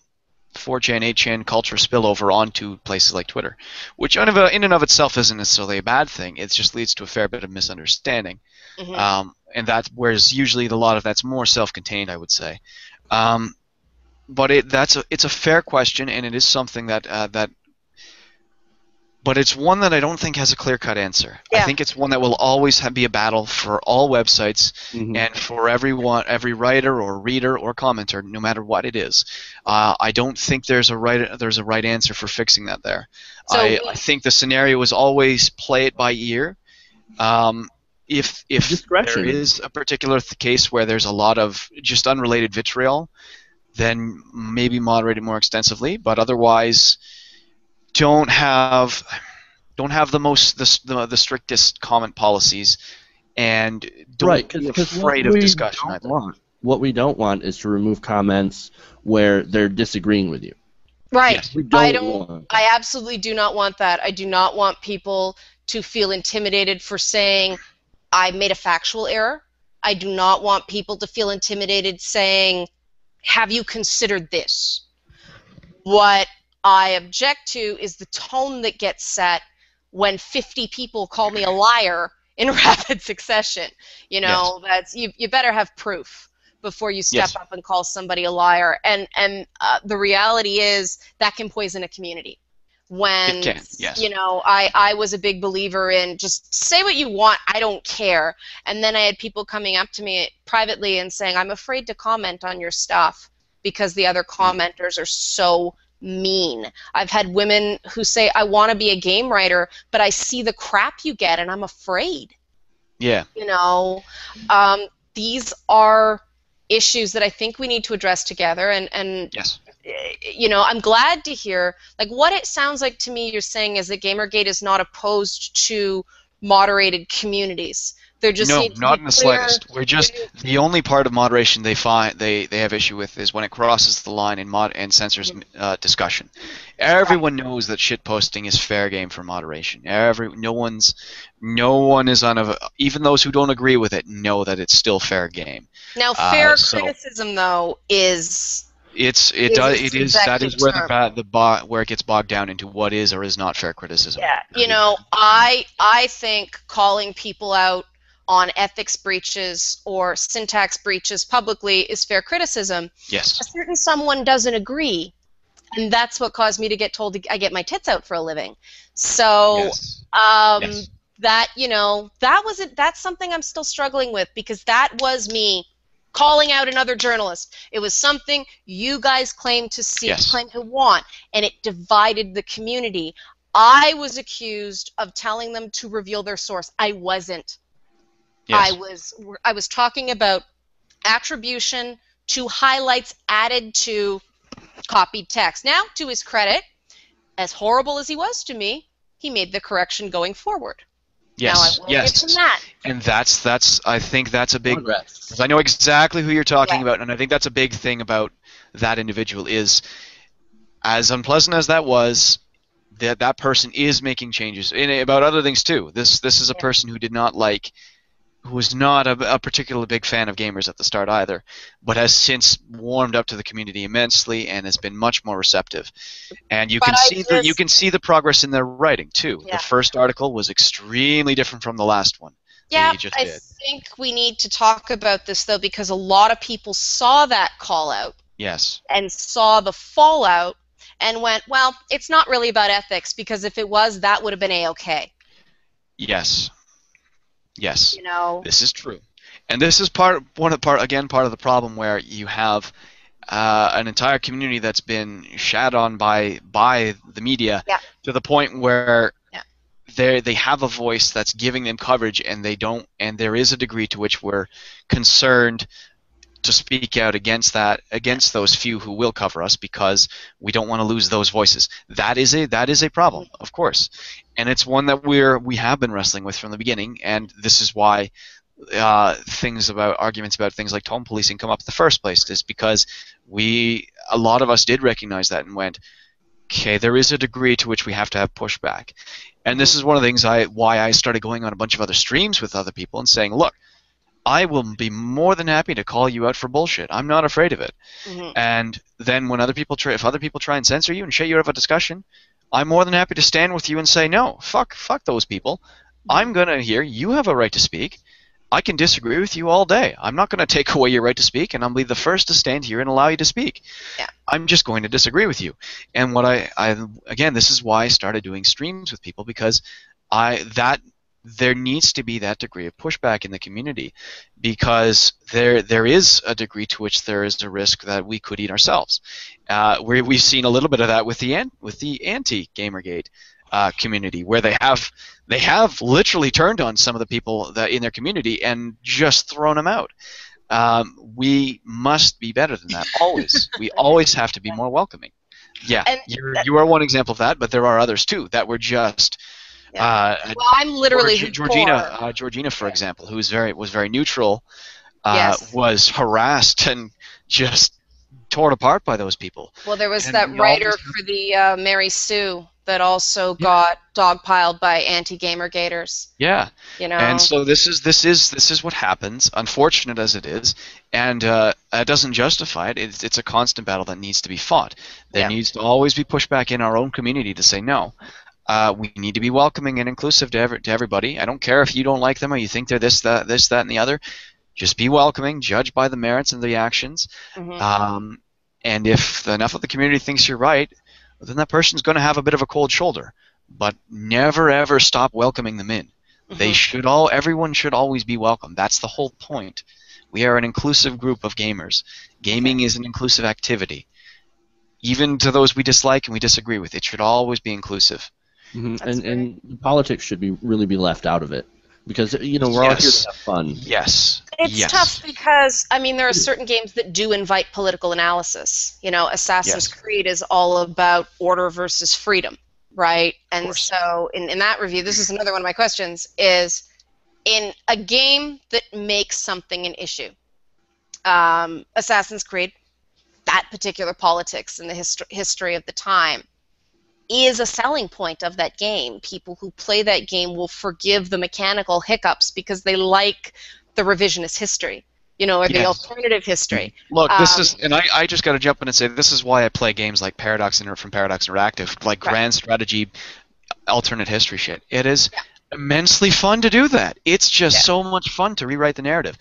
4chan, 8chan culture spillover onto places like Twitter, which in and of itself isn't necessarily a bad thing. It just leads to a fair bit of misunderstanding, and whereas usually a lot of that's more self-contained, I would say. But it's a fair question, and it is something that but it's one that I don't think has a clear-cut answer. Yeah. I think it's one that will always be a battle for all websites and for every writer or reader or commenter, no matter what it is. I don't think there's a right answer for fixing that there. So I think the scenario is always play it by ear. If there is a particular case where there's a lot of just unrelated vitriol, then maybe moderate it more extensively. But otherwise, don't have the strictest comment policies, and don't be afraid of discussion either. What we don't want is to remove comments where they're disagreeing with you. Right. Yes, I absolutely do not want that. I do not want people to feel intimidated for saying I made a factual error. I do not want people to feel intimidated saying, have you considered this? What I object to is the tone that gets set when 50 people call me a liar in rapid succession. You know, that's you better have proof before you step up and call somebody a liar. And the reality is that can poison a community. When, you know, I was a big believer in just say what you want, I don't care. And then I had people coming up to me privately and saying, I'm afraid to comment on your stuff because the other commenters are so mean. I've had women who say, I want to be a game writer, but I see the crap you get and I'm afraid. Yeah. You know, these are issues that I think we need to address together. And you know, I'm glad to hear, like, what it sounds like to me you're saying is that Gamergate is not opposed to moderated communities. They're just not in the slightest. We're just the only part of moderation they have issue with is when it crosses the line and censors discussion. Everyone knows that shit posting is fair game for moderation. No one is even those who don't agree with it know that it's still fair game. Now, fair criticism though is. That is where where it gets bogged down into what is or is not fair criticism. Yeah, you know, I think calling people out on ethics breaches or syntax breaches publicly is fair criticism. Yes. A certain someone doesn't agree, and that's what caused me to get told I get my tits out for a living. So, that, you know, that's something I'm still struggling with, because that was me calling out another journalist. It was something you guys claimed to see, claimed to want, and it divided the community. I was accused of telling them to reveal their source. I wasn't. Yes. I was talking about attribution to highlights added to copied text. Now, to his credit, as horrible as he was to me, he made the correction going forward. Yes, now, I will give him that. And I think that's a big, because I know exactly who you're talking about, and I think that's a big thing about that individual is, as unpleasant as that was, that person is making changes about other things too. This is a person who did not who was not a particularly big fan of gamers at the start either, but has since warmed up to the community immensely and has been much more receptive. And you can see the progress in their writing too. The first article was extremely different from the last one. Yeah, I think we need to talk about this though, because a lot of people saw that call out. Yes. And saw the fallout and went, well, it's not really about ethics, because if it was, that would have been A-okay. Yes. Yes, you know, this is true, and this is part of the problem where you have an entire community that's been shat on by the media to the point where they have a voice that's giving them coverage, and they don't. And there is a degree to which we're concerned to speak out against that, against those few who will cover us, because we don't want to lose those voices. That is a problem, of course, and it's one that we have been wrestling with from the beginning, and this is why arguments about things like tone policing come up in the first place, is because a lot of us did recognize that and went, okay, there is a degree to which we have to have pushback. And this is one of the things why I started going on a bunch of other streams with other people and saying, look, I will be more than happy to call you out for bullshit. I'm not afraid of it. And then when if other people try and censor you and shut you out of a discussion, I'm more than happy to stand with you and say, no, fuck those people. I'm going to hear you have a right to speak. I can disagree with you all day. I'm not going to take away your right to speak, and I'll be the first to stand here and allow you to speak. Yeah. I'm just going to disagree with you. And what again, this is why I started doing streams with people, because there needs to be that degree of pushback in the community, because there is a degree to which there is a risk that we could eat ourselves. We've seen a little bit of that with the anti-Gamergate community, where they have literally turned on some of the people in their community and just thrown them out. We must be better than that. Always, we always have to be more welcoming. Yeah, you are one example of that, but there are others too that were just. Well, I'm literally Georgina, for example, who was very neutral, was harassed and just torn apart by those people. Well, there was that writer for the Mary Sue that also got dogpiled by anti-Gamergaters. Yeah. You know. And so this is what happens, unfortunate as it is, and it doesn't justify it. It's a constant battle that needs to be fought. There needs to always be pushback in our own community to say no. We need to be welcoming and inclusive to everybody. I don't care if you don't like them or you think they're this, that, and the other. Just be welcoming, judge by the merits and the actions. And if enough of the community thinks you're right, then that person's going to have a bit of a cold shoulder. But never ever stop welcoming them in. Everyone should always be welcome. That's the whole point. We are an inclusive group of gamers. Gaming is an inclusive activity. Even to those we dislike and we disagree with, it should always be inclusive. And politics should really be left out of it, because we're all here to have fun. Yes. It's tough because there are certain games that do invite political analysis. Assassin's Creed is all about order versus freedom, right? And so in that review, this is another one of my questions, is in a game that makes something an issue, Assassin's Creed, that particular politics and the history of the time is a selling point of that game. People who play that game will forgive the mechanical hiccups because they like the revisionist history, or the alternative history. Look, and I just got to jump in and say this is why I play games like Paradox Interactive, like grand strategy, alternate history shit. It is immensely fun to do that. It's just so much fun to rewrite the narrative.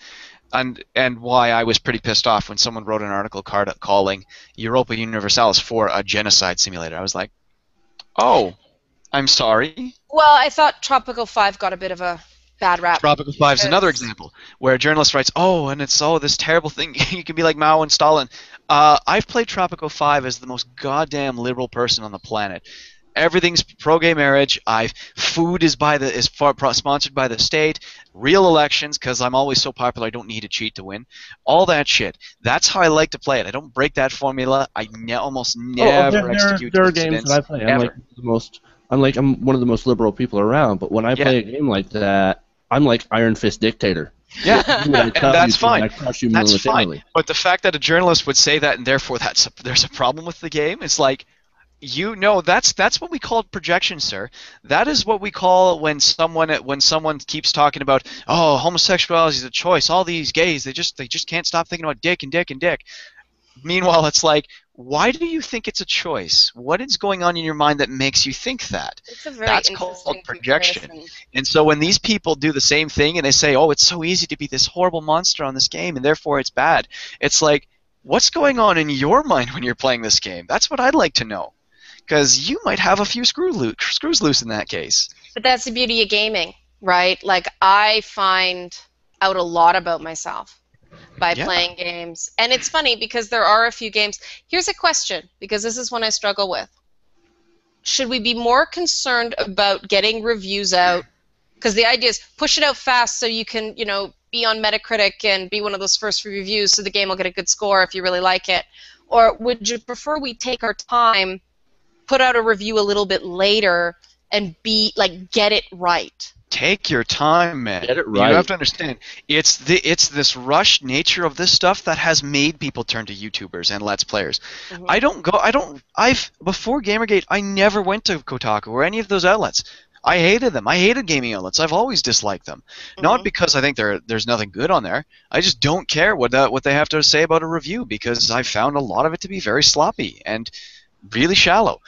And why I was pretty pissed off when someone wrote an article calling Europa Universalis for a genocide simulator. I was like, oh, I'm sorry. Well, I thought Tropical 5 got a bit of a bad rap. Tropical 5 is another example where a journalist writes, and it's this terrible thing. You can be like Mao and Stalin. I've played Tropical 5 as the most goddamn liberal person on the planet. Everything's pro-gay marriage. Food is sponsored by the state. Real elections, because I'm always so popular I don't need to cheat to win. All that shit. That's how I like to play it. I don't break that formula. I almost never execute. There are games that I play. I'm one of the most liberal people around. But when I play a game like that, I'm like Iron Fist dictator. Yeah, and that's fine. I crush you militarily. Fine. But the fact that a journalist would say that and therefore there's a problem with the game, it's like. That's what we call projection, sir. That is what we call when someone keeps talking about, homosexuality is a choice. All these gays, they just can't stop thinking about dick and dick and dick. Meanwhile, it's like, why do you think it's a choice? What is going on in your mind that makes you think that? That's called projection. Comparison. And so when these people do the same thing and they say, it's so easy to be this horrible monster on this game and therefore it's bad, it's like, what's going on in your mind when you're playing this game? That's what I'd like to know. Because you might have a few screws loose in that case. But that's the beauty of gaming, right? Like, I find out a lot about myself by playing games. And it's funny because there are a few games. Here's a question, because this is one I struggle with. Should we be more concerned about getting reviews out? Because the idea is push it out fast so you can, be on Metacritic and be one of those first reviews so the game will get a good score if you really like it? Or would you prefer we take our time, put out a review a little bit later, and get it right? Take your time, man. Get it right. You have to understand, it's this rushed nature of this stuff that has made people turn to YouTubers and Let's Players. Before Gamergate, I never went to Kotaku or any of those outlets. I hated them. I hated gaming outlets. I've always disliked them. Not because I think there's nothing good on there. I just don't care what they have to say about a review, because I found a lot of it to be very sloppy and really shallow.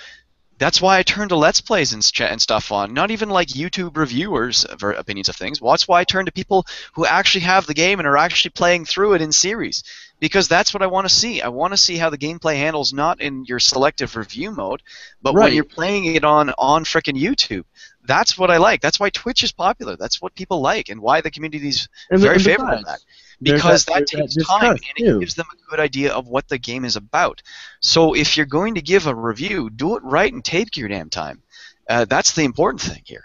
That's why I turn to Let's Plays and stuff on, not even like YouTube reviewers for opinions of things. Well, that's why I turn to people who actually have the game and are actually playing through it in series, because that's what I want to see. I want to see how the gameplay handles, not in your selective review mode, but when you're playing it on frickin' YouTube. That's what I like. That's why Twitch is popular. That's what people like, and why the community is very favorable to that. Because that takes time, and it gives them a good idea of what the game is about. So if you're going to give a review, do it right and take your damn time. That's the important thing here.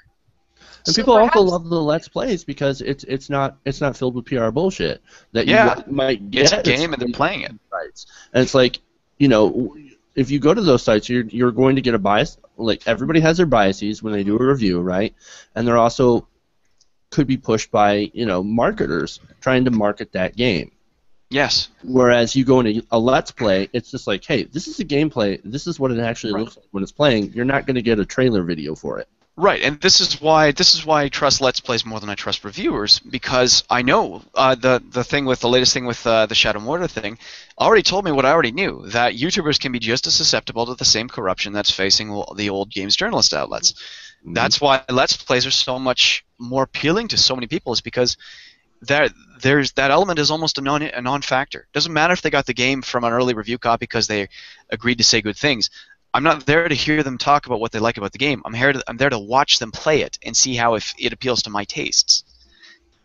And people also love the Let's Plays because it's not filled with PR bullshit that you might get. It's a game and they're playing it. Sites. And it's like, if you go to those sites, you're going to get a bias. Like, everybody has their biases when they do a review, right? And they're also could be pushed by marketers trying to market that game. Yes. Whereas you go into a Let's Play, it's just like, hey, this is a gameplay. This is what it actually looks like when it's playing. You're not going to get a trailer video for it. Right, and this is why I trust Let's Plays more than I trust reviewers, because I know the latest thing with the Shadow Mortar thing already told me what I already knew, that YouTubers can be just as susceptible to the same corruption that's facing the old games journalist outlets. That's why Let's Plays are so much more appealing to so many people, is because there's that element is almost a non-factor. Doesn't matter if they got the game from an early review copy because they agreed to say good things. I'm not there to hear them talk about what they like about the game. I'm there to watch them play it and see how if it appeals to my tastes.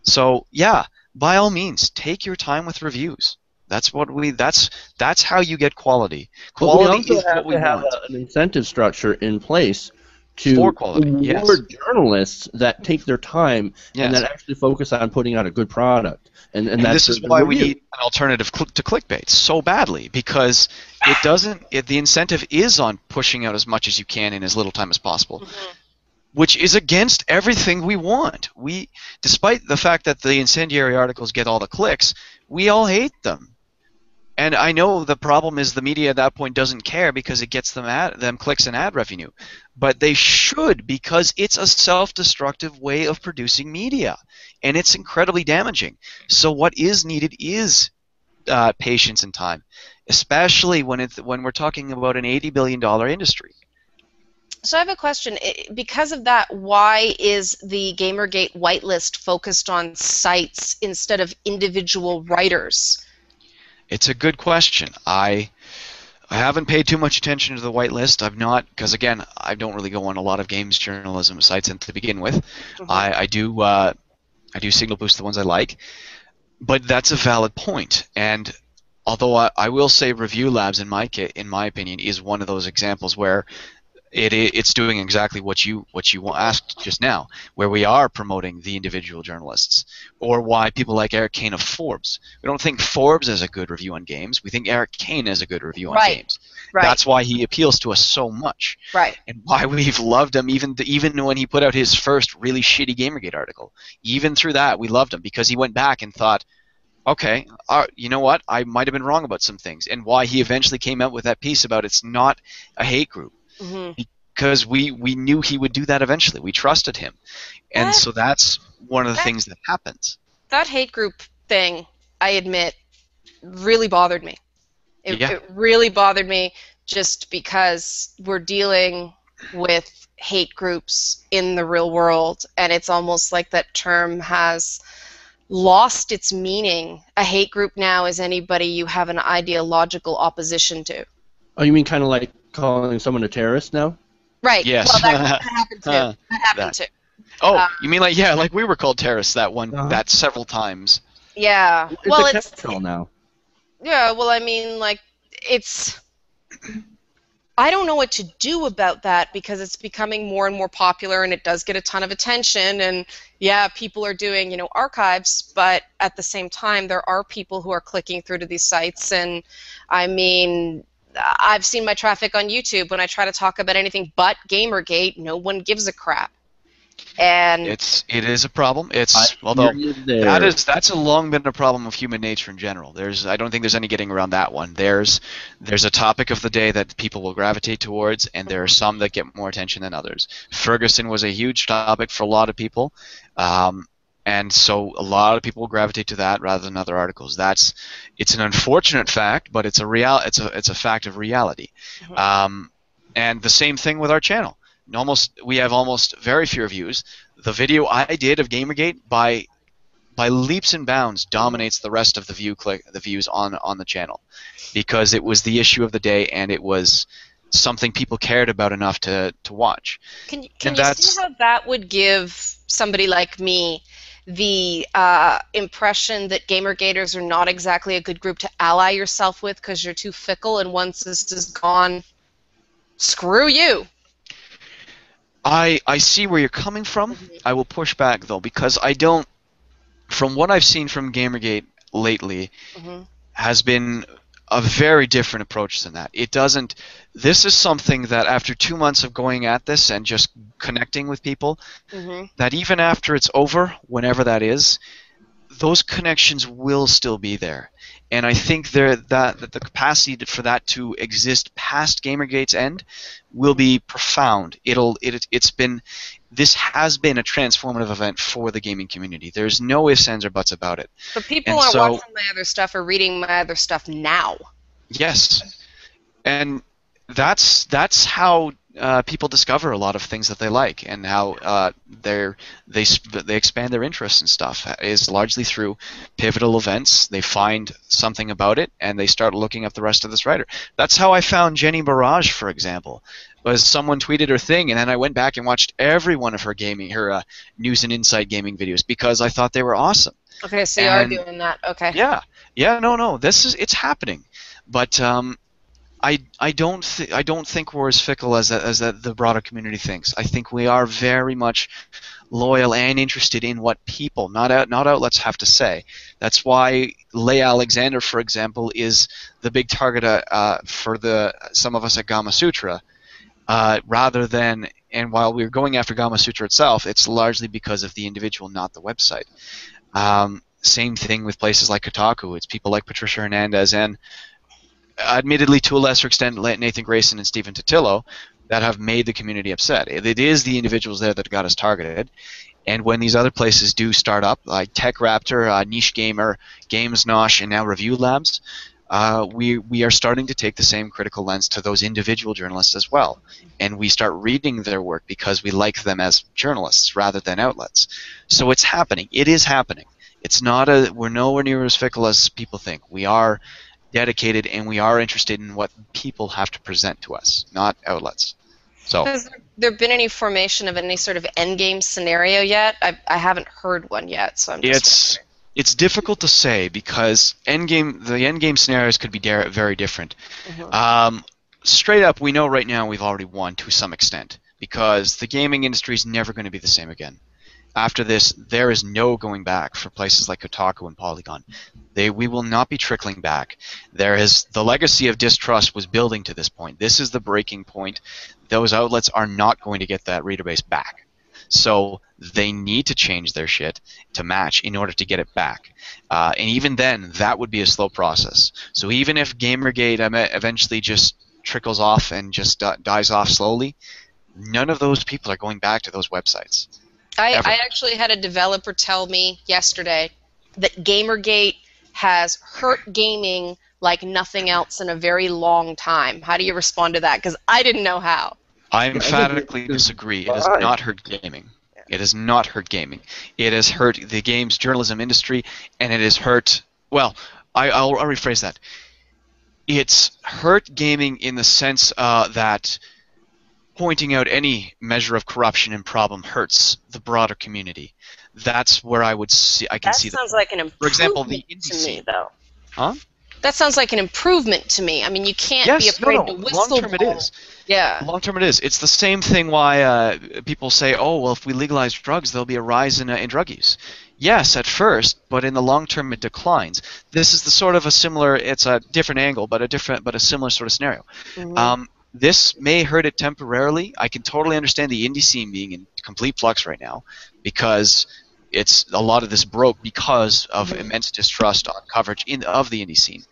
So yeah, by all means, take your time with reviews. That's how you get quality. Quality is what we want. An incentive structure in place to reward journalists that take their time and that actually focus on putting out a good product. And this is why we need an alternative to clickbait so badly, because the incentive is on pushing out as much as you can in as little time as possible, which is against everything we want. Despite the fact that the incendiary articles get all the clicks, we all hate them. And I know the problem is the media at that point doesn't care because it gets them clicks and ad revenue. But they should, because it's a self-destructive way of producing media. And it's incredibly damaging. So what is needed is patience and time, especially when we're talking about an $80 billion industry. So I have a question. Because of that, why is the Gamergate whitelist focused on sites instead of individual writers? It's a good question. I haven't paid too much attention to the whitelist. I've not, because again, I don't really go on a lot of games journalism sites to begin with. I do signal boost the ones I like, but that's a valid point. And although I will say Review Labs, in my opinion, is one of those examples where it's doing exactly what you asked just now, where we are promoting the individual journalists, or why people like Eric Kane of Forbes. We don't think Forbes has a good review on games. We think Eric Kane has a good review on games. Right. That's why he appeals to us so much. Right. And why we've loved him even when he put out his first really shitty Gamergate article. Even through that, we loved him because he went back and thought, okay, you know what? I might have been wrong about some things. And why he eventually came out with that piece about it's not a hate group. Because we knew he would do that eventually. We trusted him. And so that's one of the things that happens. That hate group thing, I admit, really bothered me. It really bothered me just because we're dealing with hate groups in the real world, and it's almost like that term has lost its meaning. A hate group now is anybody you have an ideological opposition to. Oh, you mean kind of like calling someone a terrorist now? Right. Yes. Well, that happened too. That happened too. Oh, you mean like we were called terrorists that several times. Yeah. It's a catch-all now. Yeah. Well, I mean, like it's. I don't know what to do about that because it's becoming more and more popular and it does get a ton of attention, and yeah, people are doing, archives, but at the same time there are people who are clicking through to these sites, and I mean, I've seen my traffic on YouTube when I try to talk about anything but Gamergate, no one gives a crap. And it is a problem. Hear you there. That's a long been a problem of human nature in general. I don't think there's any getting around that one. There's a topic of the day that people will gravitate towards, and there are some that get more attention than others. Ferguson was a huge topic for a lot of people, and so a lot of people will gravitate to that rather than other articles. It's an unfortunate fact, but it's a fact of reality. And the same thing with our channel. We have almost very few views. The video I did of Gamergate by leaps and bounds dominates the rest of the views on the channel, because it was the issue of the day and it was something people cared about enough to watch. Can you see how that would give somebody like me the impression that Gamergaters are not exactly a good group to ally yourself with because you're too fickle, and once this is gone, screw you? I see where you're coming from. I will push back, though, because from what I've seen from Gamergate lately, has been a very different approach than that. This is something that after 2 months of going at this and just connecting with people, that even after it's over, whenever that is, those connections will still be there. And I think that the capacity for that to exist past Gamergate's end will be profound. This has been a transformative event for the gaming community. There's no ifs, ands, or buts about it. But people aren't watching my other stuff or reading my other stuff now. Yes, and that's how people discover a lot of things that they like, and how they expand their interests and stuff is largely through pivotal events. They find something about it and they start looking up the rest of this writer. That's how I found Jenny Barrage, for example. Was someone tweeted her thing, and then I went back and watched every one of her news and insight gaming videos because I thought they were awesome. Okay, so you are doing that. Okay. Yeah, no, it's happening, but I don't think we're as fickle as the broader community thinks. I think we are very much loyal and interested in what people, not outlets, have to say. That's why Leigh Alexander, for example, is the big target for some of us at Gama Sutra, rather than. And while we're going after Gama Sutra itself, it's largely because of the individual, not the website. Same thing with places like Kotaku. It's people like Patricia Hernandez and, admittedly to a lesser extent, Nathan Grayson and Stephen Totillo that have made the community upset. It is the individuals there that got us targeted. And when these other places do start up, like Tech Raptor, Niche Gamer, Games Nosh, and now Review Labs, we are starting to take the same critical lens to those individual journalists as well. And we start reading their work because we like them as journalists rather than outlets. So it's happening. It is happening. We're nowhere near as fickle as people think. We are dedicated, and we are interested in what people have to present to us, not outlets. So, has there been any formation of any sort of endgame scenario yet? I haven't heard one yet, so I'm just wondering. It's difficult to say because the endgame scenarios could be very different. Straight up, we know right now we've already won to some extent because the gaming industry is never going to be the same again. After this, there is no going back for places like Kotaku and Polygon. We will not be trickling back. The legacy of distrust was building to this point. This is the breaking point. Those outlets are not going to get that reader base back. So they need to change their shit to match in order to get it back. And even then, that would be a slow process. So even if Gamergate eventually just trickles off and just dies off slowly, none of those people are going back to those websites. I actually had a developer tell me yesterday that Gamergate has hurt gaming like nothing else in a very long time. How do you respond to that? Because I didn't know how. I emphatically disagree. It has not hurt gaming. It has not hurt gaming. It has hurt the games journalism industry, and it has hurt. Well, I'll rephrase that. It's hurt gaming in the sense that pointing out any measure of corruption and problem hurts the broader community. That's where I can see that. Sounds like an improvement for example, the indie to me, scene. though. Huh? that sounds like an improvement to me. I mean, you can't be afraid to whistle. Long term it is. Yeah. Long term it is. It's the same thing why people say, oh, well, if we legalize drugs, there'll be a rise in drug use. Yes, at first, but in the long term it declines. This is the sort of a similar, it's a different angle, but a similar sort of scenario. Mm-hmm. This may hurt it temporarily. I can totally understand the indie scene being in complete flux right now because it's a lot of this broke because of immense distrust on coverage of the indie scene.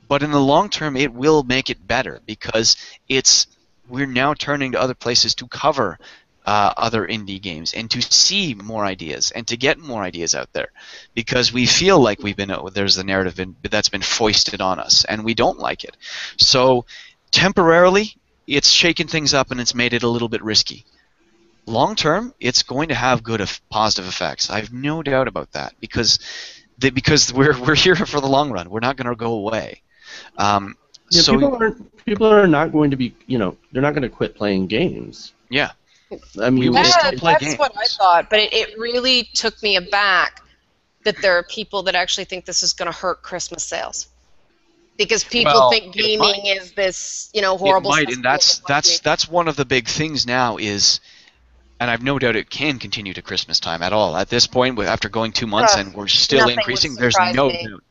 But in the long term, it will make it better because we're now turning to other places to cover other indie games and to see more ideas and to get more ideas out there because we feel like there's the narrative that's been foisted on us and we don't like it. So temporarily, it's shaken things up and it's made it a little bit risky. Long term, it's going to have good positive effects. I have no doubt about that because we're here for the long run. We're not going to go away. People are not going to be, they're not going to quit playing games. Yeah. I mean, that's what I thought, but it really took me aback that there are people that actually think this is going to hurt Christmas sales. Because people think gaming is this, horrible. It might, and that's one of the big things now is, and I've no doubt it can continue to Christmas time at all. At this point, after going 2 months and we're still increasing, there's no doubt.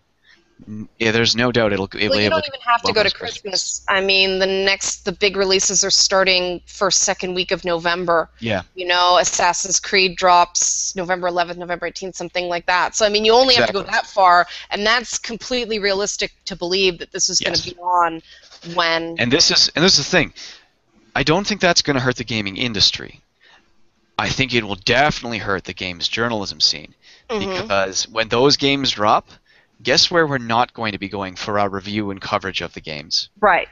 Yeah, there's no doubt it'll. You don't even have to go to Christmas. I mean, the big releases are starting first, second week of November. Yeah. Assassin's Creed drops November 11th, November 18th, something like that. So I mean, you only have to go that far, and that's completely realistic to believe that this is going to be on when. And this is the thing. I don't think that's going to hurt the gaming industry. I think it will definitely hurt the games journalism scene because when those games drop. Guess where we're not going to be going for our review and coverage of the games? Right.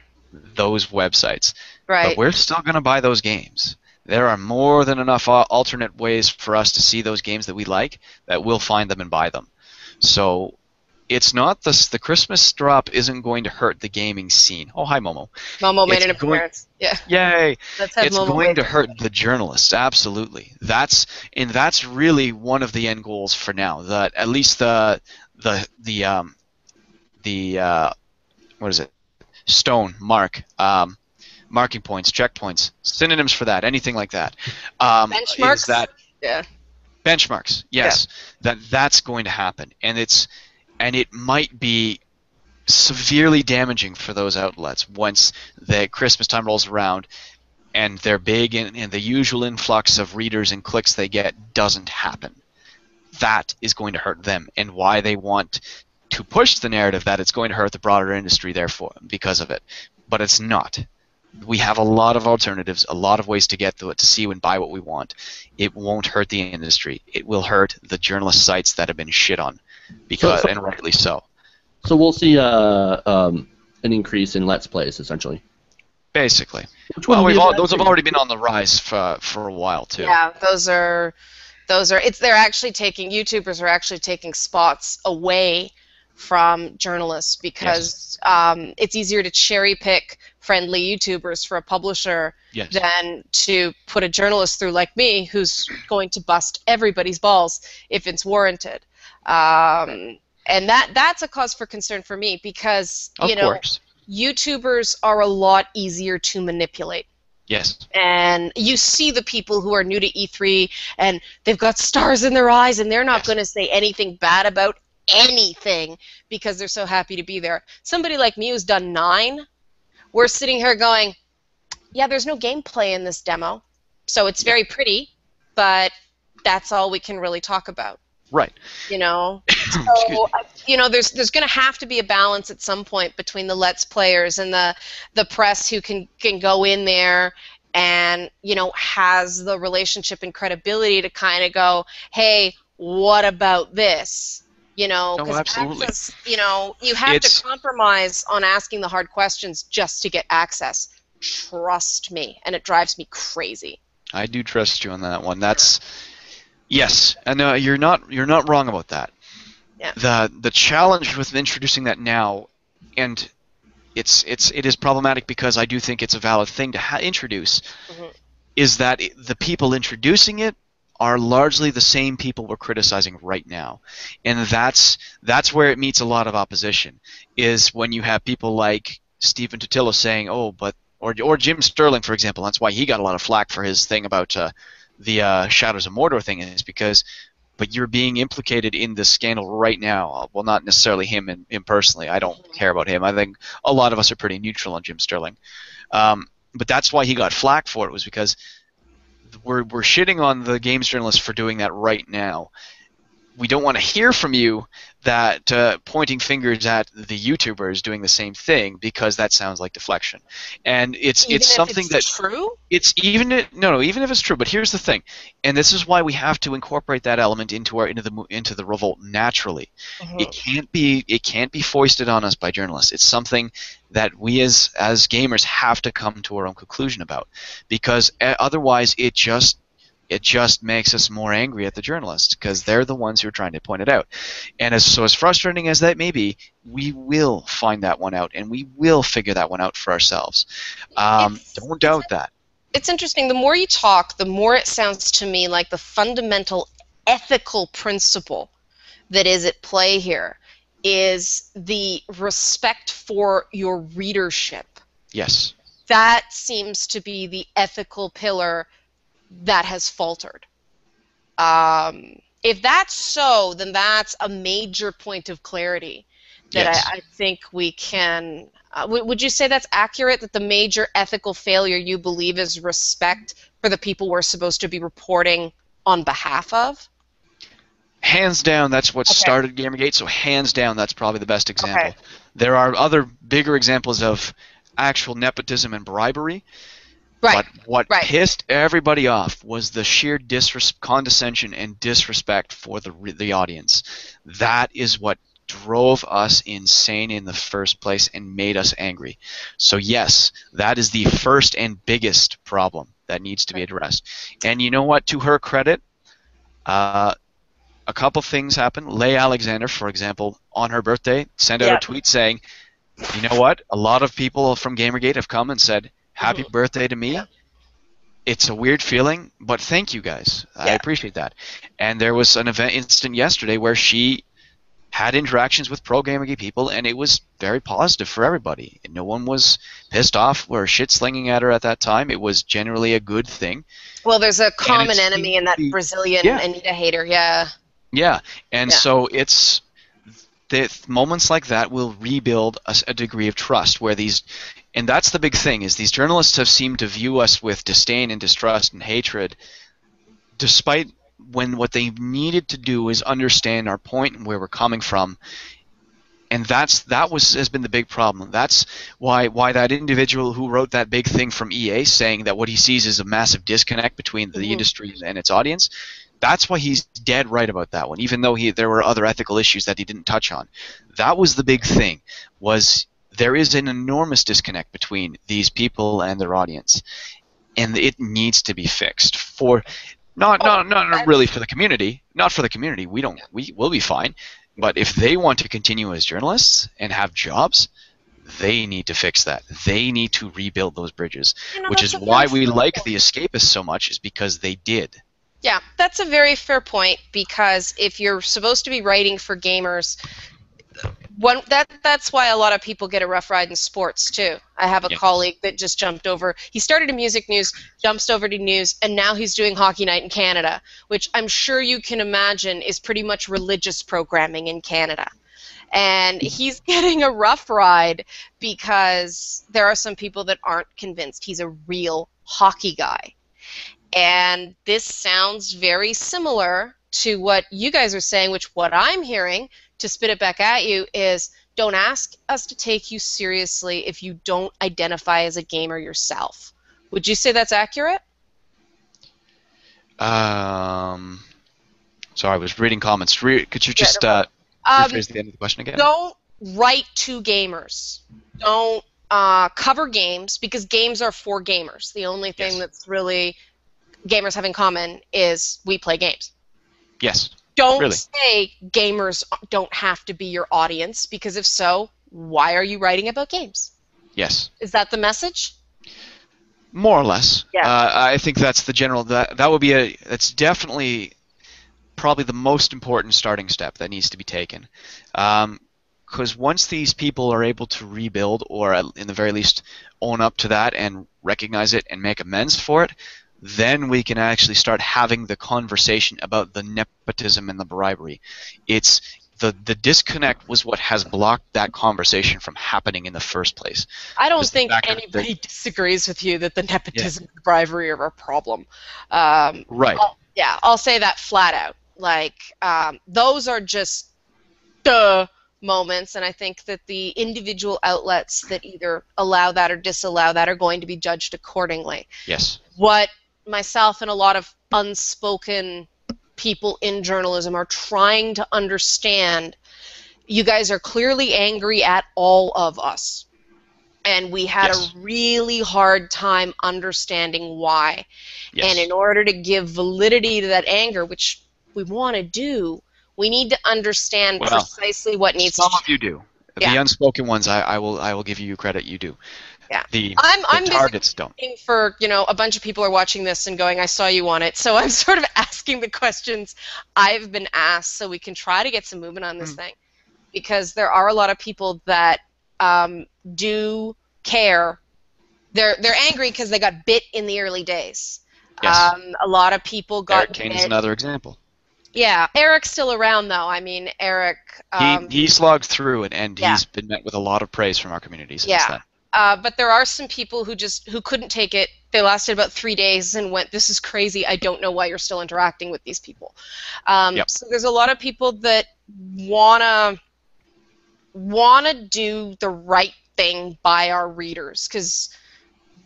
Those websites. Right. But we're still going to buy those games. There are more than enough alternate ways for us to see those games that we like that we'll find them and buy them. So it's not the Christmas drop isn't going to hurt the gaming scene. Oh, hi, Momo. Momo made an appearance. Yeah. Yay. Let's have it's Momo going to hurt the journalists, absolutely. That's really one of the end goals for now. That at least the what is it? Stone, mark, marking points, checkpoints, synonyms for that, anything like that. Benchmarks? Benchmarks, yes. Yeah. That's going to happen. And it might be severely damaging for those outlets once the Christmas time rolls around and they're big and the usual influx of readers and clicks they get doesn't happen. That is going to hurt them, and why they want to push the narrative that it's going to hurt the broader industry therefore because of it. But it's not. We have a lot of alternatives, a lot of ways to get to it, to see and buy what we want. It won't hurt the industry. It will hurt the journalist sites that have been shit on, and rightly so. So we'll see an increase in Let's Plays, essentially. Basically. Those have already been on the rise for a while, too. Yeah, YouTubers are actually taking spots away from journalists because it's easier to cherry pick friendly YouTubers for a publisher than to put a journalist through like me who's going to bust everybody's balls if it's warranted. And that's a cause for concern for me because YouTubers are a lot easier to manipulate. Yes. And you see the people who are new to E3 and they've got stars in their eyes and they're not going to say anything bad about anything because they're so happy to be there. Somebody like me who's done 9, we're sitting here going, yeah, there's no gameplay in this demo, so it's very pretty, but that's all we can really talk about. Right. So there's going to have to be a balance at some point between the Let's Players and the press who can go in there and has the relationship and credibility to kind of go, hey, what about this? Because absolutely. You have to compromise on asking the hard questions just to get access. Trust me, and it drives me crazy. I do trust you on that one. Yes, and you're not wrong about that. Yeah. The challenge with introducing that now, and it is problematic because I do think it's a valid thing to introduce, is that the people introducing it are largely the same people we're criticizing right now, and that's where it meets a lot of opposition. Is when you have people like Stephen Totilo saying, "Oh, but," or Jim Sterling, for example. That's why he got a lot of flack for his thing about the Shadows of Mordor thing, is because, but you're being implicated in this scandal right now. Well, not necessarily him personally. I don't care about him. I think a lot of us are pretty neutral on Jim Sterling. But that's why he got flack for it, was because we're shitting on the games journalists for doing that right now. We don't want to hear from you that pointing fingers at the YouTubers doing the same thing, because that sounds like deflection. And it's something that true. It's even if it's true. But here's the thing, and this is why we have to incorporate that element into the revolt naturally. It can't be foisted on us by journalists. It's something that we as gamers have to come to our own conclusion about, because otherwise it just makes us more angry at the journalists, because they're the ones who are trying to point it out. And as frustrating as that may be, we will find that one out, and we will figure that one out for ourselves. Don't doubt that. It's interesting. The more you talk, the more it sounds to me like the fundamental ethical principle that is at play here is the respect for your readership. Yes. That seems to be the ethical pillar that has faltered. If that's so, then that's a major point of clarity that Yes. I think we can... would you say that's accurate, that the major ethical failure you believe is respect for the people we're supposed to be reporting on behalf of? Hands down, that's what started Gamergate, so hands down, that's probably the best example. There are other bigger examples of actual nepotism and bribery. Right. But what pissed everybody off was the sheer condescension and disrespect for the audience. That is what drove us insane in the first place and made us angry. So yes, that is the first and biggest problem that needs to be addressed. And you know what? To her credit, a couple things happened. Leigh Alexander, for example, on her birthday, sent out a tweet saying, "You know what? A lot of people from Gamergate have come and said, 'Happy birthday to me.' It's a weird feeling, but thank you guys. I appreciate that." And there was an incident yesterday where she had interactions with pro Gamergate people, and it was very positive for everybody. No one was pissed off or shit-slinging at her at that time. It was generally a good thing. Well, there's a common enemy in that Brazilian Anita hater, Yeah, and so it's the moments like that will rebuild a degree of trust where and that's the big thing, is these journalists have seemed to view us with disdain and distrust and hatred, despite when what they needed to do is understand our point and where we're coming from. And has been the big problem. That's why that individual who wrote that big thing from EA saying that what he sees is a massive disconnect between the industry and its audience, that's why he's dead right about that one, even though there were other ethical issues that he didn't touch on. That was the big thing, was there is an enormous disconnect between these people and their audience, and it needs to be fixed. Not really for the community. Not for the community. We'll be fine. But if they want to continue as journalists and have jobs, they need to fix that. They need to rebuild those bridges, which is why we like the Escapists so much, is because they did. Yeah, that's a very fair point, because if you're supposed to be writing for gamers, that's why a lot of people get a rough ride in sports too. I have a colleague that just jumped over. He started in music news, jumps over to news, and now he's doing Hockey Night in Canada, which I'm sure you can imagine is pretty much religious programming in Canada. And he's getting a rough ride because there are some people that aren't convinced he's a real hockey guy. And this sounds very similar to what you guys are saying, which what I'm hearing, to spit it back at you, is don't ask us to take you seriously if you don't identify as a gamer yourself. Would you say that's accurate? Sorry, I was reading comments. Could you just rephrase the end of the question again? Don't write to gamers. Don't cover games, because games are for gamers. The only thing that's really gamers have in common is we play games. Yes. Don't say gamers don't have to be your audience, because if so, why are you writing about games? Yes. Is that the message? More or less. Yeah. I think that's the general. That would be that's definitely probably the most important starting step that needs to be taken. Because once these people are able to rebuild, or in the very least own up to that and recognize it and make amends for it, then we can actually start having the conversation about the nepotism and the bribery. It's the disconnect was what has blocked that conversation from happening in the first place. I don't think anybody disagrees with you that the nepotism and bribery are a problem. Right. I'll say that flat out. Like, those are just the moments, and I think that the individual outlets that either allow that or disallow that are going to be judged accordingly. Yes. What myself and a lot of unspoken people in journalism are trying to understand, you guys are clearly angry at all of us. And we had a really hard time understanding why. Yes. And in order to give validity to that anger, which we want to do, we need to understand precisely what needs to change. Some of you do. The unspoken ones, I will give you credit, you do. Yeah. The I'm targets don't. For, a bunch of people are watching this and going, I saw you on it. So I'm sort of asking the questions I've been asked so we can try to get some movement on this thing. Because there are a lot of people that do care. They're angry because they got bit in the early days. Yes. A lot of people got Eric Kane is another example. Yeah, Eric's still around though. I mean, Eric. He slogged through it, and he's been met with a lot of praise from our community since then. But there are some people who couldn't take it. They lasted about 3 days and went, "This is crazy. I don't know why you're still interacting with these people." So there's a lot of people that wanna do the right thing by our readers, because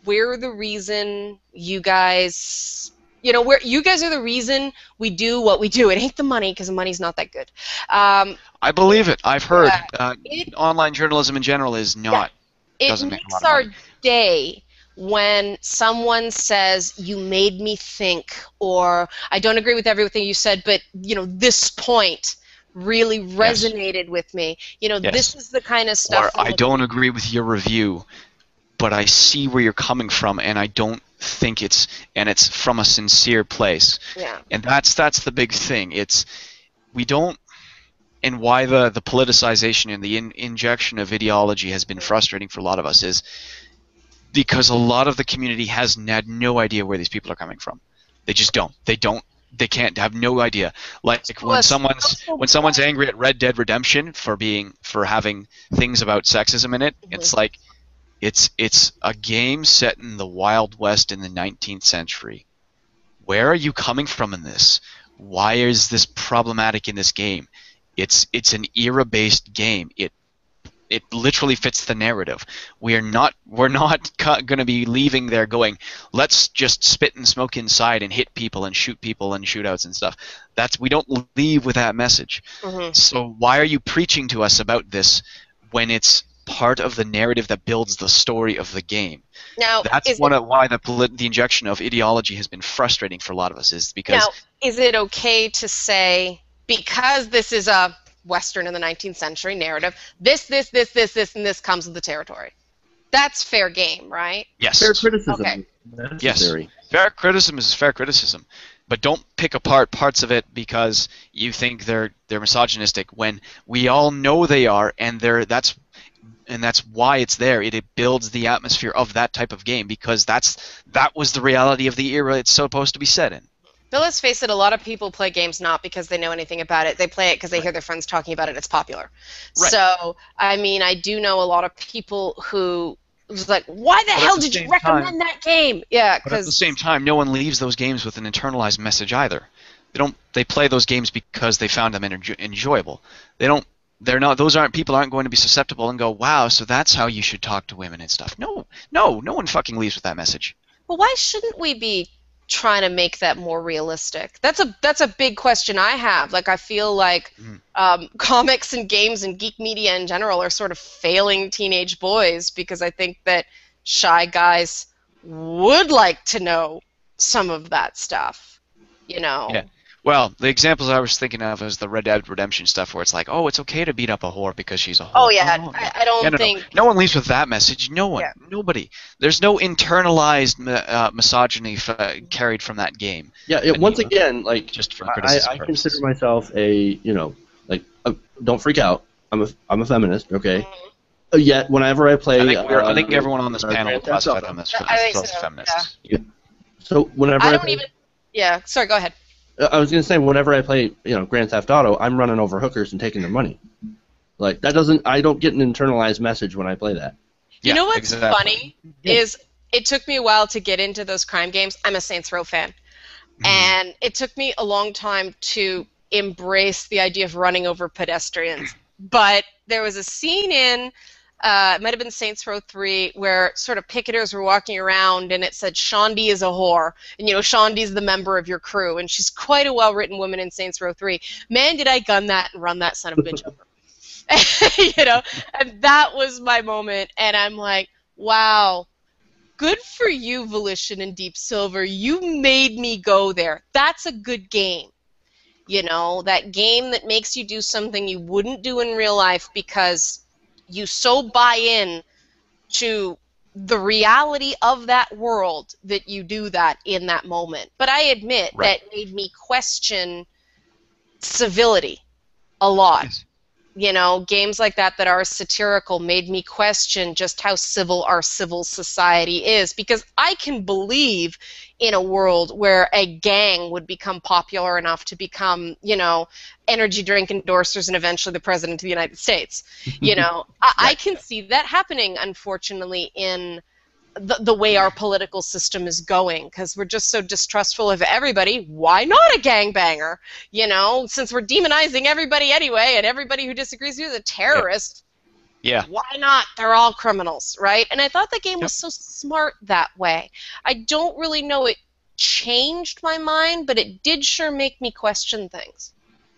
we're the reason you guys. You guys are the reason we do what we do. It ain't the money, because the money's not that good. I believe it. I've heard online journalism in general is not. It makes our day when someone says, "You made me think," or "I don't agree with everything you said, but this point really resonated with me." This is the kind of stuff. Or I don't agree with your review, but I see where you're coming from, and I don't think it's from a sincere place. Yeah. And that's the big thing. And why the politicization and the injection of ideology has been frustrating for a lot of us is because a lot of the community has had no idea where these people are coming from. They just don't. They can't have no idea. Like when someone's angry at Red Dead Redemption for having things about sexism in it, it's like it's a game set in the Wild West in the 19th century. Where are you coming from in this? Why is this problematic in this game? It's an era-based game. It literally fits the narrative. We're not going to be leaving there going, let's just spit and smoke inside and hit people and shoot people and shootouts and stuff. We don't leave with that message. So why are you preaching to us about this when it's part of the narrative that builds the story of the game? Now, that's why the injection of ideology has been frustrating for a lot of us, is because. Now, is it okay to say, because this is a Western in the 19th century narrative, this, and this comes with the territory? That's fair game, right? Yes. Fair criticism. Okay. Yes. Fair criticism is fair criticism, but don't pick apart parts of it because you think they're misogynistic when we all know they are, and that's why it's there. It builds the atmosphere of that type of game because that was the reality of the era it's supposed to be set in. But let's face it, a lot of people play games not because they know anything about it. They play it because they hear their friends talking about it. It's popular. Right. So, I mean, I do know a lot of people who was like, why the hell did you recommend that game? Yeah, but at the same time, no one leaves those games with an internalized message either. They play those games because they found them enjoyable. People aren't going to be susceptible and go, wow, so that's how you should talk to women and stuff. No one fucking leaves with that message. Well, why shouldn't we be trying to make that more realistic? That's a big question I have. Like, I feel like comics and games and geek media in general are sort of failing teenage boys, because I think that shy guys would like to know some of that stuff. Yeah. Well, the examples I was thinking of is the Red Dead Redemption stuff, where it's like, oh, it's okay to beat up a whore because she's a whore. Oh yeah, Oh, I don't no. think. No one leaves with that message. No one. Yeah. Nobody. There's no internalized misogyny carried from that game. Yeah. Once again, like just for criticism I purposes. consider myself don't freak out. I'm a feminist. Okay. Yet whenever I play, I think everyone on this panel will Grand Theft classify Auto. them as I think so, feminists. yeah. So whenever I I don't play, even. Yeah. Sorry. Go ahead. I was gonna say whenever I play, Grand Theft Auto, I'm running over hookers and taking their money. Like that doesn't. I don't get an internalized message when I play that. You know what's exactly. funny is it took me a while to get into those crime games. I'm a Saints Row fan, and it took me a long time to embrace the idea of running over pedestrians. But there was a scene in. It might have been Saints Row 3, where sort of picketers were walking around and it said, Shondi is a whore. And, Shondi's the member of your crew. And she's quite a well-written woman in Saints Row 3. Man, did I gun that and run that son of a bitch over. And that was my moment. And I'm like, wow, good for you, Volition and Deep Silver. You made me go there. That's a good game. That game that makes you do something you wouldn't do in real life because you so buy in to the reality of that world that you do that in that moment. But I admit that made me question civility a lot. Yes. Games like that are satirical made me question just how civil our civil society is, because I can believe in a world where a gang would become popular enough to become, energy drink endorsers and eventually the president of the United States. I can see that happening, unfortunately, in the way our political system is going, because we're just so distrustful of everybody. Why not a gangbanger? Since we're demonizing everybody anyway, and everybody who disagrees with you is a terrorist. Yeah. Why not? They're all criminals, right? And I thought the game was so smart that way. I don't really know it changed my mind, but it did sure make me question things.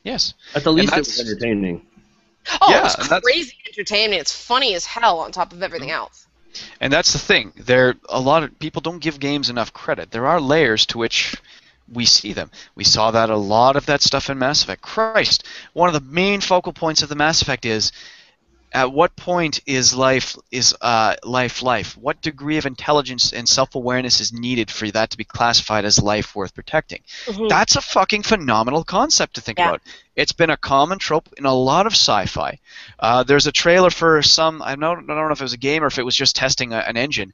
Yes. At the least, it was entertaining. Oh, yeah, it was crazy entertaining. It's funny as hell on top of everything else. And that's the thing. A lot of people don't give games enough credit. There are layers to which we see them. We saw that a lot of that stuff in Mass Effect. Christ, one of the main focal points of the Mass Effect is, at what point is life? What degree of intelligence and self-awareness is needed for that to be classified as life worth protecting? Mm-hmm. That's a fucking phenomenal concept to think about. It's been a common trope in a lot of sci-fi. There's a trailer for some. I don't know if it was a game or if it was just testing an engine,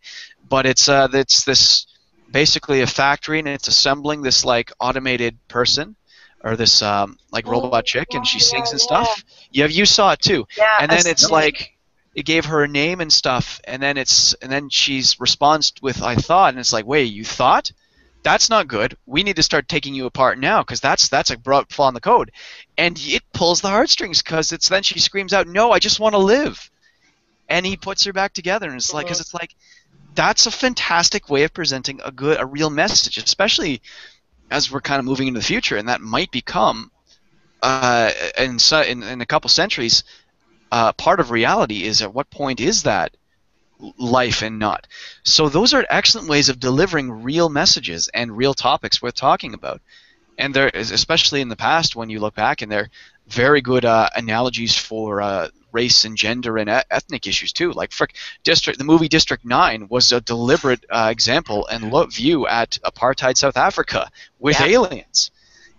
but it's this basically a factory and it's assembling this like automated person. Or this robot chick, and she sings and stuff. Yeah, you saw it too. Yeah, and then it's like it gave her a name and stuff, and then she responds with "I thought," and it's like, wait, you thought? That's not good. We need to start taking you apart now, because that's a broad flaw in the code, and it pulls the heartstrings, because then she screams out, "No, I just want to live," and he puts her back together, and it's like, because it's like that's a fantastic way of presenting a real message, especially as we're kind of moving into the future, and that might become, in a couple centuries, part of reality is at what point is that life and not. So those are excellent ways of delivering real messages and real topics worth talking about. And there is, especially in the past when you look back, and they're very good analogies for race and gender and ethnic issues too. Like the movie District 9 was a deliberate example and view at apartheid South Africa with aliens.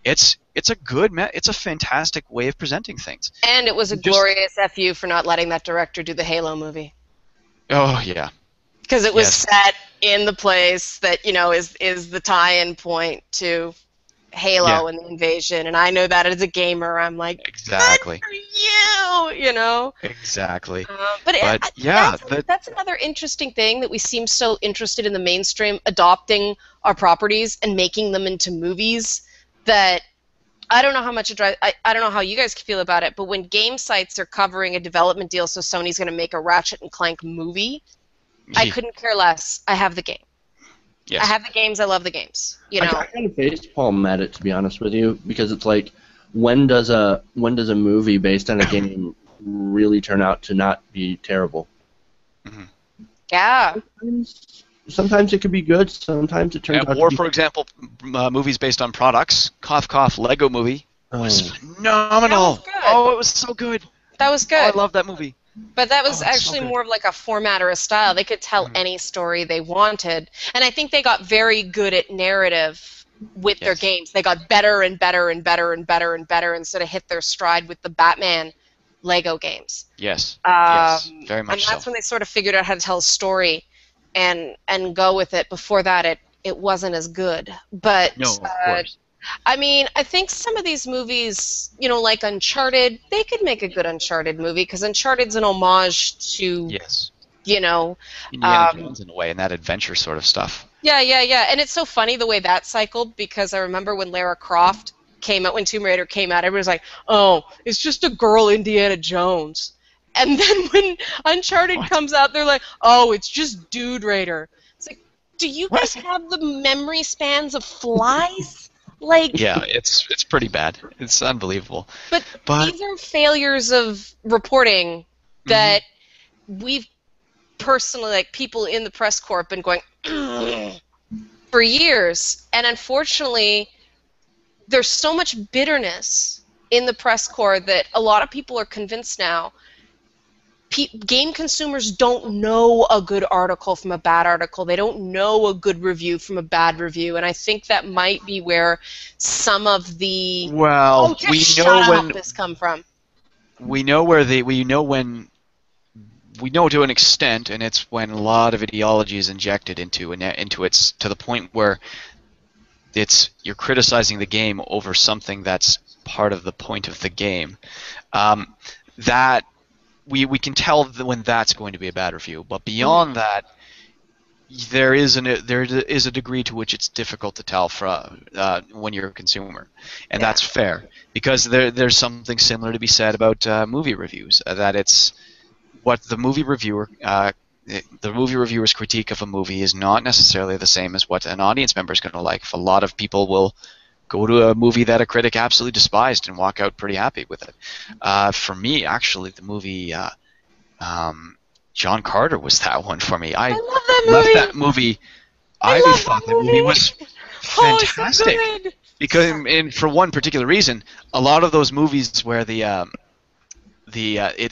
It's a fantastic way of presenting things. And it was a glorious FU for not letting that director do the Halo movie. Oh yeah. Because it was set in the place that is the tie-in point to Halo and the invasion, and I know that as a gamer, I'm like, exactly. Good for you, Exactly. That's another interesting thing, that we seem so interested in the mainstream adopting our properties and making them into movies, that I don't know how much it drives. I don't know how you guys feel about it, but when game sites are covering a development deal, so Sony's going to make a Ratchet and Clank movie, I couldn't care less. I have the game. Yes. I have the games. I love the games. I kind of facepalm at it, to be honest with you, because it's like, when does a movie based on a game really turn out to not be terrible? Mm-hmm. Yeah. sometimes it could be good. Sometimes it turns out Or, to be. for example, movies based on products. Cough, cough, Lego Movie was phenomenal. That was good. Oh, it was so good. That was Oh, good. I love that movie. But that was Oh, it's so actually good. more of like a format or a style. They could tell any story they wanted. And I think they got very good at narrative with their games. They got better and better and better and better and better and sort of hit their stride with the Batman Lego games. Yes. Yes. Very much and that's so. when they sort of figured out how to tell a story and go with it. Before that, it wasn't as good. But No, of course. I mean, I think some of these movies, you know, like Uncharted, they could make a good Uncharted movie because Uncharted's an homage to, Yes. you know, Indiana Jones in a way, and that adventure sort of stuff. Yeah. And it's so funny the way that cycled because I remember when Lara Croft came out, when Tomb Raider came out, everybody was like, oh, it's just a girl Indiana Jones. And then when Uncharted comes out, they're like, oh, it's just Dude Raider. It's like, do you guys have the memory spans of flies? Like, Yeah, it's pretty bad. It's unbelievable. But these are failures of reporting that we've personally, like people in the press corps, been going for years. And unfortunately, there's so much bitterness in the press corps that a lot of people are convinced now game consumers don't know a good article from a bad article. They don't know a good review from a bad review, and I think that might be where some of the this come from. We know to an extent, and it's when a lot of ideology is injected into it to the point where you're criticizing the game over something that's part of the point of the game. That we can tell when that's going to be a bad review, but beyond that, there is a degree to which it's difficult to tell when you're a consumer, and that's fair because there's something similar to be said about movie reviews. That it's what the movie reviewer's critique of a movie is not necessarily the same as what an audience member is going to like. If a lot of people will go to a movie that a critic absolutely despised and walk out pretty happy with it. For me, actually, the movie John Carter was that one for me. I left that movie. I thought that movie was fantastic. Oh, so because, and for one particular reason, a lot of those movies where it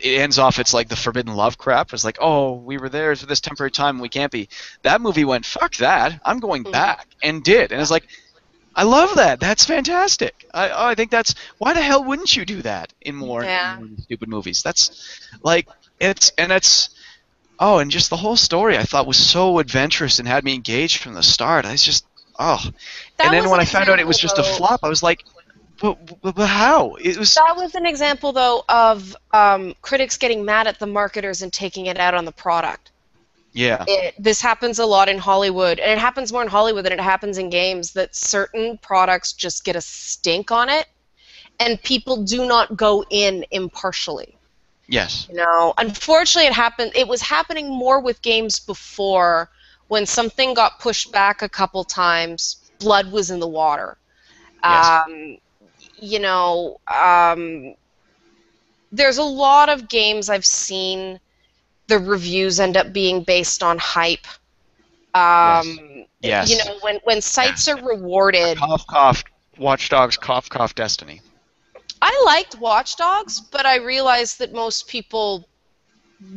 ends off, it's like the forbidden love crap. It's like, oh, we were there for this temporary time, we can't be. That movie went, fuck that, I'm going back, and did. And it's like, I love that. That's fantastic. I think that's, why the hell wouldn't you do that in more stupid movies? That's like, and just the whole story I thought was so adventurous and had me engaged from the start. I was just, and then when I found out it was just a flop, I was like, but how? That was an example, though, of critics getting mad at the marketers and taking it out on the product. Yeah. This happens a lot in Hollywood, and it happens more in Hollywood than it happens in games, that certain products just get a stink on it, and people do not go in impartially. Yes. You know, unfortunately, it was happening more with games before, when something got pushed back a couple times, blood was in the water. Yes. There's a lot of games I've seen the reviews end up being based on hype. Yes. You know, when sites are rewarded. Cough, cough, Watch Dogs, cough, cough, Destiny. I liked Watch Dogs, but I realized that most people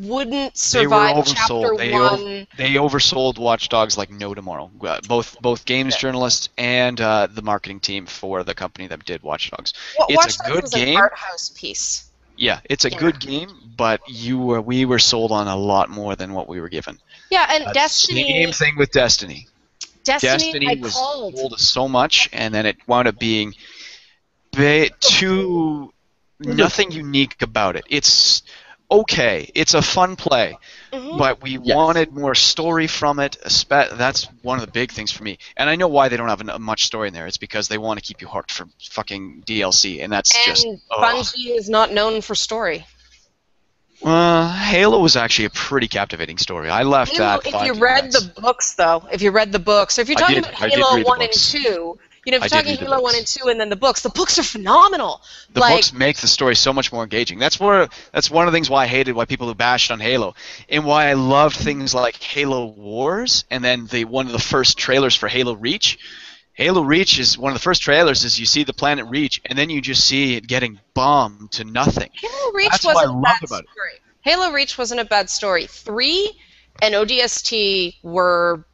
wouldn't survive chapter 1. They oversold Watch Dogs like no tomorrow. Both games journalists and the marketing team for the company that did Watch Dogs. Watch Dogs was an art house piece. Yeah, it's a good game, but we were sold on a lot more than what we were given. Yeah, and Destiny. Same thing with Destiny. Destiny was sold us so much, and then it wound up being nothing unique about it. It's okay. It's a fun play, but we wanted more story from it. That's one of the big things for me. And I know why they don't have much story in there. It's because they want to keep you hooked for fucking DLC, and that's Bungie is not known for story. Halo was actually a pretty captivating story. I left that. If you read the books, though, or if you're talking about Halo 1 and 2, You know, if I you're did talking read the Halo 1 books. and 2 and then the books are phenomenal. The Like, books make the story so much more engaging. That's one of the things why I hated why people who bashed on Halo, and why I loved things like Halo Wars, and then one of the first trailers for Halo Reach. Halo Reach is one of the first trailers. Is you see the planet Reach, and then you just see it getting bombed to nothing. Halo Reach That's what I wasn't a loved bad about it. story. Halo Reach wasn't a bad story. 3 and ODST were,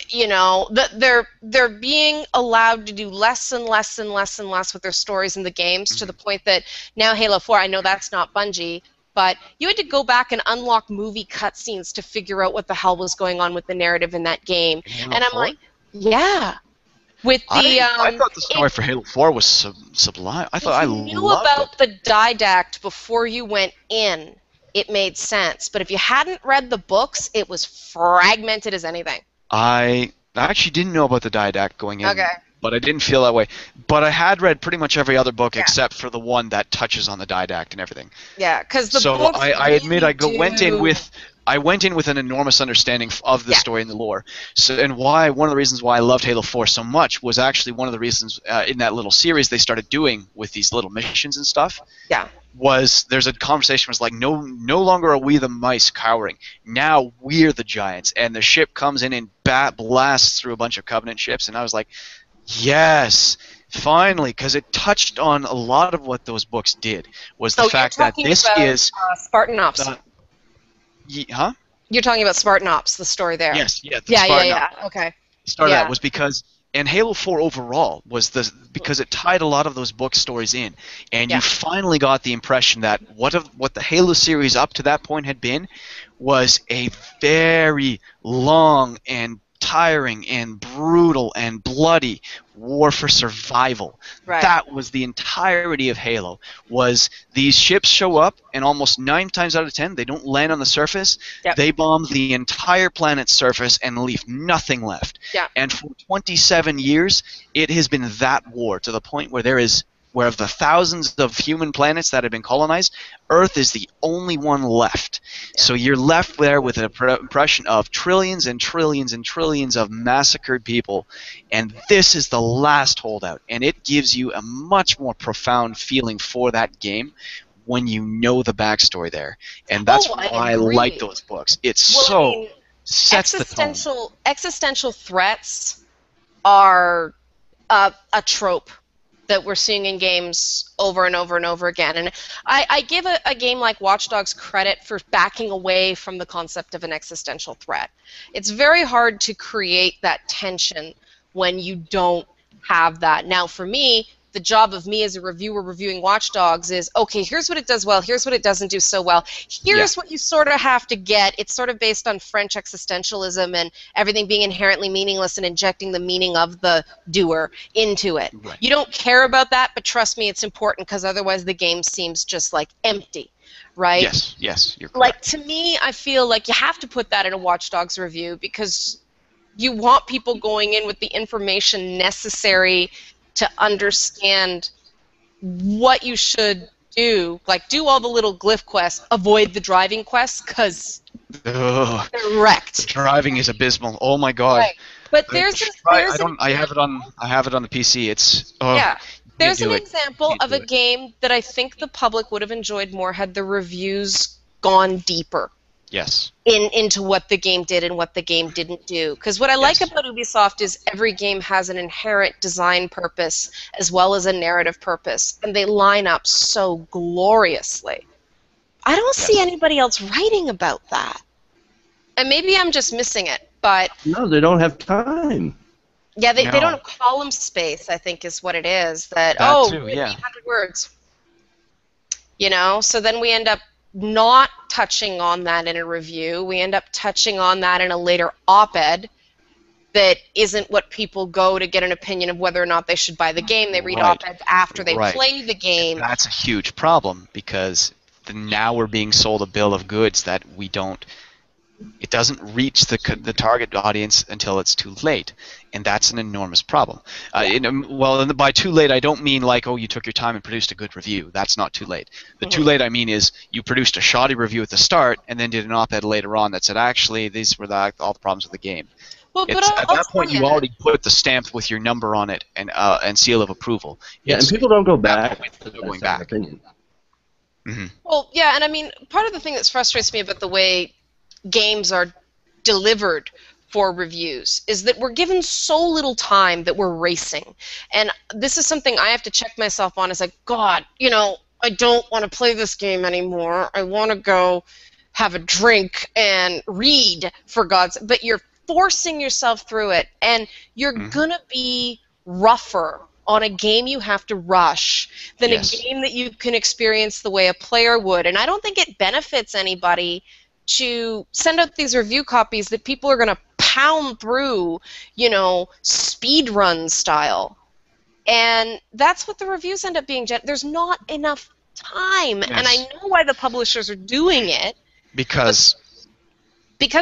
you know, they're being allowed to do less and less and less and less with their stories in the games, to the point that now Halo 4, I know that's not Bungie, but you had to go back and unlock movie cutscenes to figure out what the hell was going on with the narrative in that game. Halo And I'm 4? like, yeah. With the I thought the story for Halo 4 was sublime. I thought I if you knew loved about it. the didact before you went in, it made sense. But if you hadn't read the books, it was fragmented as anything. I actually didn't know about the didact going in, Okay. but I didn't feel that way. But I had read pretty much every other book Yeah. except for the one that touches on the didact and everything. Yeah, because the So books I admit I went in with an enormous understanding of the Yeah. story and the lore. So, and one of the reasons why I loved Halo 4 so much was actually one of the reasons in that little series they started doing with these little missions and stuff. Yeah. Was there's a conversation was like no longer are we the mice cowering, now we're the giants, and the ship comes in and blasts through a bunch of Covenant ships, and I was like, yes, finally, because it touched on a lot of what those books did, was the fact that this is Spartan Ops. huh? You're talking about Spartan Ops, the story there. Yes, yeah, the Yeah, Spartan yeah. Okay. Start Yeah. that was because, and Halo 4 overall was because it tied a lot of those book stories in, and Yeah. you finally got the impression that what the Halo series up to that point had been was a very long and tiring and brutal and bloody war for survival. Right. That was the entirety of Halo. Was these ships show up, and almost 9 times out of 10 they don't land on the surface. Yep. They bomb the entire planet's surface and leave nothing left. Yeah. And for 27 years, it has been that war, to the point where of the thousands of human planets that have been colonized, Earth is the only one left. Yeah. So you're left there with an impression of trillions and trillions and trillions of massacred people, and this is the last holdout, and it gives you a much more profound feeling for that game when you know the backstory there, and that's why I like those books. It's sets the tone. Existential threats are a trope that we're seeing in games over and over and over again. And I give a game like Watch Dogs credit for backing away from the concept of an existential threat. It's very hard to create that tension when you don't have that. Now, for me, the job of me as a reviewer reviewing Watch Dogs is, okay, here's what it does well, here's what it doesn't do so well, here's what you sort of have to get. It's sort of based on French existentialism and everything being inherently meaningless and injecting the meaning of the doer into it. Right. You don't care about that, but trust me, it's important, because otherwise the game seems just like empty, right? Yes, you're correct. Like, to me, I feel like you have to put that in a Watch Dogs review, because you want people going in with the information necessary to understand what you should do. Like, do all the little glyph quests, avoid the driving quests, because they're wrecked. Driving is abysmal. Oh my god. Right. But I have it on the PC. It's there's an example of a game that I think the public would have enjoyed more had the reviews gone deeper. Yes. Into what the game did and what the game didn't do. Because what I like about Ubisoft is every game has an inherent design purpose as well as a narrative purpose, and they line up so gloriously. I don't see anybody else writing about that. And maybe I'm just missing it, but... No, they don't have time. Yeah, they don't have column space, I think is what it is. That too, 100 words. You know, so then we end up not touching on that in a review. We end up touching on that in a later op-ed that isn't what people go to get an opinion of whether or not they should buy the game. They read op-eds after they play the game. And that's a huge problem, because now we're being sold a bill of goods that we don't... It doesn't reach the target audience until it's too late, and that's an enormous problem. By too late, I don't mean like, oh, you took your time and produced a good review. That's not too late. The too late I mean is you produced a shoddy review at the start and then did an op-ed later on that said, actually, these were all the problems with the game. Well, but At that point, you already put the stamp with your number on it and seal of approval. Yeah, and people don't go back to to going that second back. opinion. Mm-hmm. Well, yeah, and I mean, part of the thing that frustrates me about the way games are delivered for reviews is that we're given so little time that we're racing. And this is something I have to check myself on. Is like, God, you know, I don't want to play this game anymore. I want to go have a drink and read, for God's. But you're forcing yourself through it, and you're gonna be rougher on a game you have to rush than a game that you can experience the way a player would. And I don't think it benefits anybody to send out these review copies that people are going to pound through, you know, speed run style. And that's what the reviews end up being. There's not enough time. And I know why the publishers are doing it. Because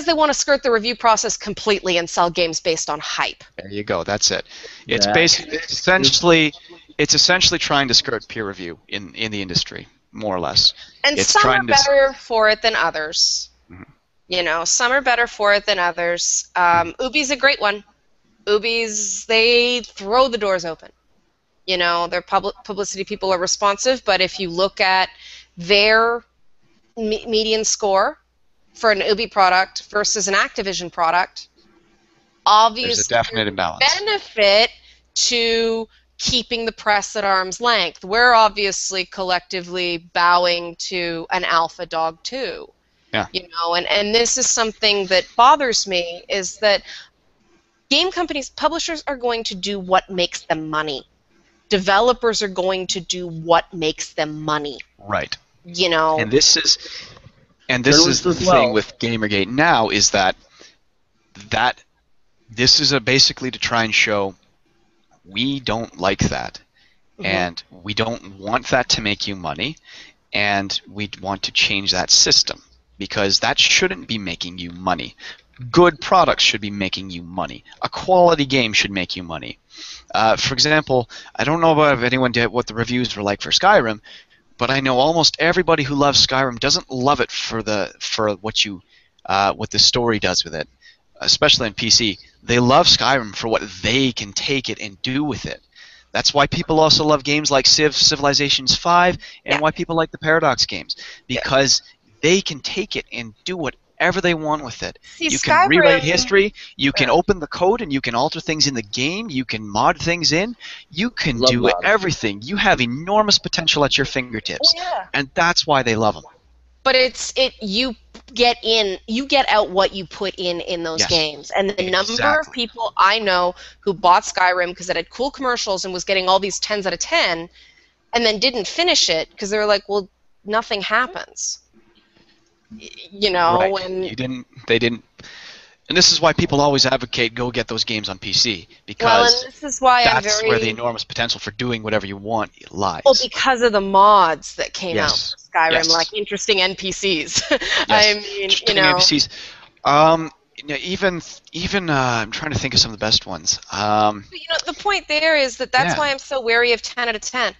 they want to skirt the review process completely and sell games based on hype. There you go. That's it. It's basically it's essentially trying to skirt peer review in the industry, more or less. And some are better for it than others. Mm-hmm. You know, some are better for it than others. Ubi's a great one. Ubi's, they throw the doors open. You know, their publicity people are responsive, but if you look at their median score for an Ubi product versus an Activision product, obviously there's a definite imbalance. Benefit to keeping the press at arm's length. We're obviously collectively bowing to an alpha dog too. Yeah. You know, and this is something that bothers me, is that game companies, publishers are going to do what makes them money. Developers are going to do what makes them money. Right. You know. And this is the thing with Gamergate now, is that this is basically to try and show we don't like that, and we don't want that to make you money, and we want to change that system, because that shouldn't be making you money. Good products should be making you money. A quality game should make you money. For example, I don't know about if anyone did what the reviews were like for Skyrim, but I know almost everybody who loves Skyrim doesn't love it for what the story does with it, especially on PC. They love Skyrim for what they can take it and do with it. That's why people also love games like Civilizations 5 and why people like the Paradox games, because they can take it and do whatever they want with it. See, you can rewrite history, you can open the code and you can alter things in the game, you can mod things in, you can do everything. You have enormous potential at your fingertips, and that's why they love them. But you get out what you put in those games. And the number of people I know who bought Skyrim because it had cool commercials and was getting all these 10s out of 10 and then didn't finish it because they were like, well, nothing happens. You know, and they didn't. And this is why people always advocate go get those games on PC, because and this is why that's where the enormous potential for doing whatever you want lies. Well, because of the mods that came out for Skyrim, like interesting NPCs. I mean, you know. NPCs. Even I'm trying to think of some of the best ones. But, you know, the point there is that's why I'm so wary of 10 out of 10.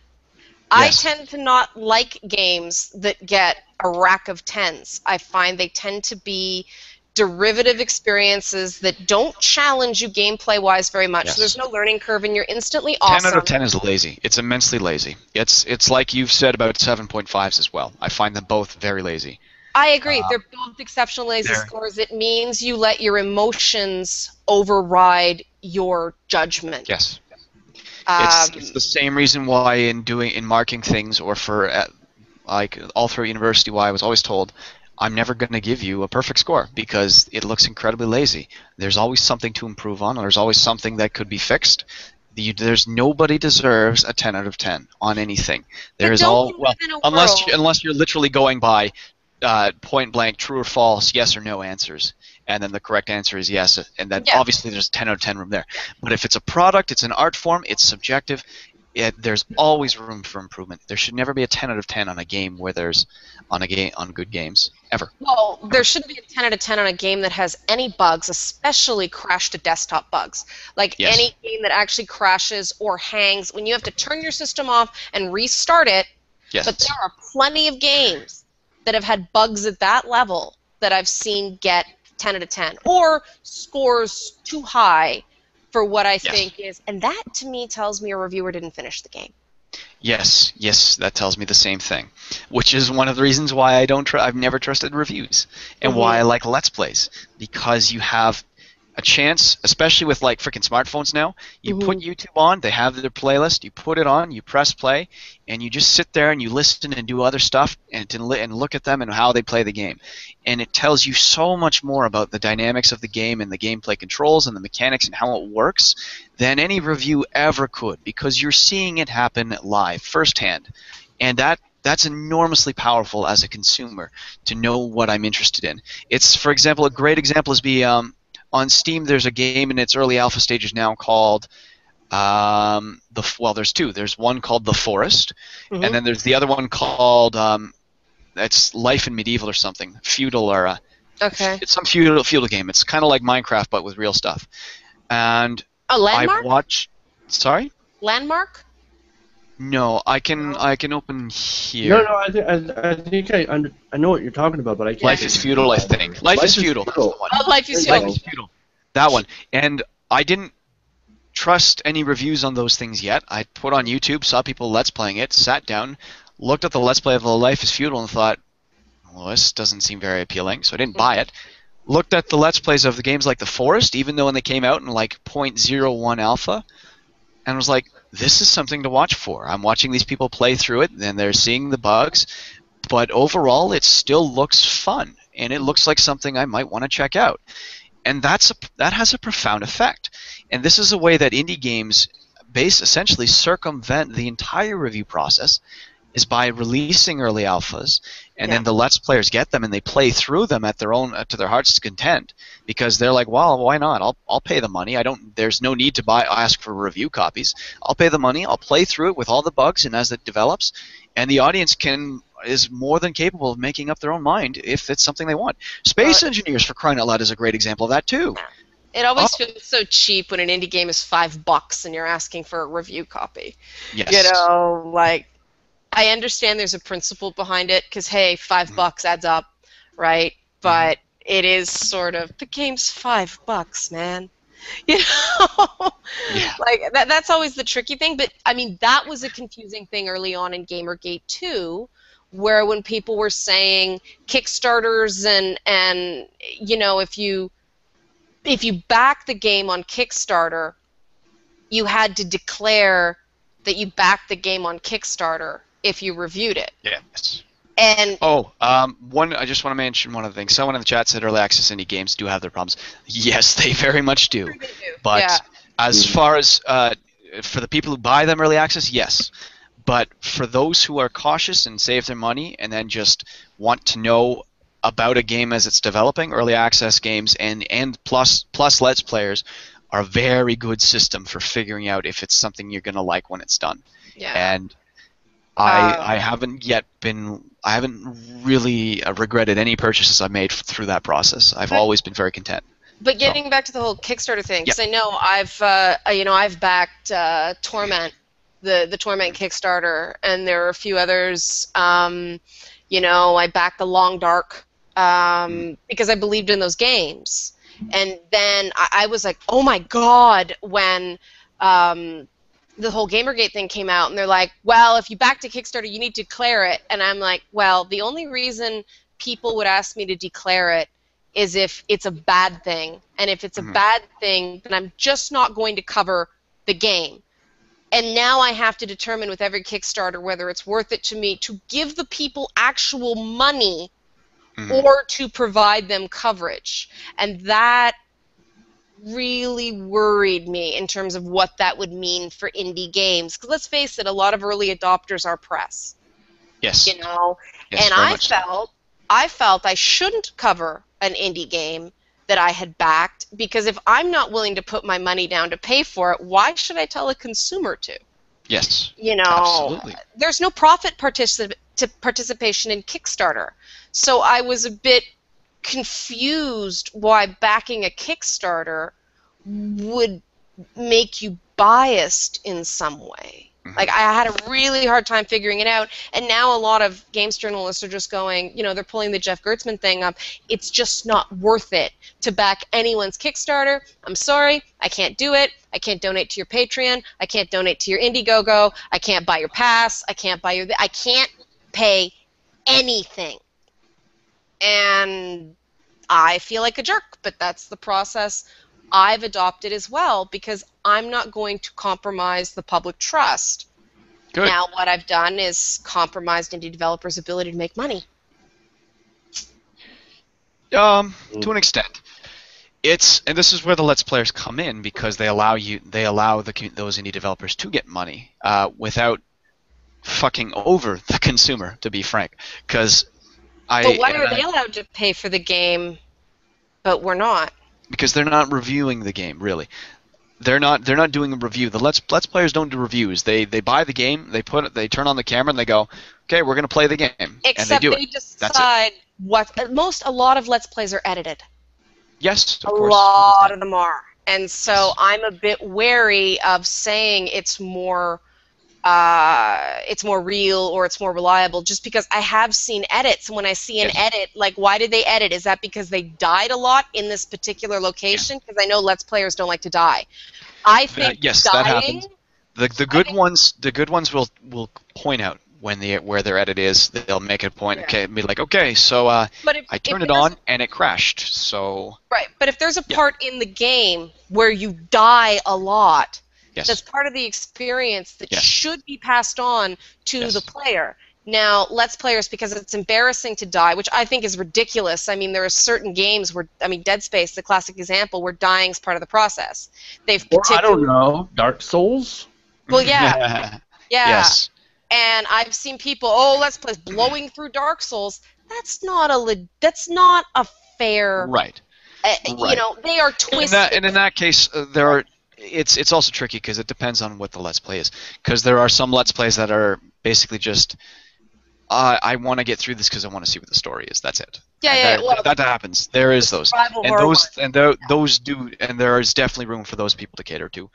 I tend to not like games that get a rack of 10s. I find they tend to be derivative experiences that don't challenge you gameplay-wise very much. So there's no learning curve, and you're instantly awesome. 10 out of 10 is lazy. It's immensely lazy. It's like you've said about 7.5s as well. I find them both very lazy. I agree. They're both exceptional lazy scores. It means you let your emotions override your judgment. Yes. It's the same reason why in marking things, or for like all through university, why I was always told I'm never going to give you a perfect score because it looks incredibly lazy. There's always something to improve on, or there's always something that could be fixed. There's nobody deserves a 10 out of 10 on anything. Unless you're literally going by point blank true or false, yes or no answers, and then the correct answer is yes, and then obviously there's 10 out of 10 room there. But if it's a product, it's an art form, it's subjective. There's always room for improvement. There should never be a 10 out of 10 on a game where there's on good games ever. Well, there shouldn't be a 10 out of 10 on a game that has any bugs, especially crash to desktop bugs. Like any game that actually crashes or hangs when you have to turn your system off and restart it. Yes. But there are plenty of games that have had bugs at that level that I've seen get 10 out of 10, or scores too high for what I think is, and that to me tells me a reviewer didn't finish the game. Yes, that tells me the same thing, which is one of the reasons why I've never trusted reviews, and why I like Let's Plays, because you have a chance, especially with like freaking smartphones now. You put YouTube on, they have their playlist, you put it on, you press play, and you just sit there and you listen and do other stuff and look at them and how they play the game. And it tells you so much more about the dynamics of the game and the gameplay controls and the mechanics and how it works than any review ever could, because you're seeing it happen live, firsthand. And that's enormously powerful as a consumer to know what I'm interested in. It's, for example, a great example is on Steam, there's a game in its early alpha stages now called there's two. There's one called The Forest, and then there's the other one called it's Life in Medieval or something, feudal or it's some feudal game. It's kind of like Minecraft but with real stuff. And Landmark? Sorry? Landmark? No, I can open here. No, I think I know what you're talking about, but I can't. Life is Feudal, I think. Life is Feudal. That's the one. Oh, Life is Feudal. That one. And I didn't trust any reviews on those things yet. I put on YouTube, saw people Let's Playing it, sat down, looked at the Let's Play of Life is Feudal, and thought, well, this doesn't seem very appealing, so I didn't buy it. Looked at the Let's Plays of the games like The Forest, even though when they came out in like 0.01 alpha, and was like, this is something to watch for. I'm watching these people play through it, and they're seeing the bugs, but overall it still looks fun, and it looks like something I might want to check out. And that has a profound effect. And this is a way that indie games essentially circumvent the entire review process, is by releasing early alphas, and then the Let's Players get them and they play through them at their own to their heart's content, because they're like, well, why not? I'll pay the money. There's no need to ask for review copies. I'll pay the money. I'll play through it with all the bugs, and as it develops, and the audience is more than capable of making up their own mind if it's something they want. Space Engineers, for crying out loud, is a great example of that too. It always feels so cheap when an indie game is $5 and you're asking for a review copy. Yes. You know, like, I understand there's a principle behind it, because, hey, $5 adds up, right? But it is sort of, the game's $5, man. You know? Like, that's always the tricky thing. But, I mean, that was a confusing thing early on in Gamergate, too, where when people were saying Kickstarters and you know, if you back the game on Kickstarter, you had to declare that you backed the game on Kickstarter if you reviewed it. Yes. And I just want to mention one other thing. Someone in the chat said early access indie games do have their problems. Yes, they very much do. They do. But as far as for the people who buy them early access, yes. But for those who are cautious and save their money and then just want to know about a game as it's developing, early access games and plus Let's Players are a very good system for figuring out if it's something you're going to like when it's done. Yeah. And I haven't really regretted any purchases I've made through that process. I've always been very content. But getting back to the whole Kickstarter thing, because I know I've backed Torment, the Torment Kickstarter, and there are a few others. You know, I backed the Long Dark because I believed in those games, and then I was like, oh my god, when the whole Gamergate thing came out, and they're like, well, if you back to Kickstarter, you need to declare it. And I'm like, well, the only reason people would ask me to declare it is if it's a bad thing. And if it's a bad thing, then I'm just not going to cover the game. And now I have to determine with every Kickstarter whether it's worth it to me to give the people actual money or to provide them coverage. And that really worried me in terms of what that would mean for indie games. Because let's face it, a lot of early adopters are press. Yes. You know, yes, and I felt I shouldn't cover an indie game that I had backed, because if I'm not willing to put my money down to pay for it, why should I tell a consumer to? Yes. You know, absolutely. There's no profit participation in Kickstarter. So I was a bit confused why backing a Kickstarter would make you biased in some way. Like, I had a really hard time figuring it out, and now a lot of games journalists are just going, they're pulling the Jeff Gertzman thing up. It's just not worth it to back anyone's Kickstarter. I'm sorry, I can't do it. I can't donate to your Patreon. I can't donate to your Indiegogo. I can't buy your pass. I can't buy your... I can't pay anything. And I feel like a jerk, but that's the process I've adopted as well, because I'm not going to compromise the public trust. Good. Now what I've done is compromised indie developers' ability to make money. To an extent. And this is where the Let's Players come in, because they allow those indie developers to get money without fucking over the consumer, to be frank. But why are they allowed to pay for the game, but we're not? Because they're not reviewing the game, really. They're not doing a review. The Let's Players don't do reviews. They buy the game, they turn on the camera, and they go, okay, we're going to play the game. Except and they decide a lot of Let's Plays are edited. Yes, of course. A lot of them are. And so I'm a bit wary of saying it's more real or it's more reliable, just because I have seen edits, and when I see an edit, like, why did they edit? Is that because they died a lot in this particular location? Because I know Let's Players don't like to die. I think yes, dying, that happens. The good ones will point out where their edit is. They'll make a point. Yeah. Okay, be like, okay, so I turned it on and it crashed. So right, but if there's a part in the game where you die a lot, yes, that's part of the experience that should be passed on to the player. Now, Let's Players, because it's embarrassing to die, which I think is ridiculous. I mean, there are certain games where, Dead Space, the classic example, where dying is part of the process. I don't know, Dark Souls? Well, yeah. Yeah. Yes. And I've seen people, Let's Play blowing through Dark Souls. That's not a fair... Right. They are twisted. And in that case, it's also tricky, because it depends on what the Let's Play is. Because there are some Let's Plays that are basically just, I want to get through this because I want to see what the story is. That's it. Yeah, that happens. There is those, those do, and there is definitely room for those people to cater to.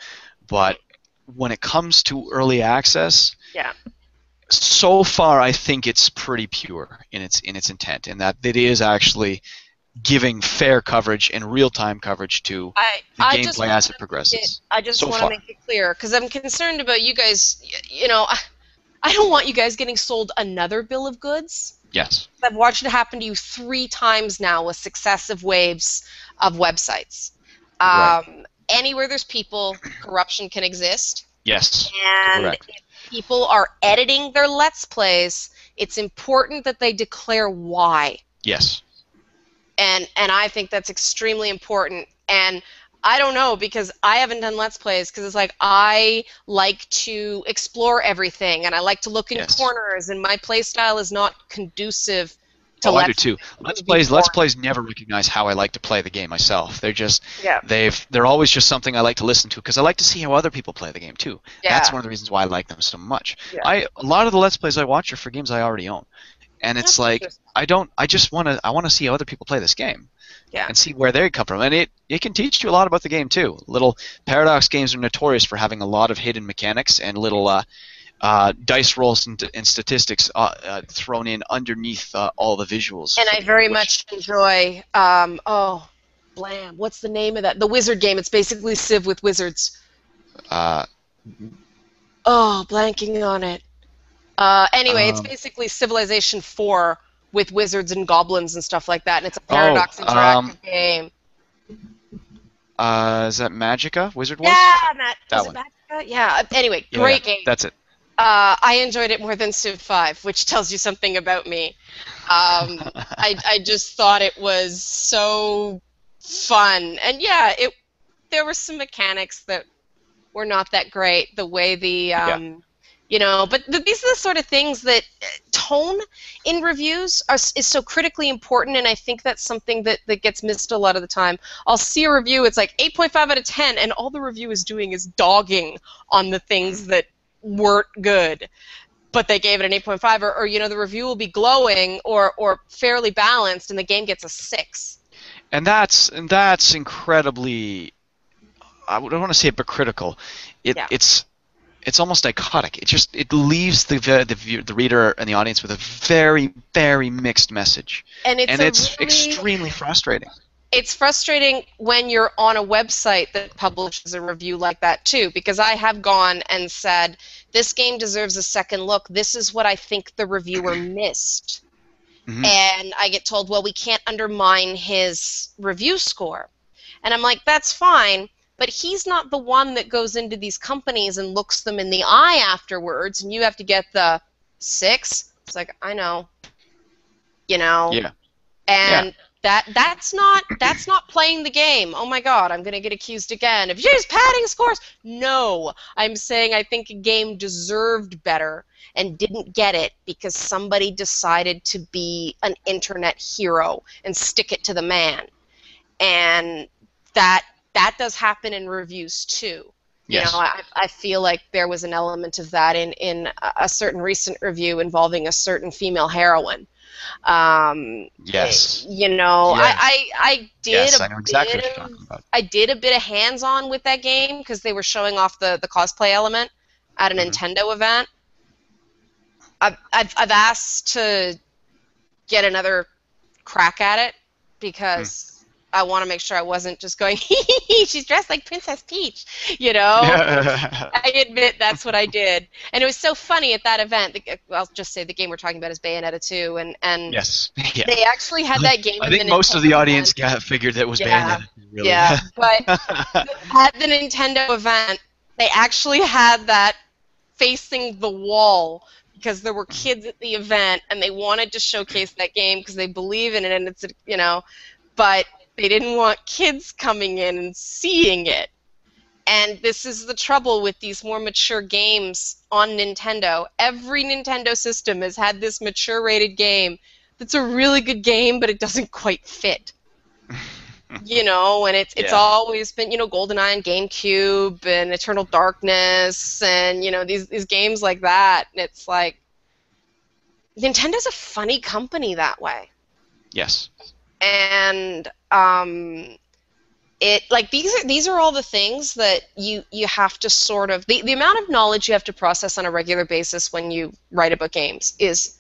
But when it comes to early access, so far I think it's pretty pure in its intent, in that it is actually giving fair coverage and real-time coverage to the gameplay as it progresses. I just want to make it clear, because I'm concerned about you guys. I don't want you guys getting sold another bill of goods. Yes. I've watched it happen to you 3 times now with successive waves of websites. Right. Anywhere there's people, corruption can exist. Yes. And correct. If people are editing their Let's Plays, it's important that they declare why. Yes. And I think that's extremely important. And I don't know, because I haven't done Let's Plays, because it's like I like to explore everything, and I like to look in corners, and my play style is not conducive to I do too. Let's Plays never recognize how I like to play the game myself. They're just they're always just something I like to listen to, because I like to see how other people play the game too. Yeah. That's one of the reasons why I like them so much. Yeah. A lot of the Let's Plays I watch are for games I already own. And it's like I want to see how other people play this game, and see where they come from. And it can teach you a lot about the game too. Little Paradox games are notorious for having a lot of hidden mechanics and little dice rolls and statistics thrown in underneath all the visuals. And I very much enjoy blam. What's the name of that? The wizard game. It's basically Civ with wizards. Blanking on it. Anyway, it's basically Civilization 4 with wizards and goblins and stuff like that, and it's a Paradox interactive game. Is that Magica? Wizard Wars? Yeah, that one. Magica? Yeah. Anyway, great game. That's it. I enjoyed it more than Civ 5, which tells you something about me. I just thought it was so fun, and there were some mechanics that were not that great. The way but these are the sort of things that tone in reviews is so critically important, and I think that's something that gets missed a lot of the time. I'll see a review, it's like 8.5 out of 10, and all the review is doing is dogging on the things that weren't good, but they gave it an 8.5, or the review will be glowing or fairly balanced, and the game gets a 6. And that's incredibly, I don't want to say hypocritical. It's it's almost dichotic. It leaves the reader and the audience with a very, very mixed message, and it's extremely frustrating. It's frustrating when you're on a website that publishes a review like that too, because I have gone and said, this game deserves a second look. This is what I think the reviewer missed. Mm-hmm. And I get told, well, we can't undermine his review score. And I'm like, that's fine, but he's not the one that goes into these companies and looks them in the eye afterwards, and you have to get the 6. It's like, I know. You know? Yeah. And... Yeah. That's not playing the game. Oh my God, I'm gonna get accused again of just padding scores. No, I'm saying I think a game deserved better and didn't get it because somebody decided to be an internet hero and stick it to the man. And that does happen in reviews too. Yes. You know, I feel like there was an element of that in a certain recent review involving a certain female heroine. Yes. You know, Yeah. I did Yes, a I know exactly bit what you're talking about. I did a bit of hands-on with that game because they were showing off the cosplay element at a Mhm. Nintendo event. I've asked to get another crack at it because I want to make sure I wasn't just going, she's dressed like Princess Peach, you know? I admit that's what I did. And it was so funny at that event. I'll just say the game we're talking about is Bayonetta 2, and Yes. Yeah. they actually had that game. I think most of the audience figured that was Bayonetta. Really. Yeah, but at the Nintendo event, they actually had that facing the wall because there were kids at the event and they wanted to showcase that game because they believe in it, and it's, you know, but they didn't want kids coming in and seeing it. And this is the trouble with these more mature games on Nintendo. Every Nintendo system has had this mature-rated game that's a really good game, but it doesn't quite fit. You know, and it's always been, you know, GoldenEye and GameCube and Eternal Darkness and, you know, these games like that. And it's like, Nintendo's a funny company that way. Yes. And it, like, these are all the things that you have to sort of, the amount of knowledge you have to process on a regular basis when you write about games is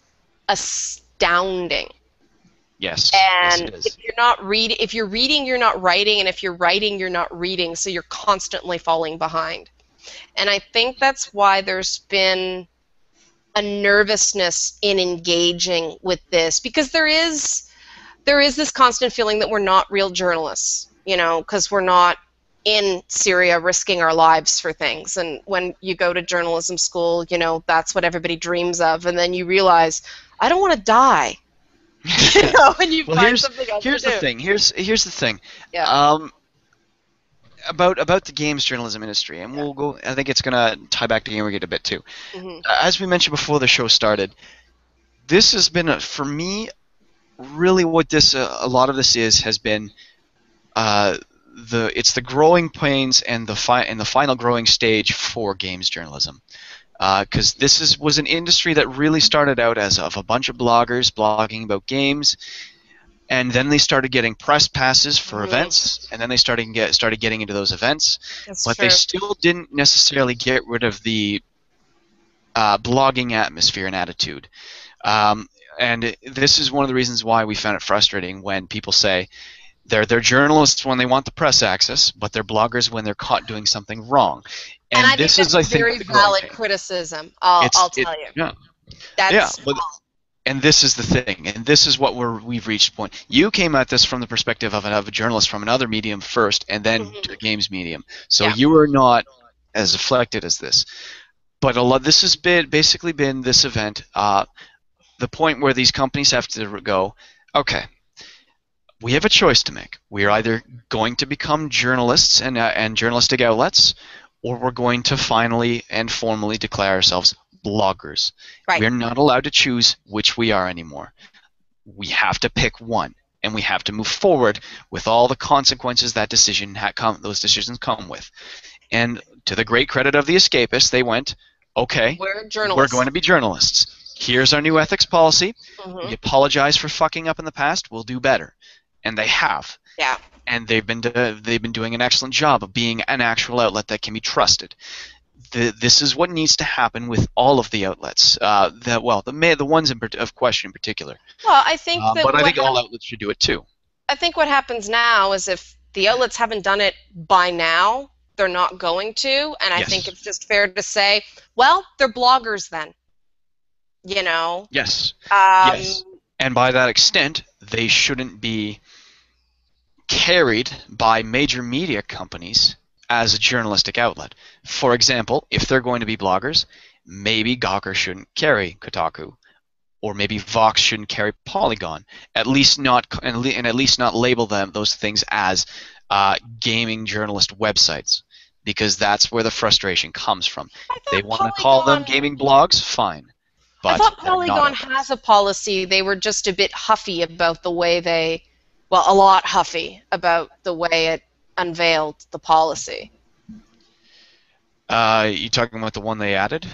astounding. Yes. And yes, it is. if you're reading, you're not writing, and if you're writing, you're not reading, so you're constantly falling behind. And I think that's why there's been a nervousness in engaging with this, because there is this constant feeling that we're not real journalists, you know, because we're not in Syria risking our lives for things. And when you go to journalism school, you know, that's what everybody dreams of, and then you realize, I don't want to die. You know, and you find something else here's to the do. thing. Here's the thing. Yeah. About the games journalism industry, and we'll go. I think it's gonna tie back to Gamergate a bit too. Mm-hmm. As we mentioned before the show started, this has been for me really what this a lot of this has been it's the growing pains and the final growing stage for games journalism. Because this was an industry that really started out as of a bunch of bloggers blogging about games, and then they started getting press passes for events, and then they started getting into those events. That's but true. they still didn't necessarily get rid of the blogging atmosphere and attitude. And this is one of the reasons why we found it frustrating when people say they're journalists when they want the press access, but they're bloggers when they're caught doing something wrong. And I this think is, that's I think, very the growing valid pain. criticism. I'll tell you. Yeah. That's And this is the thing, and this is what we've reached a point. You came at this from the perspective of a journalist from another medium first, and then to the games medium. So you are not as afflicted as this. But this has basically been this event, the point where these companies have to go, okay, we have a choice to make. We are either going to become journalists and journalistic outlets, or we're going to finally and formally declare ourselves bloggers. Right. We're not allowed to choose which we are anymore. We have to pick one, and we have to move forward with all the consequences that those decisions come with. And to the great credit of the escapists, they went, okay, we're going to be journalists. Here's our new ethics policy. We apologize for fucking up in the past. We'll do better. And they have. Yeah. And they've been doing an excellent job of being an actual outlet that can be trusted. this is what needs to happen with all of the outlets. The ones of question in particular. Well, I think that. But I think all outlets should do it too. I think what happens now is if the outlets haven't done it by now, they're not going to, and I think it's just fair to say, well, they're bloggers then. You know. Yes. Yes. And by that extent, they shouldn't be carried by major media companies as a journalistic outlet. For example, if they're going to be bloggers, maybe Gawker shouldn't carry Kotaku, or maybe Vox shouldn't carry Polygon. At least not, and at least not label those things as gaming journalist websites, because that's where the frustration comes from. They want to call them gaming blogs, fine. But I thought Polygon has a policy. They were just a bit huffy about the way a lot huffy about the way it unveiled the policy. You talking about the one they added?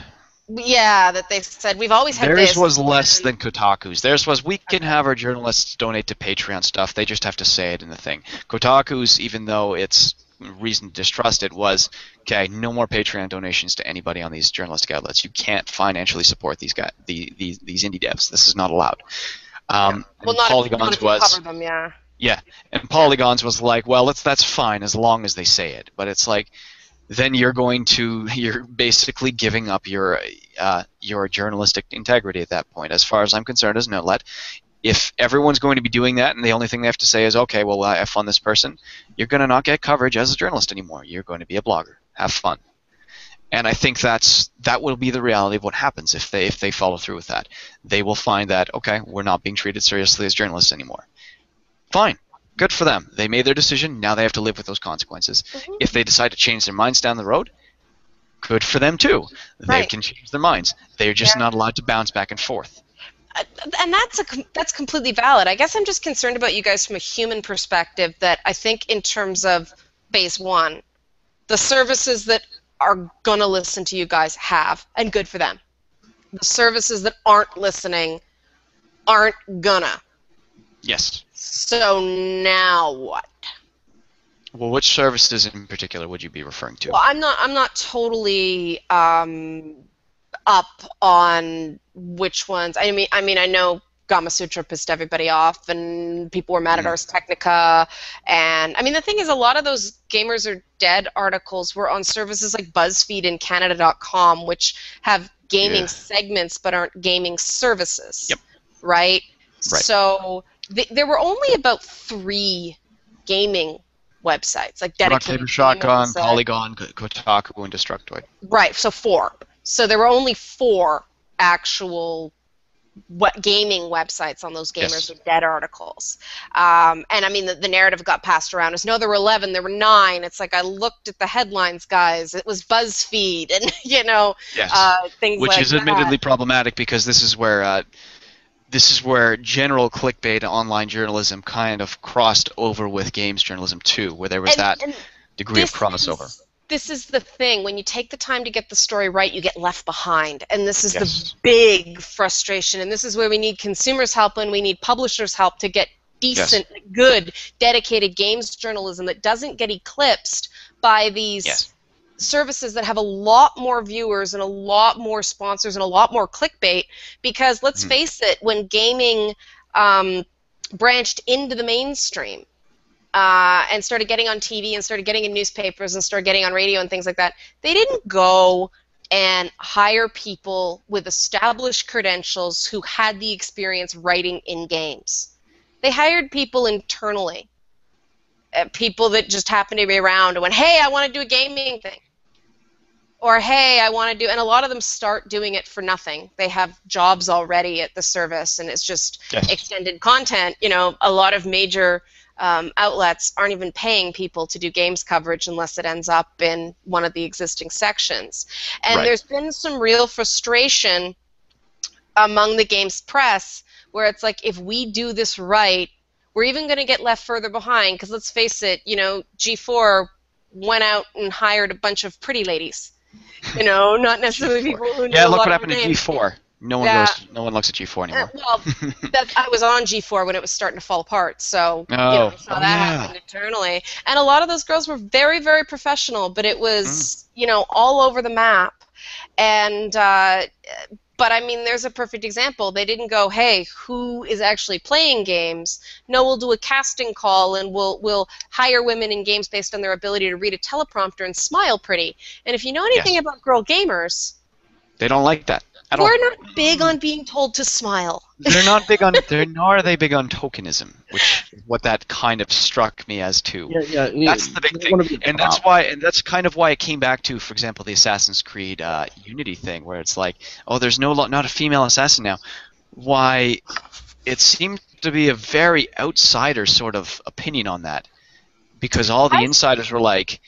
Yeah, that they said we've always had Theirs this. was less than Kotaku's. Theirs was we can have our journalists donate to Patreon stuff. They just have to say it in the thing. Kotaku's, even though it's reason to distrust it, was okay. No more Patreon donations to anybody on these journalistic outlets. You can't financially support these guys, these indie devs. This is not allowed. Well, not Polygon's if you cover them, yeah. Yeah, and Polygon's was like, well, that's fine as long as they say it. But it's like, then you're basically giving up your journalistic integrity at that point. As far as I'm concerned, as an outlet, if everyone's going to be doing that and the only thing they have to say is, okay, well, I fund this person, you're going to not get coverage as a journalist anymore. You're going to be a blogger. Have fun. And I think that will be the reality of what happens if they follow through with that. They will find that, okay, we're not being treated seriously as journalists anymore. Fine. Good for them. They made their decision. Now they have to live with those consequences. Mm-hmm. If they decide to change their minds down the road, good for them too. They can change their minds. They're just not allowed to bounce back and forth. And that's completely valid. I guess I'm just concerned about you guys from a human perspective, that I think in terms of phase one, the services that are going to listen to you guys have, and good for them. The services that aren't listening aren't gonna. Yes. So now what? Well, which services in particular would you be referring to? Well, I'm not totally up on which ones. I mean, I know Gama Sutra pissed everybody off, and people were mad at Ars Technica. And I mean, the thing is, a lot of those Gamers Are Dead articles were on services like BuzzFeed and Canada.com, which have gaming segments but aren't gaming services. Yep. Right. So there were only about 3 gaming websites, like dedicated. Shotgun, Polygon, Kotaku, and Destructoid. Right. So 4. So there were only 4 actual gaming websites on those Gamers Are Dead articles. And I mean, the narrative got passed around as, no, there were 11, there were 9. It's like, I looked at the headlines, guys. It was BuzzFeed, and things Which like that. Which is admittedly problematic, because this is where general clickbait online journalism kind of crossed over with games journalism too, where there was that degree of crossover. This is the thing. When you take the time to get the story right, you get left behind. And this is the big frustration. And this is where we need consumers' help and we need publishers' help to get decent, good, dedicated games journalism that doesn't get eclipsed by these services that have a lot more viewers and a lot more sponsors and a lot more clickbait. Because let's face it, when gaming branched into the mainstream, and started getting on TV and started getting in newspapers and started getting on radio and things like that, they didn't go and hire people with established credentials who had the experience writing in games. They hired people internally, people that just happened to be around and went, hey, I want to do a gaming thing. Or, hey, I want to do, and a lot of them start doing it for nothing. They have jobs already at the service, and it's just extended content. A lot of major outlets aren't even paying people to do games coverage unless it ends up in one of the existing sections. And there's been some real frustration among the games press where it's like, if we do this right, we're even going to get left further behind, because let's face it, G4 went out and hired a bunch of pretty ladies. Not necessarily people who know a lot look what of happened to games. G4. No one Yeah. no one looks at G4 anymore. Well, I was on G4 when it was starting to fall apart, so Oh. I saw that happen internally. And a lot of those girls were very, very professional, but it was, all over the map. And but I mean, there's a perfect example. They didn't go, hey, who is actually playing games? No, we'll do a casting call and we'll hire women in games based on their ability to read a teleprompter and smile pretty. And if you know anything about girl gamers, they don't like that. We're not big on being told to smile. Nor are they big on tokenism, which is what that kind of struck me as too. Yeah. That's the big thing, and that's kind of why it came back to, for example, the Assassin's Creed Unity thing, where it's like, oh, there's not a female assassin now. Why? It seemed to be a very outsider sort of opinion on that, because all the insiders were like,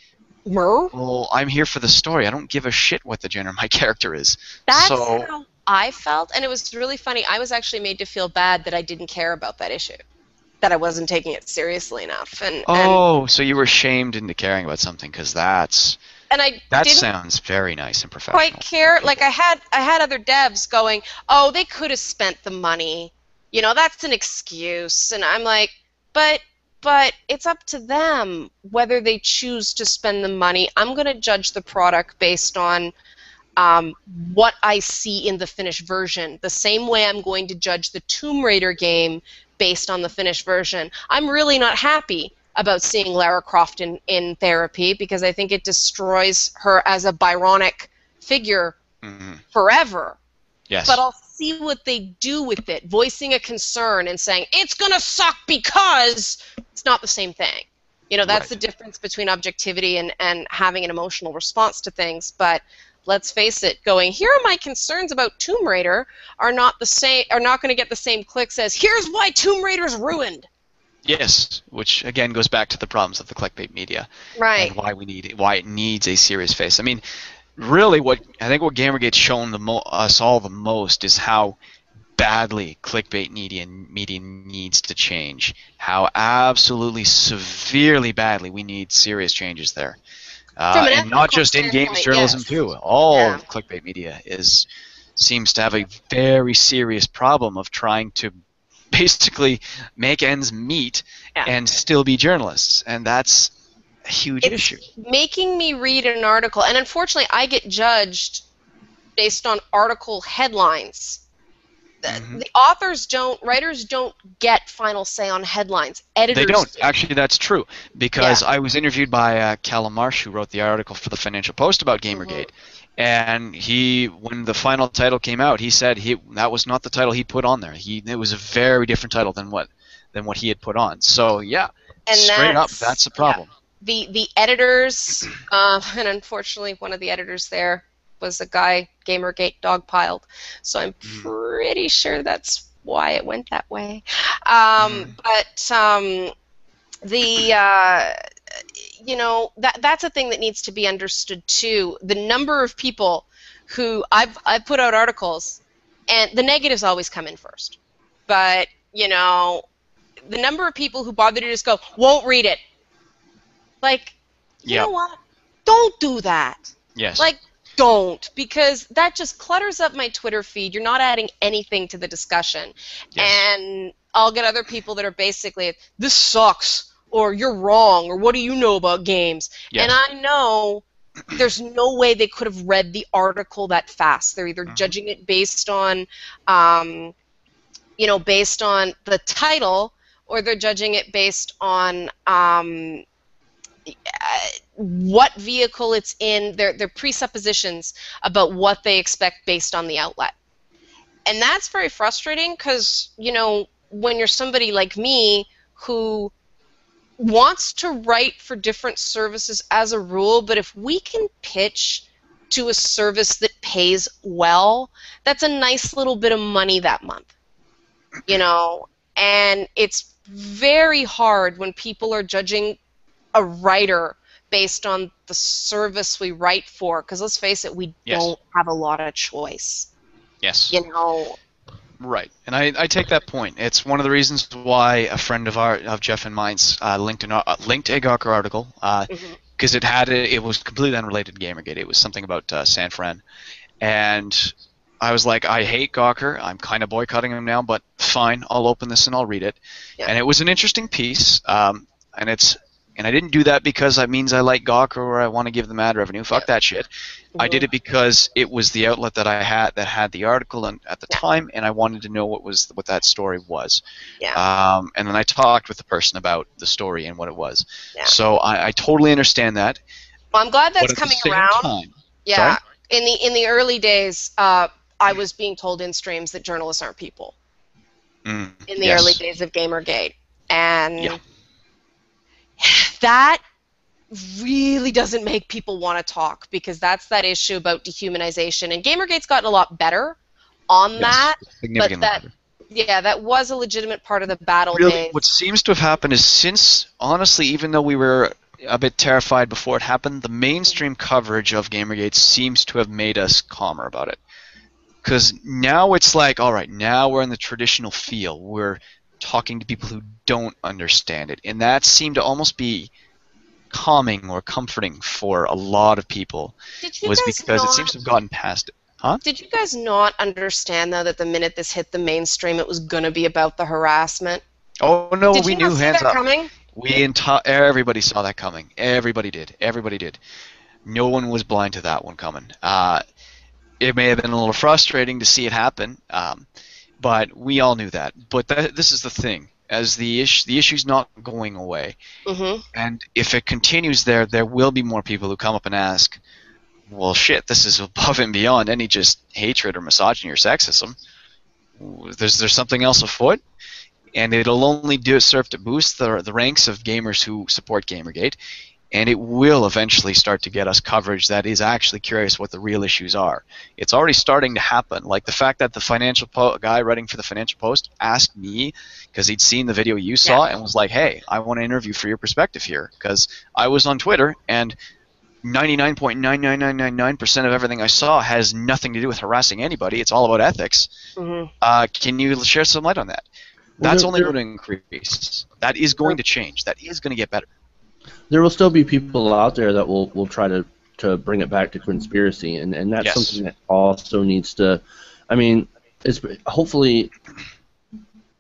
well, I'm here for the story. I don't give a shit what the gender of my character is. That's how I felt, and it was really funny. I was actually made to feel bad that I didn't care about that issue, that I wasn't taking it seriously enough. So you were shamed into caring about something, because that sounds very nice and professional. Quite care. Like I had other devs going, oh, they could have spent the money. That's an excuse. And I'm like, but it's up to them whether they choose to spend the money. I'm going to judge the product based on what I see in the finished version, the same way I'm going to judge the Tomb Raider game based on the finished version. I'm really not happy about seeing Lara Croft in therapy, because I think it destroys her as a Byronic figure forever. Yes. But I'll see what they do with it, voicing a concern and saying, it's going to suck because it's not the same thing. That's the difference between objectivity and having an emotional response to things. But let's face it, going, here are my concerns about Tomb Raider are not going to get the same clicks as, here's why Tomb Raider's ruined. Yes, which again goes back to the problems of the clickbait media. Right. And why it needs a serious face. I mean, really, what Gamergate's shown us all the most is how badly clickbait media needs to change. How absolutely severely badly we need serious changes there. And not just in games journalism too. All of clickbait media seems to have a very serious problem of trying to basically make ends meet and still be journalists, and that's a huge issue. Making me read an article, and unfortunately I get judged based on article headlines. The writers don't get final say on headlines. Editors They don't. do. Actually, that's true, because I was interviewed by Callum Marsh, who wrote the article for the Financial Post about Gamergate, and when the final title came out, he said that was not the title he put on there. It was a very different title than what he had put on. So and straight up, that's a problem. The editors, and unfortunately, one of the editors there was a guy Gamergate dogpiled, so I'm pretty sure that's why it went that way. But that's a thing that needs to be understood too. The number of people who I've put out articles, and the negatives always come in first, but the number of people who bother to just go, won't read it. Like, you know what? Don't do that. Yes. Like, don't, because that just clutters up my Twitter feed. You're not adding anything to the discussion. Yes. And I'll get other people that are basically, this sucks, or you're wrong, or what do you know about games? Yes. And I know there's no way they could have read the article that fast. They're either judging it based on, based on the title, or they're judging it based on what vehicle it's in, their presuppositions about what they expect based on the outlet. And that's very frustrating, because, when you're somebody like me who wants to write for different services as a rule, but if we can pitch to a service that pays well, that's a nice little bit of money that month. And it's very hard when people are judging a writer based on the service we write for, because let's face it, we don't have a lot of choice. Yes. Right, and I take that point. It's one of the reasons why a friend of Jeff and mine's linked a Gawker article, because it was completely unrelated to Gamergate. It was something about San Fran, and I was like, I hate Gawker. I'm kind of boycotting him now, but fine, I'll open this and I'll read it. Yeah. And it was an interesting piece, and I didn't do that because that means I like Gawker or I want to give them ad revenue. Fuck that shit. I did it because it was the outlet that I had that had the article at the time, and I wanted to know what that story was. Yeah. And then I talked with the person about the story and what it was. Yeah. So I totally understand that. Well, I'm glad that's But at coming the same around. time, Yeah. sorry? In the early days, I was being told in streams that journalists aren't people. In the early days of Gamergate, and that really doesn't make people want to talk, because that's that issue about dehumanization. And Gamergate's gotten a lot better on that, significantly better. Yeah, that was a legitimate part of the battle Really, days. what seems to have happened is since, honestly, even though we were a bit terrified before it happened, the mainstream coverage of Gamergate seems to have made us calmer about it. Because now it's like, all right, now we're in the traditional feel. We're talking to people who don't understand it. And that seemed to almost be calming or comforting for a lot of people. Was because it seems to have gotten past it. Huh? Did you guys not understand, though, that the minute this hit the mainstream, it was going to be about the harassment? Oh, no, Did we you knew, not see hands that up. coming? Everybody saw that coming. Everybody did. Everybody did. No one was blind to that one coming. It may have been a little frustrating to see it happen, but we all knew that. But this is the thing. As the issue's not going away, and if it continues there will be more people who come up and ask, well, shit, this is above and beyond any just hatred or misogyny or sexism. There's something else afoot, and it'll only serve to boost the ranks of gamers who support Gamergate, and it will eventually start to get us coverage that is actually curious what the real issues are. It's already starting to happen. Like the fact that the financial guy writing for the Financial Post asked me, because he'd seen the video you saw, and was like, hey, I want to interview for your perspective here, because I was on Twitter, and 99.99999% of everything I saw has nothing to do with harassing anybody. It's all about ethics. Can you share some light on that? That's only going to increase. That is going to change. That is going to get better. There will still be people out there that will try to bring it back to conspiracy, and that's something that also needs to, I mean, hopefully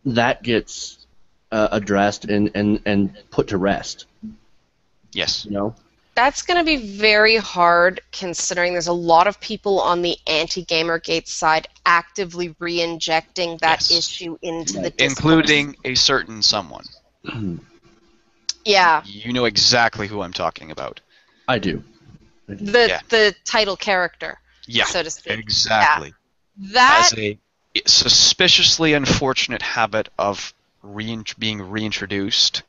that gets addressed and put to rest. Yes. You know? That's going to be very hard, considering there's a lot of people on the anti-Gamergate side actively re-injecting that issue into the discourse. Including a certain someone. Yeah. You know exactly who I'm talking about. I do. The title character, so to speak. Exactly. Yeah. That as a suspiciously unfortunate habit of being reintroduced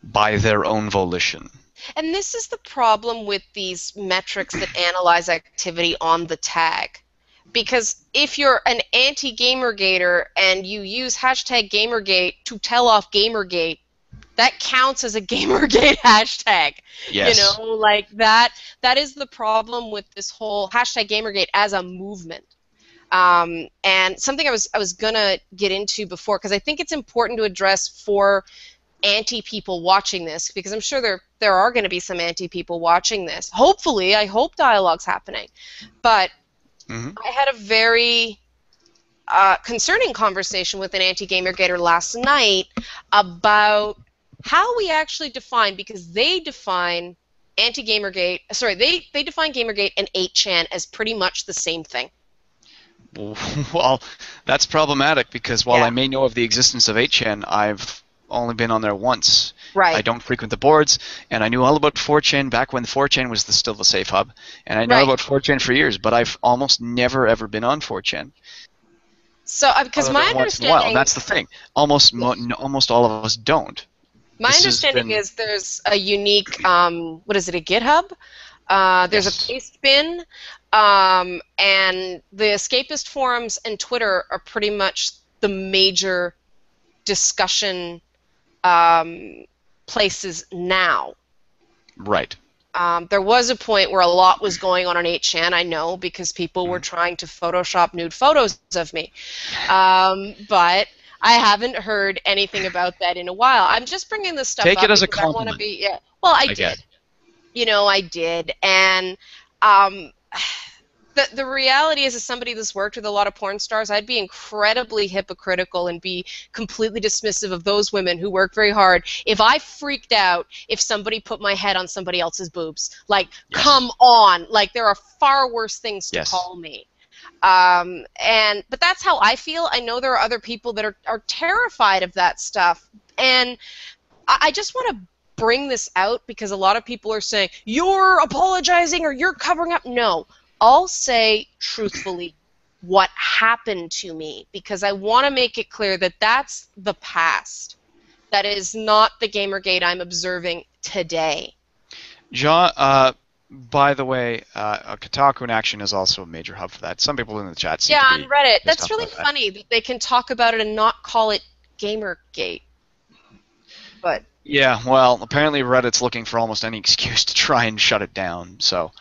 by their own volition. And this is the problem with these metrics that analyze activity on the tag. Because if you're an anti-Gamergater and you use hashtag Gamergate to tell off Gamergate, that counts as a Gamergate hashtag. Yes. You know, like that is the problem with this whole hashtag Gamergate as a movement. And something I was gonna get into before, because I think it's important to address for anti-people watching this, because I'm sure there are going to be some anti-people watching this. Hopefully, I hope dialogue's happening. But I had a very concerning conversation with an anti-Gamergater last night about how we actually define, because they define anti-Gamergate, sorry, they define Gamergate and 8chan as pretty much the same thing. Well, that's problematic, because while I may know of the existence of 8chan, I've only been on there once. Right. I don't frequent the boards, and I knew all about 4chan back when 4chan was still the safe hub, and I know about 4chan for years, but I've almost never ever been on 4chan. So, because my understanding, and that's the thing. Almost all of us don't. My understanding is there's a unique, what is it, a GitHub? There's a paste bin, and the escapist forums and Twitter are pretty much the major discussion places now. Right. There was a point where a lot was going on 8chan, I know, because people were trying to Photoshop nude photos of me. But I haven't heard anything about that in a while. I'm just bringing this stuff up. Take it as a compliment. compliment. I want to be, well, I did. You know, I did. And The reality is, as somebody that's worked with a lot of porn stars, I'd be incredibly hypocritical and be completely dismissive of those women who work very hard if I freaked out if somebody put my head on somebody else's boobs. Like, Yes. come on. Like, there are far worse things to Yes. call me. But that's how I feel. I know there are other people that are terrified of that stuff. And I just want to bring this out because a lot of people are saying, you're apologizing or you're covering up. No. I'll say truthfully what happened to me because I want to make it clear that that's the past. That is not the Gamergate I'm observing today. John, by the way, Kotaku in Action is also a major hub for that. Some people in the chat seem to Yeah, be on Reddit. pissed That's off really about that. funny that they can talk about it and not call it Gamergate. But Yeah, well, apparently Reddit's looking for almost any excuse to try and shut it down. So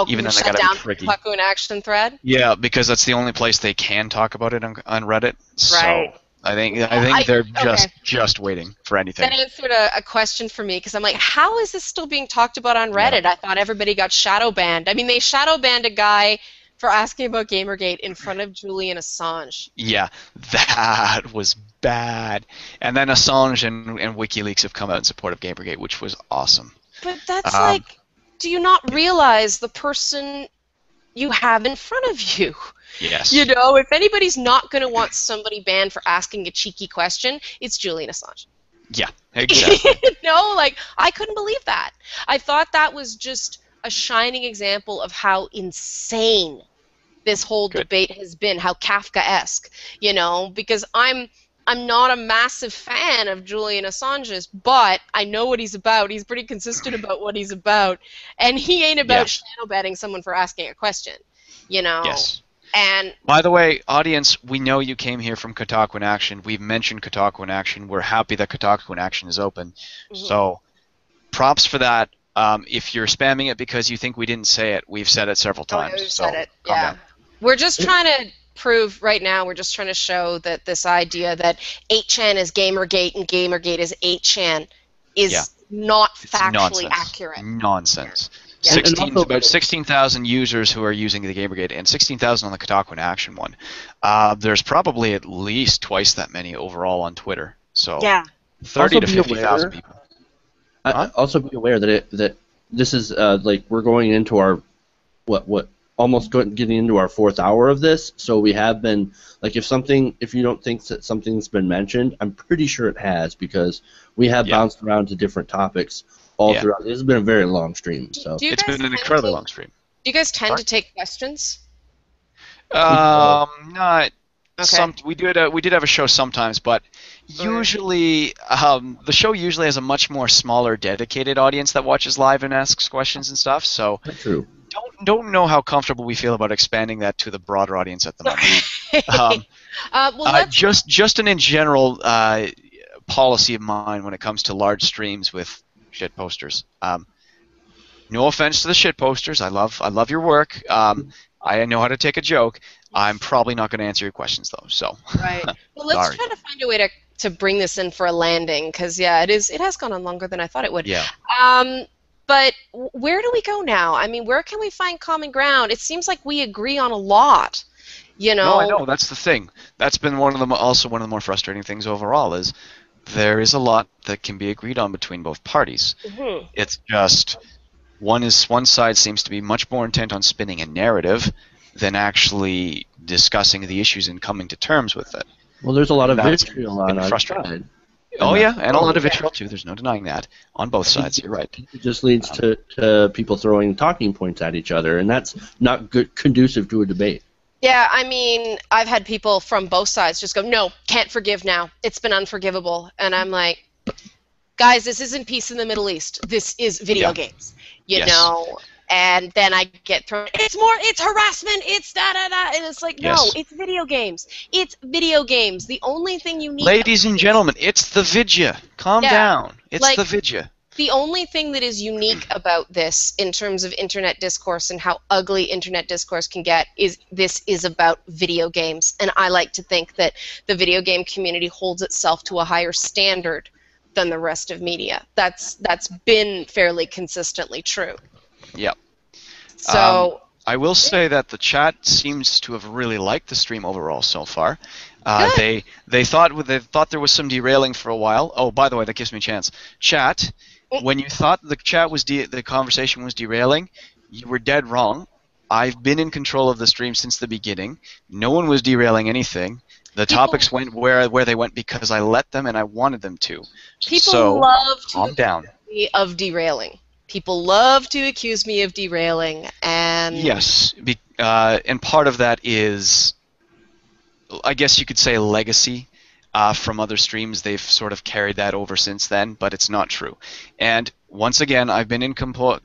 even then, they shut gotta down be tricky. Kotaku in Action thread. Yeah, because that's the only place they can talk about it on Reddit. So Right. I think they're okay. just waiting for anything. That answered a question for me because I'm like, how is this still being talked about on Reddit? Yeah. I thought everybody got shadow banned. I mean, they shadow banned a guy for asking about Gamergate in front of Julian Assange. Yeah, that was bad. And then Assange and WikiLeaks have come out in support of Gamergate, which was awesome. But that's like, do you not realize the person you have in front of you? Yes. You know, if anybody's not going to want somebody banned for asking a cheeky question, it's Julian Assange. Yeah, exactly. No, like, I couldn't believe that. I thought that was just a shining example of how insane this whole debate has been, how Kafkaesque, you know, because I'm not a massive fan of Julian Assange's, but I know what he's about. He's pretty consistent about what he's about, and he ain't about shadow banning someone for asking a question, you know. Yes. And by the way, audience, we know you came here from Kotaku in Action. We've mentioned Kotaku in Action. We're happy that Kotaku in Action is open. So props for that. If you're spamming it because you think we didn't say it, we've said it several times. Oh, yeah, we've so said it. calm Yeah. down. We're just trying to prove right now, we're just trying to show that this idea that 8chan is Gamergate and Gamergate is 8chan is not factually accurate. Nonsense. Yeah. About 16,000 users who are using the Gamergate and 16,000 on the Kotaku in Action one. There's probably at least twice that many overall on Twitter. So 30 to 50,000 people. Also be aware that this is like we're going into our getting into our 4th hour of this. So we have been like if you don't think that something's been mentioned, I'm pretty sure it has because we have bounced around to different topics all throughout. This has been a very long stream. So it's been an incredibly long stream. Do you guys tend to take questions? Not. Okay. We did have a show sometimes, but usually the show usually has a much more smaller, dedicated audience that watches live and asks questions and stuff. So true. Don't know how comfortable we feel about expanding that to the broader audience at the moment. Just an in general policy of mine when it comes to large streams with shit posters. No offense to the shit posters. I love your work. I know how to take a joke. I'm probably not going to answer your questions though. So right. Well, let's try to find a way to bring this in for a landing because it has gone on longer than I thought it would. Yeah. But where do we go now? I mean, where can we find common ground? It seems like we agree on a lot. You know. No, I know. That's the thing. That's been one of the more frustrating things overall is there is a lot that can be agreed on between both parties. Mm-hmm. It's just one side seems to be much more intent on spinning a narrative than actually discussing the issues and coming to terms with it. Well, there's a lot of vitriol on our side. Oh yeah, and a lot of vitriol too. There's no denying that on both sides. You're right. It just leads to people throwing talking points at each other, and that's not conducive to a debate. Yeah, I mean, I've had people from both sides just go, no, can't forgive now. It's been unforgivable. And I'm like, guys, this isn't peace in the Middle East. This is video games, you know? And then I get thrown, it's harassment, it's da-da-da. And it's like, no, it's video games. It's video games. The only thing you need... Ladies and gentlemen, it's the vidya. Calm down. It's the vidya. The only thing that is unique about this in terms of internet discourse and how ugly internet discourse can get is this is about video games. And I like to think that the video game community holds itself to a higher standard than the rest of media. That's been fairly consistently true. Yep. So I will say that the chat seems to have really liked the stream overall so far. Good. They thought there was some derailing for a while. Oh, by the way, that gives me a chance. Chat, when you thought the conversation was derailing, you were dead wrong. I've been in control of the stream since the beginning. No one was derailing anything. The topics went where they went because I let them and I wanted them to. People So love to calm down. accuse me of derailing. People love to accuse me of derailing, and Yes, and part of that is, I guess you could say, legacy from other streams. They've sort of carried that over since then, but it's not true. And once again, I've been in control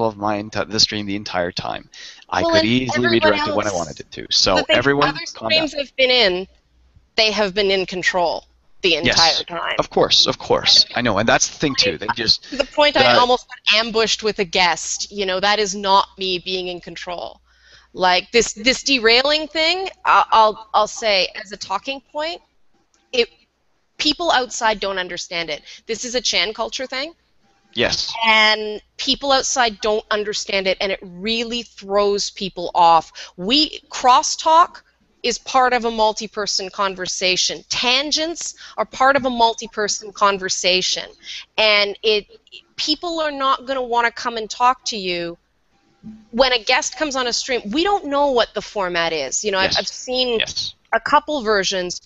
of the stream the entire time. I could easily redirect it when I wanted it to. So everyone, other calm down. streams I've been in, they have been in control the entire time. Of course. I know, and that's the thing too. They just to the point I almost got ambushed with a guest. You know, that is not me being in control. Like this derailing thing, I'll say as a talking point, people outside don't understand it. This is a Chan culture thing. Yes. And people outside don't understand it, and it really throws people off. Crosstalk is part of a multi-person conversation. Tangents are part of a multi-person conversation. And people are not going to want to come and talk to you. When a guest comes on a stream, we don't know what the format is. You know, I've seen a couple versions.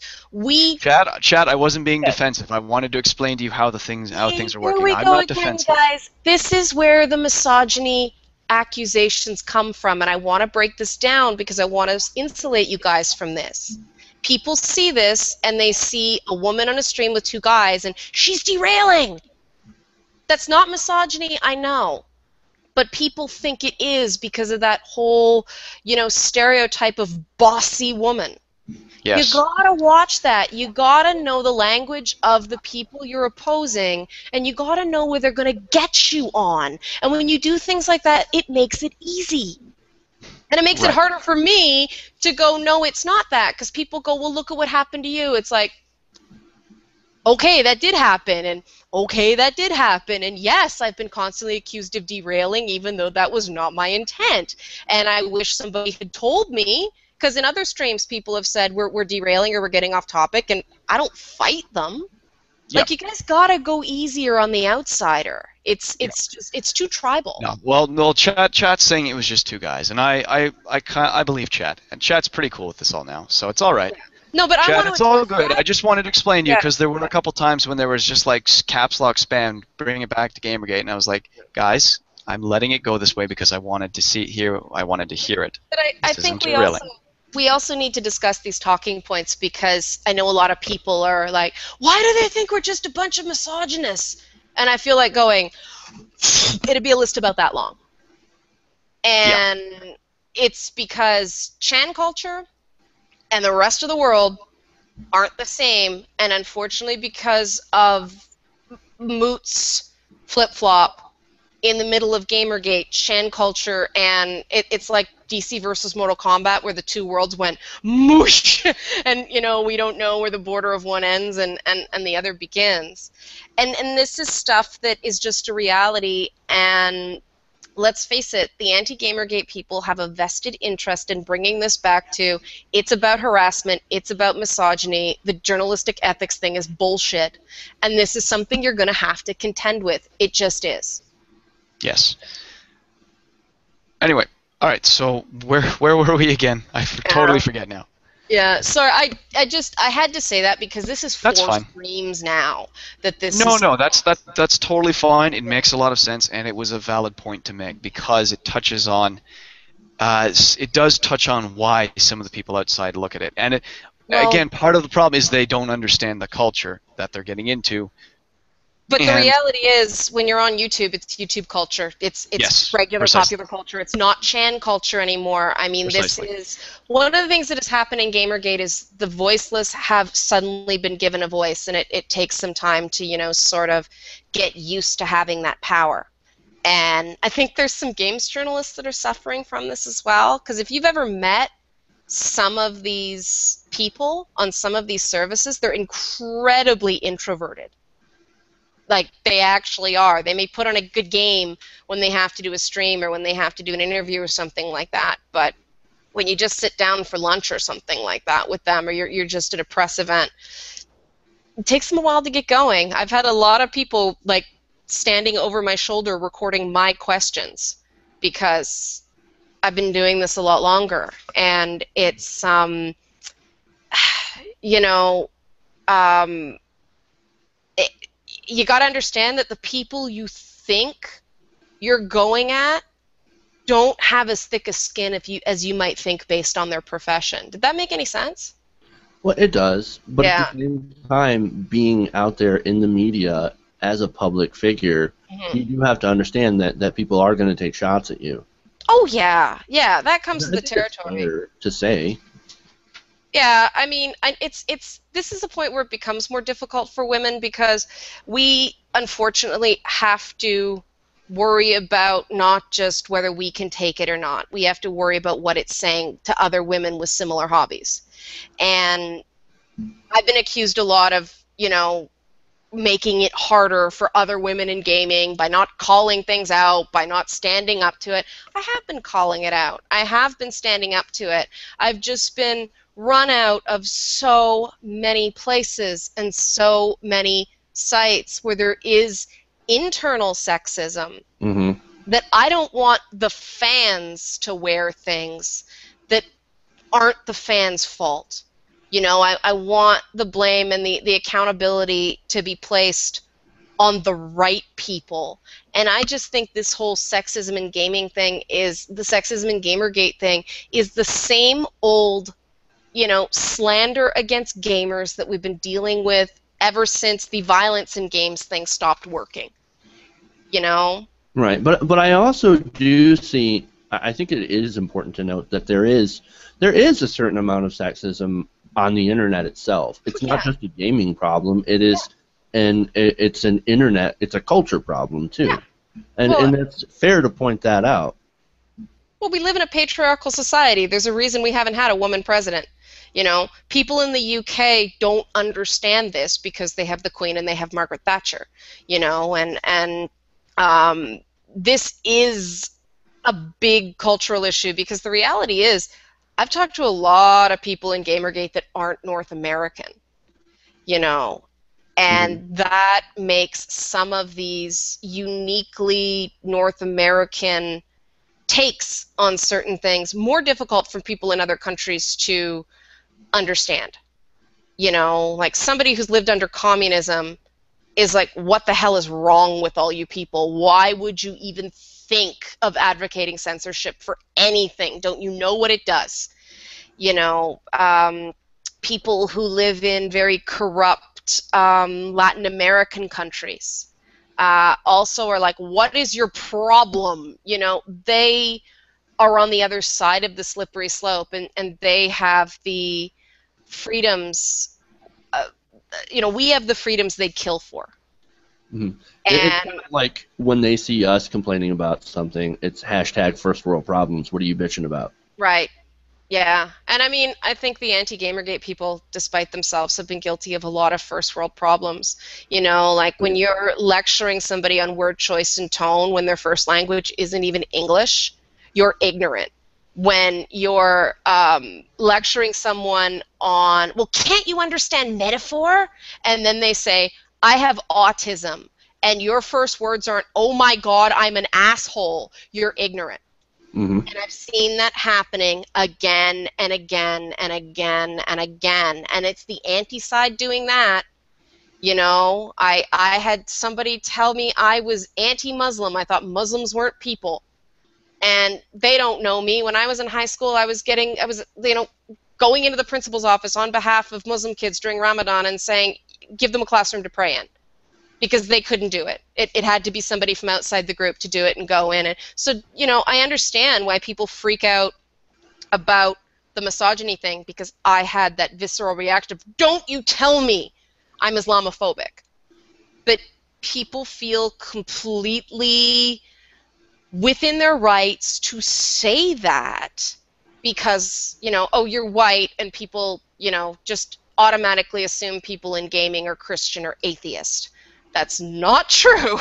Chat, I wasn't being defensive. I wanted to explain to you how things are working. I'm not defensive. Guys. This is where the misogyny accusations come from, and I want to break this down because I want to insulate you guys from this. People see this and they see a woman on a stream with two guys and she's derailing. That's not misogyny, I know. But people think it is because of that whole, stereotype of bossy woman. Yes. You gotta watch that. You gotta know the language of the people you're opposing, and you gotta know where they're gonna get you on. And when you do things like that, it makes it easy. And it makes it harder for me to go, no, it's not that, because people go, well, look at what happened to you. It's like, okay, that did happen, and okay, that did happen, and yes, I've been constantly accused of derailing, even though that was not my intent. And I wish somebody had told me. Because in other streams, people have said we're derailing or we're getting off topic, and I don't fight them. Yep. Like, you guys gotta go easier on the outsider. It's too tribal. No, well, chat's saying it was just two guys, and I believe chat, and chat's pretty cool with this all now, so it's all right. No, but Chat, it's all good. I just wanted to explain to you because there were a couple times when there was just like caps lock spam, bring it back to Gamergate, and I was like, guys, I'm letting it go this way because I wanted to I wanted to hear it. But I think we also need to discuss these talking points because I know a lot of people are like, why do they think we're just a bunch of misogynists? And I feel like going, it'd be a list about that long. And it's because Chan culture and the rest of the world aren't the same, and unfortunately because of Moot's flip-flop in the middle of Gamergate, Chan culture, and it's like DC versus Mortal Kombat where the two worlds went moosh, and we don't know where the border of one ends and the other begins. And this is stuff that is just a reality, and let's face it, the anti-Gamergate people have a vested interest in bringing this back to, it's about harassment, it's about misogyny, the journalistic ethics thing is bullshit, and this is something you're going to have to contend with. It just is. Yes. Anyway, all right. So where were we again? I totally forget now. Yeah. Sorry. I had to say that because this is four streams now that this. No. That's totally fine. It makes a lot of sense, and it was a valid point to make because it touches on. It does touch on why some of the people outside look at it, and again, part of the problem is they don't understand the culture that they're getting into. But the reality is, when you're on YouTube, it's YouTube culture. It's regular popular culture. It's not Chan culture anymore. I mean, this is one of the things that has happened in Gamergate is the voiceless have suddenly been given a voice, and it takes some time to sort of get used to having that power. And I think there's some games journalists that are suffering from this as well, because if you've ever met some of these people on some of these services, they're incredibly introverted. like they actually are. They may put on a good game when they have to do a stream or when they have to do an interview or something like that, but when you just sit down for lunch or something like that with them, or you're just at a press event, it takes them a while to get going. I've had a lot of people like standing over my shoulder recording my questions because I've been doing this a lot longer, and it's you know, you got to understand that the people you think you're going at don't have as thick a skin as you might think based on their profession. Did that make any sense? Well, it does, but Yeah. at the same time, being out there in the media as a public figure, you do have to understand that people are going to take shots at you. Oh yeah, yeah, that comes I with the think it's territory. fair to say. Yeah, I mean, this is a point where it becomes more difficult for women because we unfortunately have to worry about not just whether we can take it or not. We have to worry about what it's saying to other women with similar hobbies. And I've been accused a lot of, making it harder for other women in gaming by not calling things out, by not standing up to it. I have been calling it out. I have been standing up to it. I've just been run out of so many places and so many sites where there is internal sexism that I don't want the fans to wear things that aren't the fans' fault. I want the blame and the accountability to be placed on the right people. And I just think this whole sexism in gaming thing the sexism in Gamergate thing is the same old, slander against gamers that we've been dealing with ever since the violence in games thing stopped working. Right, but I also do see. I think it is important to note that there is a certain amount of sexism on the internet itself. It's not just a gaming problem. It is, and it's an internet. It's a culture problem too, and it's fair to point that out. Well, we live in a patriarchal society. There's a reason we haven't had a woman president. People in the UK don't understand this because they have the Queen and they have Margaret Thatcher. And this is a big cultural issue because the reality is, I've talked to a lot of people in Gamergate that aren't North American, and that makes some of these uniquely North American takes on certain things more difficult for people in other countries to understand. Like somebody who's lived under communism is like, what the hell is wrong with all you people? Why would you even think of advocating censorship for anything? Don't you know what it does? People who live in very corrupt Latin American countries also are like, what is your problem? They are on the other side of the slippery slope, and they have the freedoms. We have the freedoms they'd kill for. It's kind of like when they see us complaining about something, it's hashtag first world problems. What are you bitching about? Right. Yeah. And I mean, I think the anti-Gamergate people, despite themselves, have been guilty of a lot of first world problems. Like when you're lecturing somebody on word choice and tone when their first language isn't even English, you're ignorant. When you're lecturing someone on, well, can't you understand metaphor? And then they say, I have autism, and your first words aren't, oh my God, I'm an asshole. You're ignorant. And I've seen that happening again and again and again and again. And it's the anti-side doing that. I had somebody tell me I was anti-Muslim. I thought Muslims weren't people. And they don't know me. When I was in high school, I was going into the principal's office on behalf of Muslim kids during Ramadan and saying, give them a classroom to pray in. Because they couldn't do it. It had to be somebody from outside the group to do it and go in. And so, I understand why people freak out about the misogyny thing, because I had that visceral reaction of, don't you tell me I'm Islamophobic. But people feel completely within their rights to say that because, oh, you're white, and people, just automatically assume people in gaming are Christian or atheist. That's not true,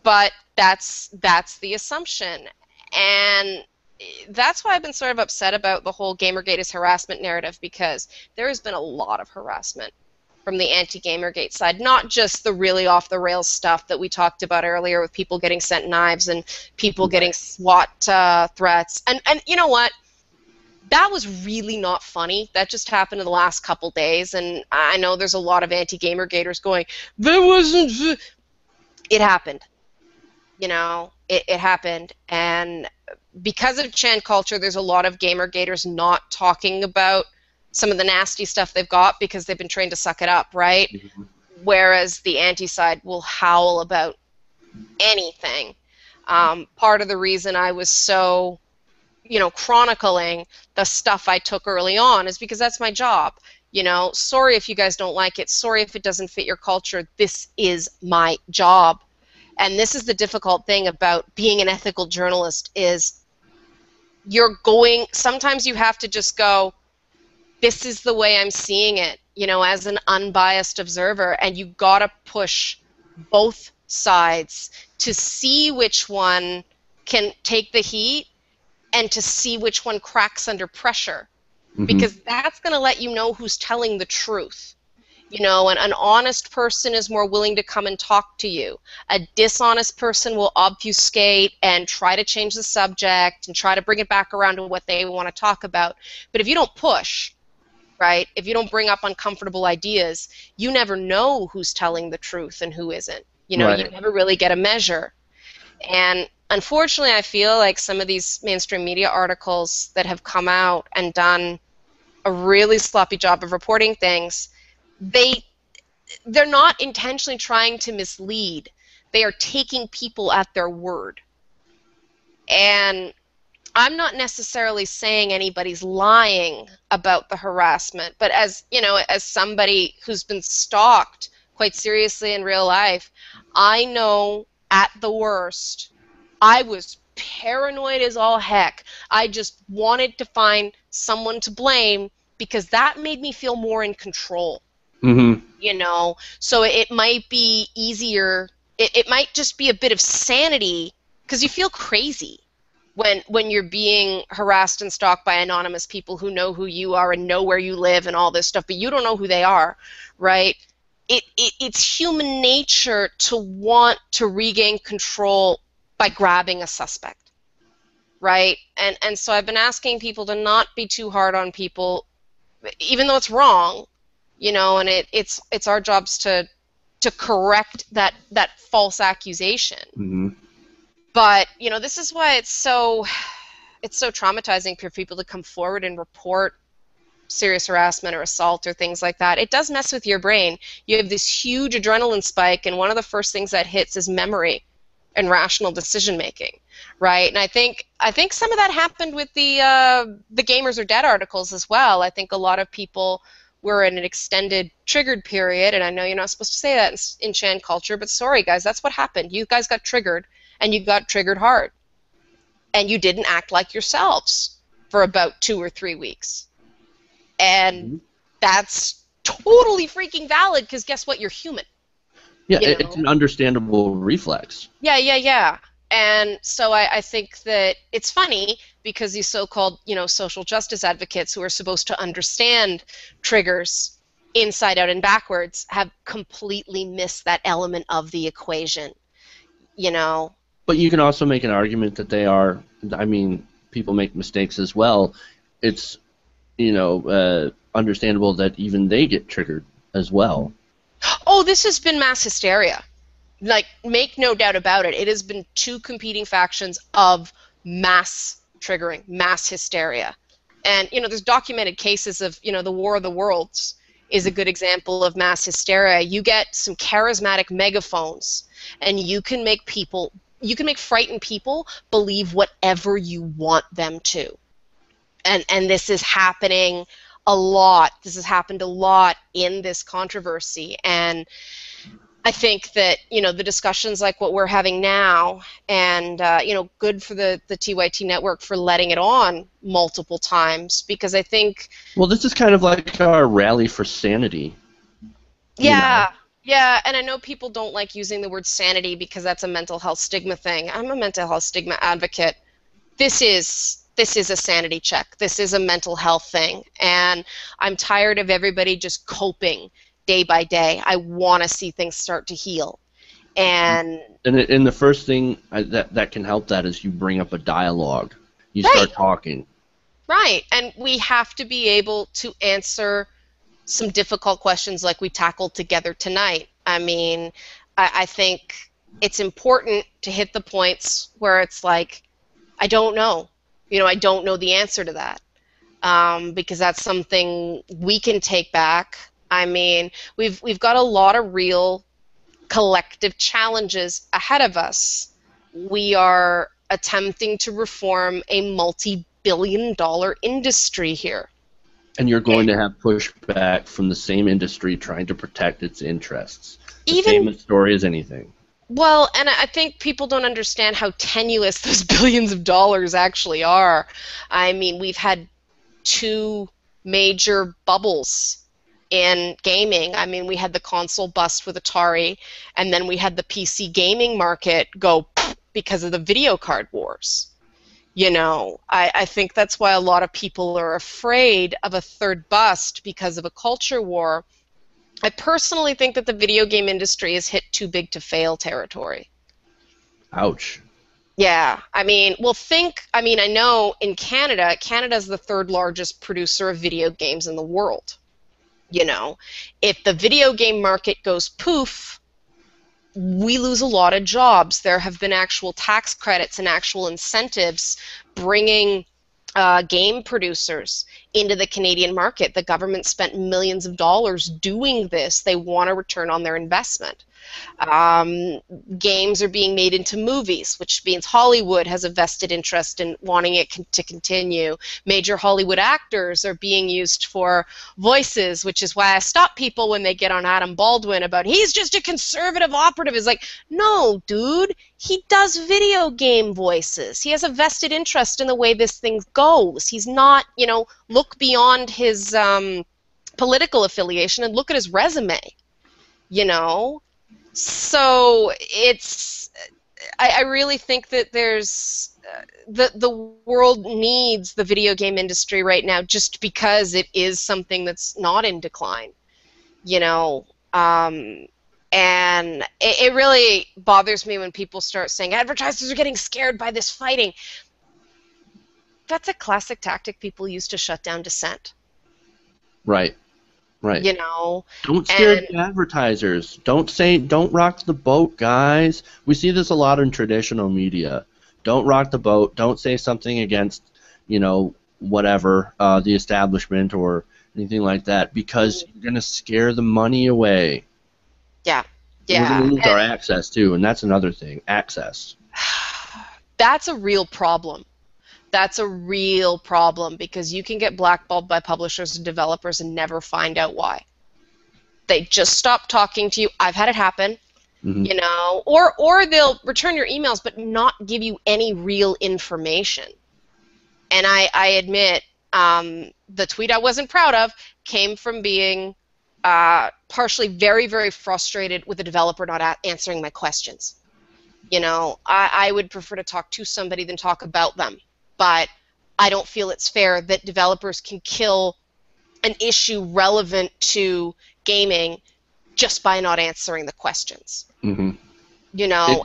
but that's the assumption. And that's why I've been sort of upset about the whole Gamergate is harassment narrative, because there has been a lot of harassment from the anti-Gamergate side, not just the really off-the-rails stuff that we talked about earlier with people getting sent knives and people getting SWAT threats. And you know what? That was really not funny. That just happened in the last couple days, and I know there's a lot of anti-Gamergaters going, that wasn't... It happened. You know, it happened, and because of Chan culture, there's a lot of Gamergaters not talking about some of the nasty stuff they've got because they've been trained to suck it up, right? Mm-hmm. Whereas the anti-side will howl about anything. Part of the reason I was so, chronicling the stuff I took early on is because that's my job. Sorry if you guys don't like it. Sorry if it doesn't fit your culture. This is my job. And this is the difficult thing about being an ethical journalist is sometimes you have to just go, this is the way I'm seeing it, as an unbiased observer, and you gotta push both sides to see which one can take the heat and to see which one cracks under pressure, because that's gonna let you know who's telling the truth. An honest person is more willing to come and talk to you. A dishonest person will obfuscate and try to change the subject and try to bring it back around to what they want to talk about. But if you don't push, right, if you don't bring up uncomfortable ideas, you never know who's telling the truth and who isn't. Right. You never really get a measure. And unfortunately, I feel like some of these mainstream media articles that have come out and done a really sloppy job of reporting things, they're not intentionally trying to mislead. They are taking people at their word. And I'm not necessarily saying anybody's lying about the harassment, but as somebody who's been stalked quite seriously in real life, I know at the worst, I was paranoid as all heck. I just wanted to find someone to blame because that made me feel more in control. So it might be easier, it might just be a bit of sanity, because you feel crazy when you're being harassed and stalked by anonymous people who know who you are and know where you live and all this stuff, but you don't know who they are, right? It's human nature to want to regain control by grabbing a suspect, right? And so I've been asking people to not be too hard on people, even though it's wrong. And it's our jobs to correct that false accusation. But this is why it's so traumatizing for people to come forward and report serious harassment or assault or things like that. It does mess with your brain. You have this huge adrenaline spike, and one of the first things that hits is memory and rational decision making, right? And I think some of that happened with the Gamers Are Dead articles as well. I think a lot of people were in an extended triggered period, and I know you're not supposed to say that in Chan culture, but sorry guys, that's what happened. You guys got triggered, and you got triggered hard. And you didn't act like yourselves for about 2 or 3 weeks. And that's totally freaking valid, because guess what? You're human. Yeah, it's an understandable reflex. Yeah. And so I think that it's funny because these so-called, social justice advocates who are supposed to understand triggers inside out and backwards have completely missed that element of the equation, But you can also make an argument that they are, people make mistakes as well. It's, understandable that even they get triggered as well. Oh, this has been mass hysteria. Like, make no doubt about it. It has been two competing factions of mass triggering, mass hysteria. And, there's documented cases of, the War of the Worlds is a good example of mass hysteria. You get some charismatic megaphones, and you can make frightened people believe whatever you want them to. And this is happening a lot. This has happened a lot in this controversy. And I think that, the discussions like what we're having now, and, good for the TYT network for letting it on multiple times, because I think... Well, this is kind of like our rally for sanity. Yeah. Yeah, and I know people don't like using the word sanity because that's a mental health stigma thing. I'm a mental health stigma advocate. This is a sanity check. This is a mental health thing, and I'm tired of everybody just coping day by day. I want to see things start to heal. And And the first thing that can help that is you bring up a dialogue. You right, start talking. right, and we have to be able to answer some difficult questions like we tackled together tonight. I mean, I think it's important to hit the points where it's like, I don't know. I don't know the answer to that, because that's something we can take back. I mean, we've got a lot of real collective challenges ahead of us. We are attempting to reform a multi-billion-dollar industry here. And you're going to have pushback from the same industry trying to protect its interests. The Even same story as anything. Well, and I think people don't understand how tenuous those billions of dollars actually are. I mean, we've had two major bubbles in gaming. I mean, we had the console bust with Atari, and then we had the PC gaming market go because of the video card wars. I think that's why a lot of people are afraid of a third bust because of a culture war. I personally think that the video game industry has hit too big to fail territory. Ouch. Yeah, I mean, I know in Canada's the third largest producer of video games in the world. If the video game market goes poof, we lose a lot of jobs. There have been actual tax credits and actual incentives bringing game producers into the Canadian market. The government spent millions of dollars doing this. They want a return on their investment. Games are being made into movies, which means Hollywood has a vested interest in wanting it to continue. Major Hollywood actors are being used for voices, which is why I stop people when they get on Adam Baldwin about he's just a conservative operative. It's like, no, dude, he does video game voices. He has a vested interest in the way this thing goes. He's not, look beyond his political affiliation and look at his resume, So I really think that there's the world needs the video game industry right now just because it is something that's not in decline, and it really bothers me when people start saying advertisers are getting scared by this fighting. That's a classic tactic people use to shut down dissent. Right. Right. Don't scare the advertisers. Don't rock the boat, guys. We see this a lot in traditional media. Don't rock the boat. Don't say something against, whatever, the establishment or anything like that, because you're going to scare the money away. Yeah. Yeah. We're going to lose our access, too, and that's another thing, access. That's a real problem. That's a real problem because you can get blackballed by publishers and developers and never find out why. They just stop talking to you. I've had it happen, or they'll return your emails but not give you any real information. And I admit the tweet I wasn't proud of came from being partially very, very frustrated with the developer not answering my questions. I would prefer to talk to somebody than talk about them. But I don't feel it's fair that developers can kill an issue relevant to gaming just by not answering the questions. Mm-hmm.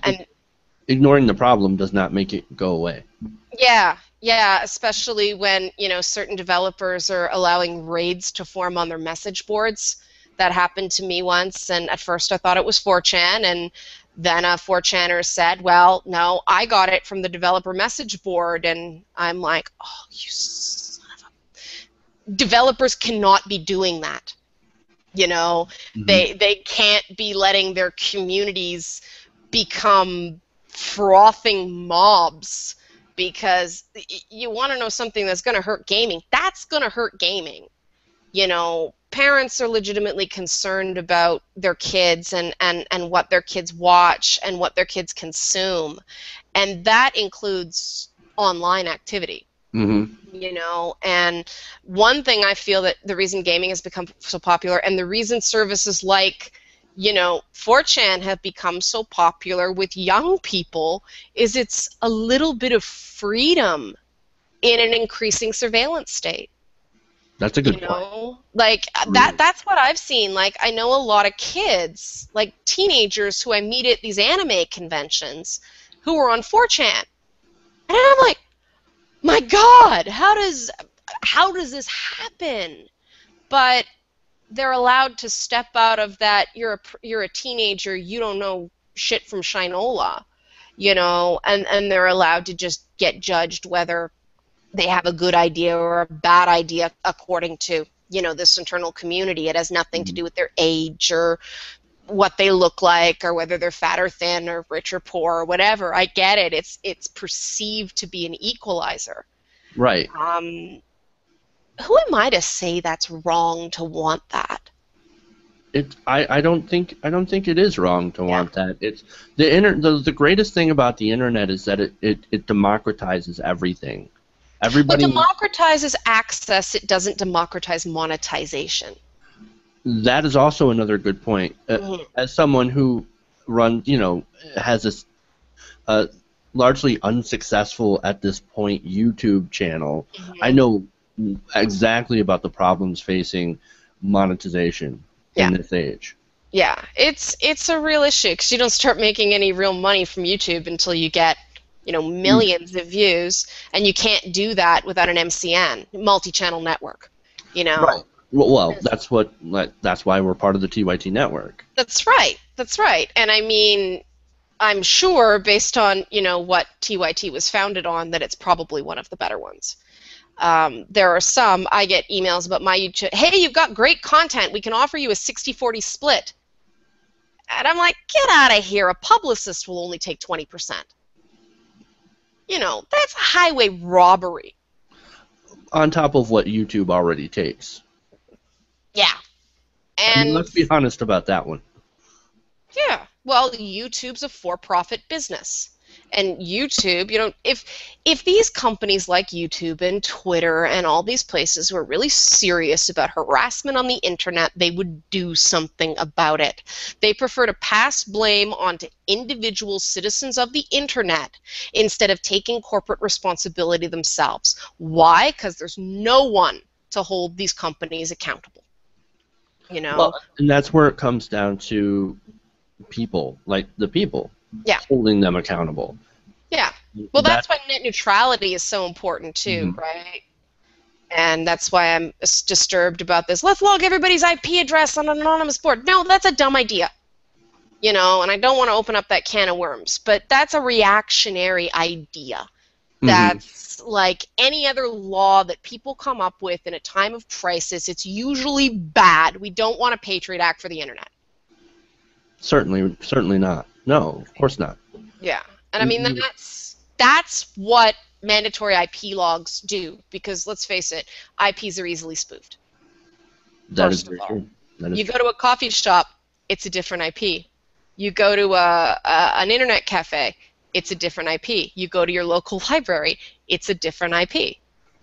And ignoring the problem does not make it go away. Yeah, especially when, certain developers are allowing raids to form on their message boards. That happened to me once, and at first I thought it was 4chan, and then a 4channer said, well, no, I got it from the developer message board, and I'm like, oh, you son of a... Developers cannot be doing that. Mm-hmm. They can't be letting their communities become frothing mobs because you want to know something that's going to hurt gaming. That's going to hurt gaming. Parents are legitimately concerned about their kids and what their kids watch and what their kids consume. And that includes online activity. Mm-hmm. And one thing I feel that the reason gaming has become so popular and the reason services like 4chan have become so popular with young people is it's a little bit of freedom in an increasing surveillance state. That's a good point. Like that's what I've seen. Like, I know a lot of kids, like teenagers who I meet at these anime conventions who are on 4chan. And I'm like, my God, how does this happen? But they're allowed to step out of that. You're a teenager. You don't know shit from Shinola, and they're allowed to just get judged whether they have a good idea or a bad idea according to this internal community. It has nothing to do with their age or what they look like or whether they're fat or thin or rich or poor or whatever. I get it. It's perceived to be an equalizer. Right. Who am I to say that's wrong to want that? I don't think it is wrong to want that. It's the greatest thing about the internet is that it democratizes everything. Everybody. But democratizes access. It doesn't democratize monetization. That is also another good point. As someone who has a largely unsuccessful at this point YouTube channel, I know exactly about the problems facing monetization in this age. Yeah, it's a real issue because you don't start making any real money from YouTube until you get millions of views, and you can't do that without an MCN, multi-channel network. Right. Well, that's why we're part of the TYT network. That's right. And I mean, I'm sure based on what TYT was founded on that it's probably one of the better ones. There are some, I get emails about my YouTube, hey, you've got great content, we can offer you a 60-40 split. And I'm like, get out of here, a publicist will only take 20%. That's highway robbery. On top of what YouTube already takes. Yeah. And let's be honest about that one. Yeah. Well, YouTube's a for-profit business. And YouTube, if these companies like YouTube and Twitter and all these places were really serious about harassment on the internet, they would do something about it. They prefer to pass blame onto individual citizens of the internet instead of taking corporate responsibility themselves. Why? Because there's no one to hold these companies accountable. Well, and that's where it comes down to people, like the people. Yeah. Holding them accountable. Yeah. Well, that's why net neutrality is so important too, right? And that's why I'm disturbed about this. Let's log everybody's IP address on an anonymous board. No, that's a dumb idea. And I don't want to open up that can of worms, but that's a reactionary idea. That's like any other law that people come up with in a time of crisis. It's usually bad. We don't want a Patriot Act for the internet. Certainly not. No, of course not. Yeah, and I mean that's what mandatory IP logs do, because let's face it, IPs are easily spoofed. That is very true. You go to a coffee shop, it's a different IP. You go to an internet cafe, it's a different IP. You go to your local library, it's a different IP.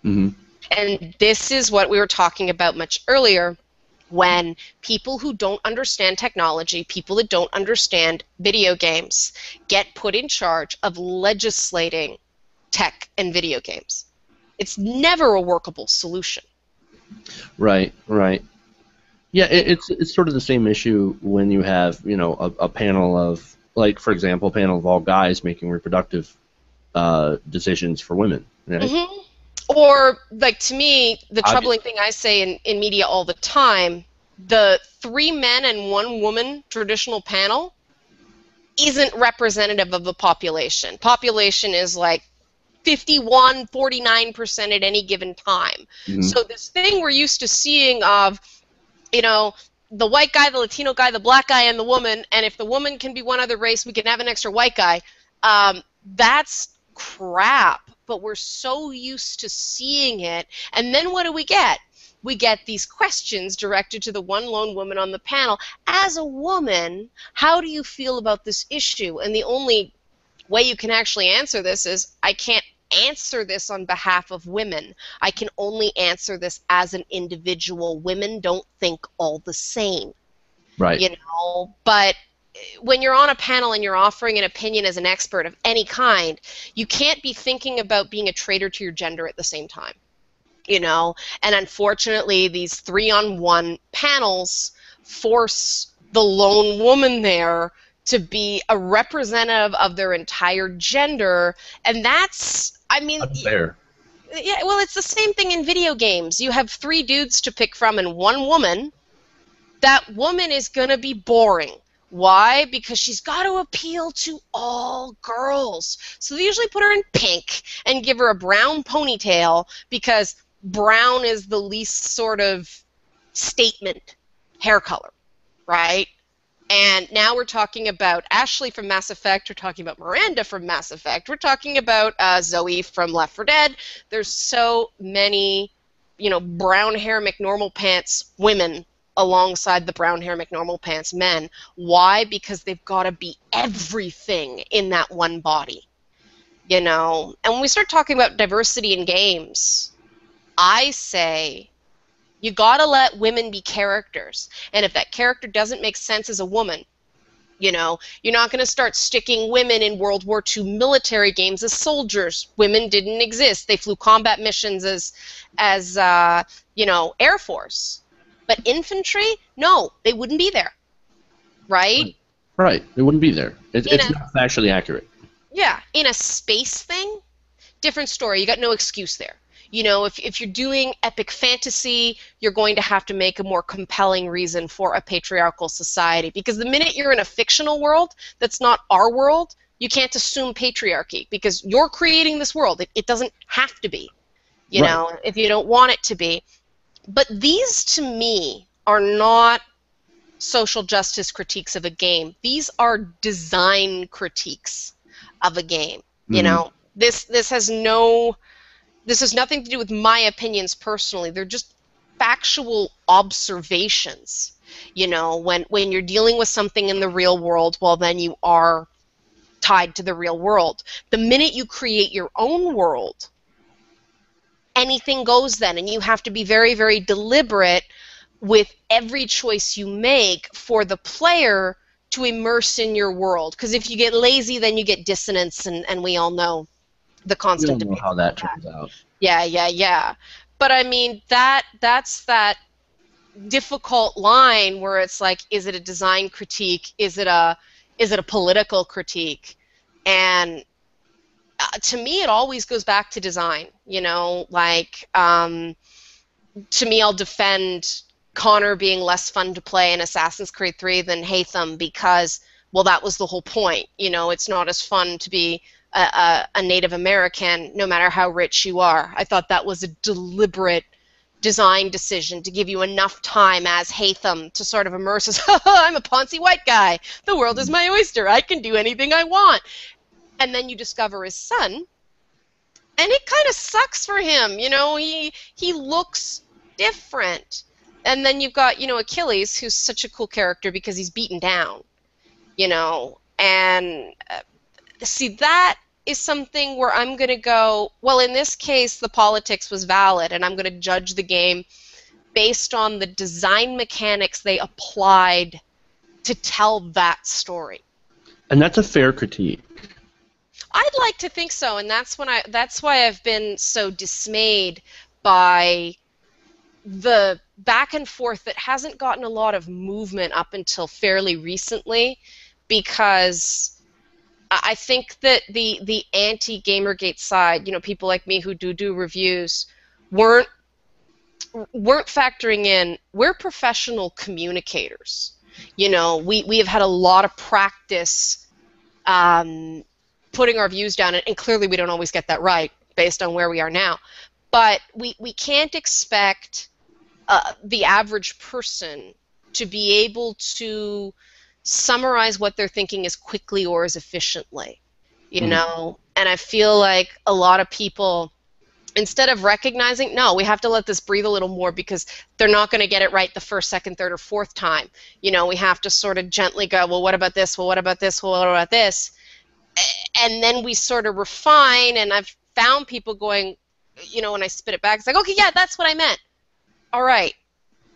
And this is what we were talking about much earlier. When people who don't understand technology, people that don't understand video games, get put in charge of legislating tech and video games. It's never a workable solution. Right. Yeah, it's sort of the same issue when you have, a panel of, like, for example, a panel of all guys making reproductive decisions for women. Right? Or, like, to me, the troubling thing I say in media all the time, the 3 men and 1 woman traditional panel isn't representative of the population. Population is like 51, 49% at any given time. So this thing we're used to seeing of, the white guy, the Latino guy, the black guy, and the woman, and if the woman can be one other race, we can have an extra white guy, that's crap. But we're so used to seeing it, and then what do we get? We get these questions directed to the one lone woman on the panel. As a woman, how do you feel about this issue? And the only way you can actually answer this is, I can't answer this on behalf of women. I can only answer this as an individual. Women don't think all the same. Right. You know, but when you're on a panel and you're offering an opinion as an expert of any kind, you can't be thinking about being a traitor to your gender at the same time. You know, and unfortunately, these 3-on-1 panels force the lone woman there to be a representative of their entire gender, and that's, I mean, Unfair. yeah, well, it's the same thing in video games. You have 3 dudes to pick from and 1 woman. That woman is going to be boring. Why? Because she's got to appeal to all girls. So they usually put her in pink and give her a brown ponytail because brown is the least sort of statement hair color, right? And now we're talking about Ashley from Mass Effect. We're talking about Miranda from Mass Effect. We're talking about Zoe from Left 4 Dead. There's so many, you know, brown hair McNormal pants women alongside the brown hair McNormal pants men. Why? Because they've got to be everything in that one body, you know? And when we start talking about diversity in games, I say you got to let women be characters. And if that character doesn't make sense as a woman, you know, you're not going to start sticking women in World War II military games as soldiers. Women didn't exist. They flew combat missions as you know, Air Force. But infantry, no, they wouldn't be there, right? Right, they wouldn't be there. It's not factually accurate. Yeah, in a space thing, different story. You got no excuse there. You know, if you're doing epic fantasy, you're going to have to make a more compelling reason for a patriarchal society. Because the minute you're in a fictional world that's not our world, you can't assume patriarchy because you're creating this world. It doesn't have to be, you know, if you don't want it to be. But these, to me, are not social justice critiques of a game. These are design critiques of a game. You know, this has nothing to do with my opinions personally. They're just factual observations. You know, when you're dealing with something in the real world, well, then you are tied to the real world. The minute you create your own world, anything goes then, and you have to be very, very deliberate with every choice you make for the player to immerse in your world. Because if you get lazy, then you get dissonance, and we all know the constant debate. We don't know how that turns out. Yeah. But I mean, that's that difficult line where it's like, is it a design critique? Is it a political critique? And to me, it always goes back to design. You know, like to me, I'll defend Connor being less fun to play in Assassin's Creed 3 than Haytham because, well, that was the whole point. You know, it's not as fun to be a Native American, no matter how rich you are. I thought that was a deliberate design decision to give you enough time as Haytham to sort of immerse as, I'm a Ponzi white guy. The world is my oyster. I can do anything I want. And then you discover his son, and it kind of sucks for him. You know, he looks different. And then you've got, you know, Achilles, who's such a cool character because he's beaten down, you know, and see, that is something where I'm going to go, well, in this case, the politics was valid, and I'm going to judge the game based on the design mechanics they applied to tell that story. And that's a fair critique. I'd like to think so, and that's why I've been so dismayed by the back and forth that hasn't gotten a lot of movement up until fairly recently, because I think that the anti-Gamergate side, you know, people like me who do reviews, weren't factoring in, we're professional communicators. You know, we have had a lot of practice putting our views down, and clearly we don't always get that right based on where we are now. But we can't expect the average person to be able to summarize what they're thinking as quickly or as efficiently, you know? And I feel like a lot of people, instead of recognizing, no, we have to let this breathe a little more because they're not going to get it right the first, second, third, or fourth time. You know, we have to sort of gently go, well, what about this? Well, what about this? Well, what about this? And then we sort of refine, and I've found people going, you know, when I spit it back, it's like, okay, yeah, that's what I meant. All right.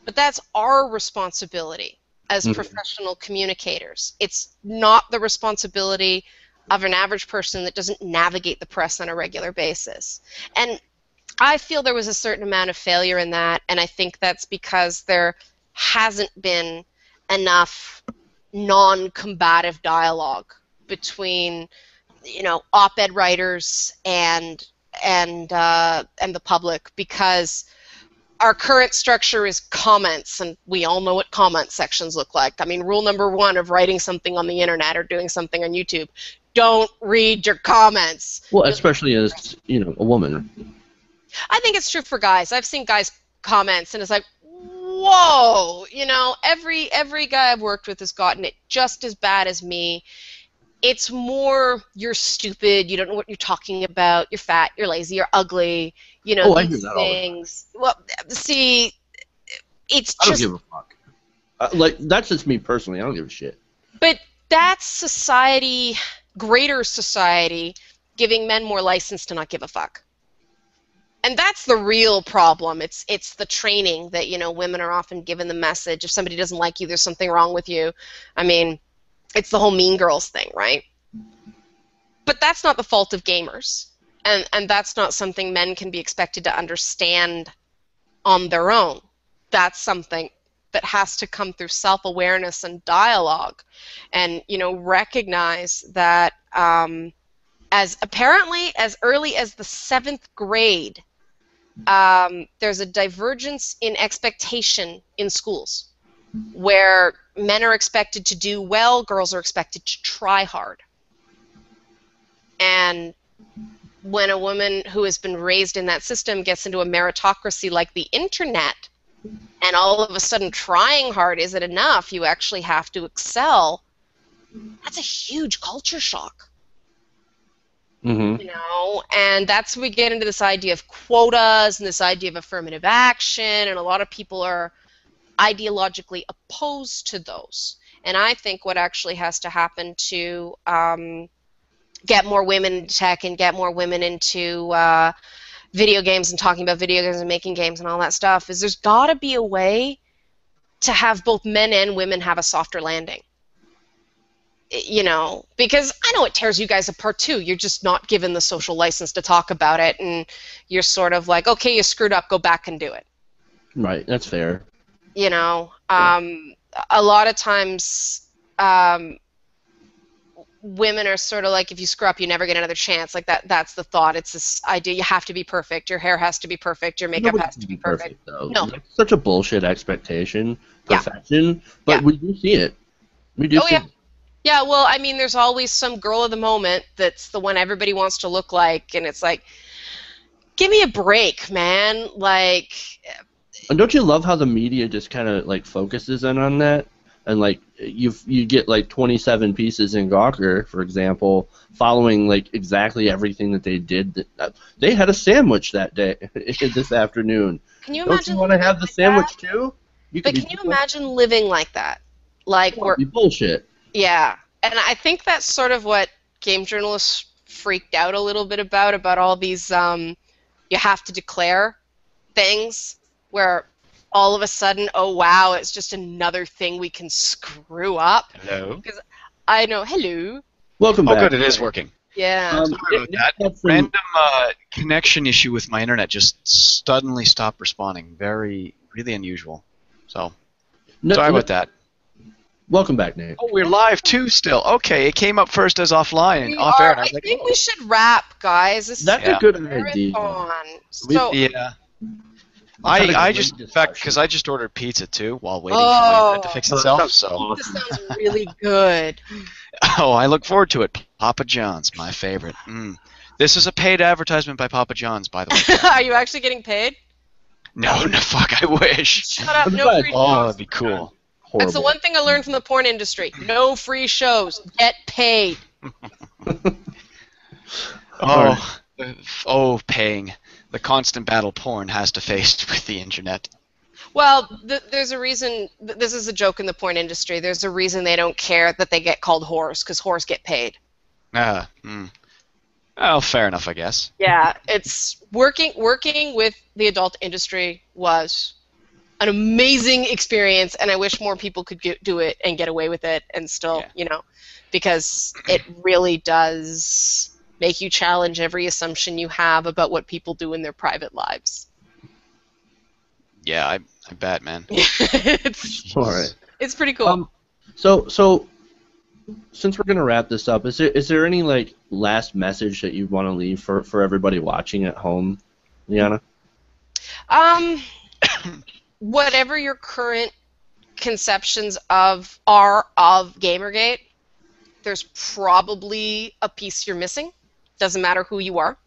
But that's our responsibility. as professional communicators. It's not the responsibility of an average person that doesn't navigate the press on a regular basis. And I feel there was a certain amount of failure in that, and I think that's because there hasn't been enough non-combative dialogue between, op-ed writers and the public, because our current structure is comments, and we all know what comment sections look like. I mean, rule number one of writing something on the internet or doing something on YouTube: don't read your comments. Well, especially as a woman. I think it's true for guys. I've seen guys' comments, and it's like, whoa, every guy I've worked with has gotten it just as bad as me. It's more, you're stupid, you don't know what you're talking about, you're fat, you're lazy, you're ugly, I hear these that things. Well, see, it's I don't just... give a fuck. That's just me personally. I don't give a shit. But that's society, greater society, giving men more license to not give a fuck. And that's the real problem. It's the training that, women are often given the message, if somebody doesn't like you, there's something wrong with you. I mean, it's the whole Mean Girls thing, right? But that's not the fault of gamers. And that's not something men can be expected to understand on their own. That's something that has to come through self-awareness and dialogue. And, recognize that as apparently as early as the 7th grade, there's a divergence in expectation in schools, where men are expected to do well, girls are expected to try hard. And when a woman who has been raised in that system gets into a meritocracy like the internet, and all of a sudden trying hard isn't enough, you actually have to excel, that's a huge culture shock. Mm-hmm. And that's when we get into this idea of quotas and this idea of affirmative action, and a lot of people are ideologically opposed to those. And I think what actually has to happen to get more women into tech and get more women into video games and talking about video games and making games and all that stuff is there's got to be a way to have both men and women have a softer landing. Because I know it tears you guys apart too. You're just not given the social license to talk about it, and you're sort of like, okay, you screwed up, go back and do it. Right, that's fair. A lot of times women are sort of like, if you screw up, you never get another chance. Like that's the thought. It's this idea you have to be perfect. Your hair has to be perfect. Your makeup has to be perfect. Though. No. That's such a bullshit expectation. Perfection. Yeah. But we do see it. We do see it. Yeah, well, I mean, there's always some girl of the moment that's the one everybody wants to look like, and it's like, give me a break, man. Like... And don't you love how the media just kind of focuses in on that? And you get 27 pieces in Gawker, for example, following exactly everything that they did. They had a sandwich that day, this afternoon. Can you don't imagine? You want to have the sandwich too? But can you imagine living like that? Be bullshit. Yeah, and I think that's sort of what game journalists freaked out a little bit about all these you have to declare things, where all of a sudden, oh wow, it's just another thing we can screw up. Hello. Because I know, hello. Welcome back. Oh, good, it is working. Yeah. Sorry about that. Random connection issue with my internet just suddenly stopped responding. Really unusual. So, sorry about that. Welcome back, Nate. Oh, we're live too still. Okay, it came up first as offline and off air. And I was like, think we should wrap, guys. That's a good idea. So, yeah. I just, in fact, because I just ordered pizza too while waiting for my internet to fix itself. So this sounds really good. Oh, I look forward to it. Papa John's, my favorite. This is a paid advertisement by Papa John's, by the way. Are you actually getting paid? No, fuck, I wish. Shut up, no free shows. Oh, that'd be cool. Horrible. That's the one thing I learned from the porn industry. No free shows. Get paid. Paying. The constant battle porn has to face with the internet. Well, there's a reason. This is a joke in the porn industry. There's a reason they don't care that they get called whores, because whores get paid. Oh, fair enough, I guess. Yeah, it's working with the adult industry was an amazing experience, and I wish more people could do it and get away with it, and still, you know, because it really does make you challenge every assumption you have about what people do in their private lives. Yeah, I bet, man. All right. It's pretty cool. So since we're gonna wrap this up, is there any like last message that you want to leave for everybody watching at home, Liana? Whatever your current conceptions are of Gamergate, there's probably a piece you're missing. Doesn't matter who you are.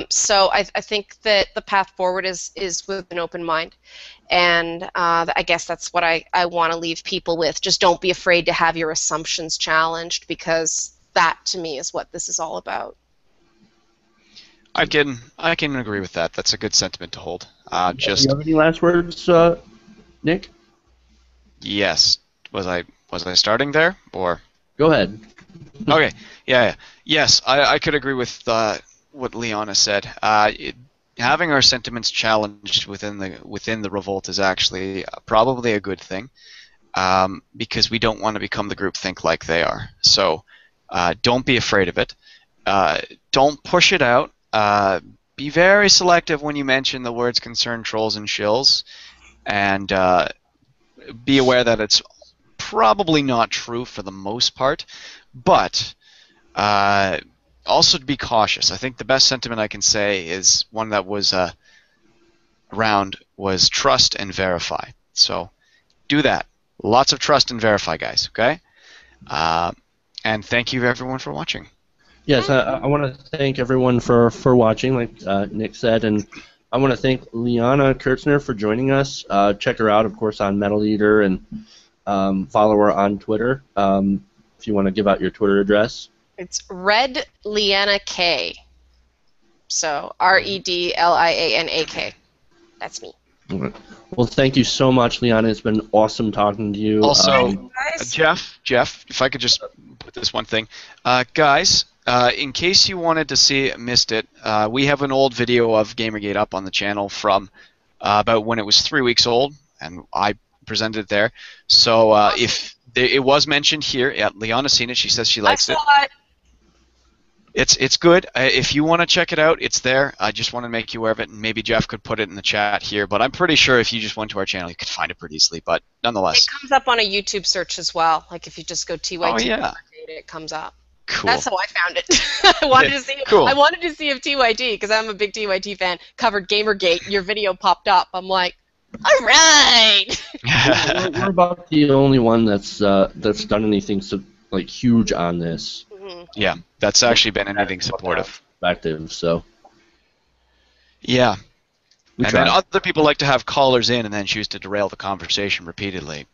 So I think that the path forward is with an open mind, and I guess that's what I want to leave people with. Just don't be afraid to have your assumptions challenged, because that to me is what this is all about. I can agree with that. That's a good sentiment to hold. Do you have any last words, Nick? Yes. Was I starting there, or? Go ahead. Okay. Yeah. Yes, I could agree with what Liana said. Having our sentiments challenged within the revolt is actually probably a good thing, because we don't want to become the groupthink like they are. So don't be afraid of it. Don't push it out. Be very selective when you mention the words concerned trolls and shills, and be aware that it's probably not true for the most part, but also to be cautious. I think the best sentiment I can say is one that was around was trust and verify. So do that. Lots of trust and verify, guys, okay? And thank you everyone for watching. Yes, I want to thank everyone for watching, like Nick said, and I want to thank Liana Kerzner for joining us. Check her out, of course, on Metaleater, and follow her on Twitter. If you want to give out your Twitter address. It's Red Liana K. So REDLIANAK. That's me. Well, thank you so much, Liana. It's been awesome talking to you. Also, Jeff, if I could just put this one thing, guys. In case you wanted to missed it, we have an old video of Gamergate up on the channel from about when it was 3 weeks old, and I presented it there. So if it was mentioned here, yeah, Liana's seen it. She says she likes it. It's good. If you want to check it out, it's there. I just want to make you aware of it, and maybe Jeff could put it in the chat here. But I'm pretty sure if you just went to our channel, you could find it pretty easily. But nonetheless, it comes up on a YouTube search as well. Like if you just go TYT, it comes up. Cool. That's how I found it. I wanted to see. Cool. I wanted to see if TYT, because I'm a big TYT fan, covered Gamergate. Your video popped up. I'm like, all right. we're about the only one that's done anything like huge on this. Mm-hmm. Yeah, that's actually been anything supportive. Perspective, so. Yeah. And then other people like to have callers in and then choose to derail the conversation repeatedly.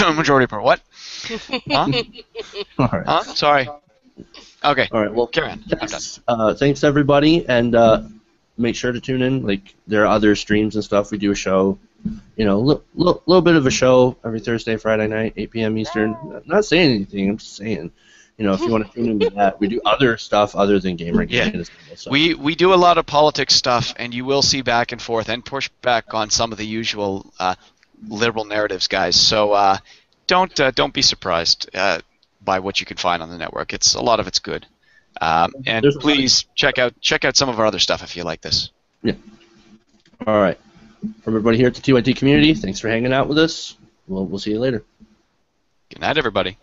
Majority part. What? Huh? All right. Huh? Sorry. Okay. All right. Well, carry on. Thanks everybody, and make sure to tune in. Like there are other streams and stuff. We do a show, little bit of a show every Thursday, Friday night, 8 p.m. Eastern. I'm not saying anything. I'm just saying, if you want to tune into that, we do other stuff other than Gamergate. Yeah. So. We do a lot of politics stuff, and you will see back and forth and push back on some of the usual liberal narratives, guys. So don't be surprised by what you can find on the network. A lot of it's good. And please check out some of our other stuff if you like this. Yeah. All right. From everybody here at the TYT Community, thanks for hanging out with us. We'll see you later. Good night, everybody.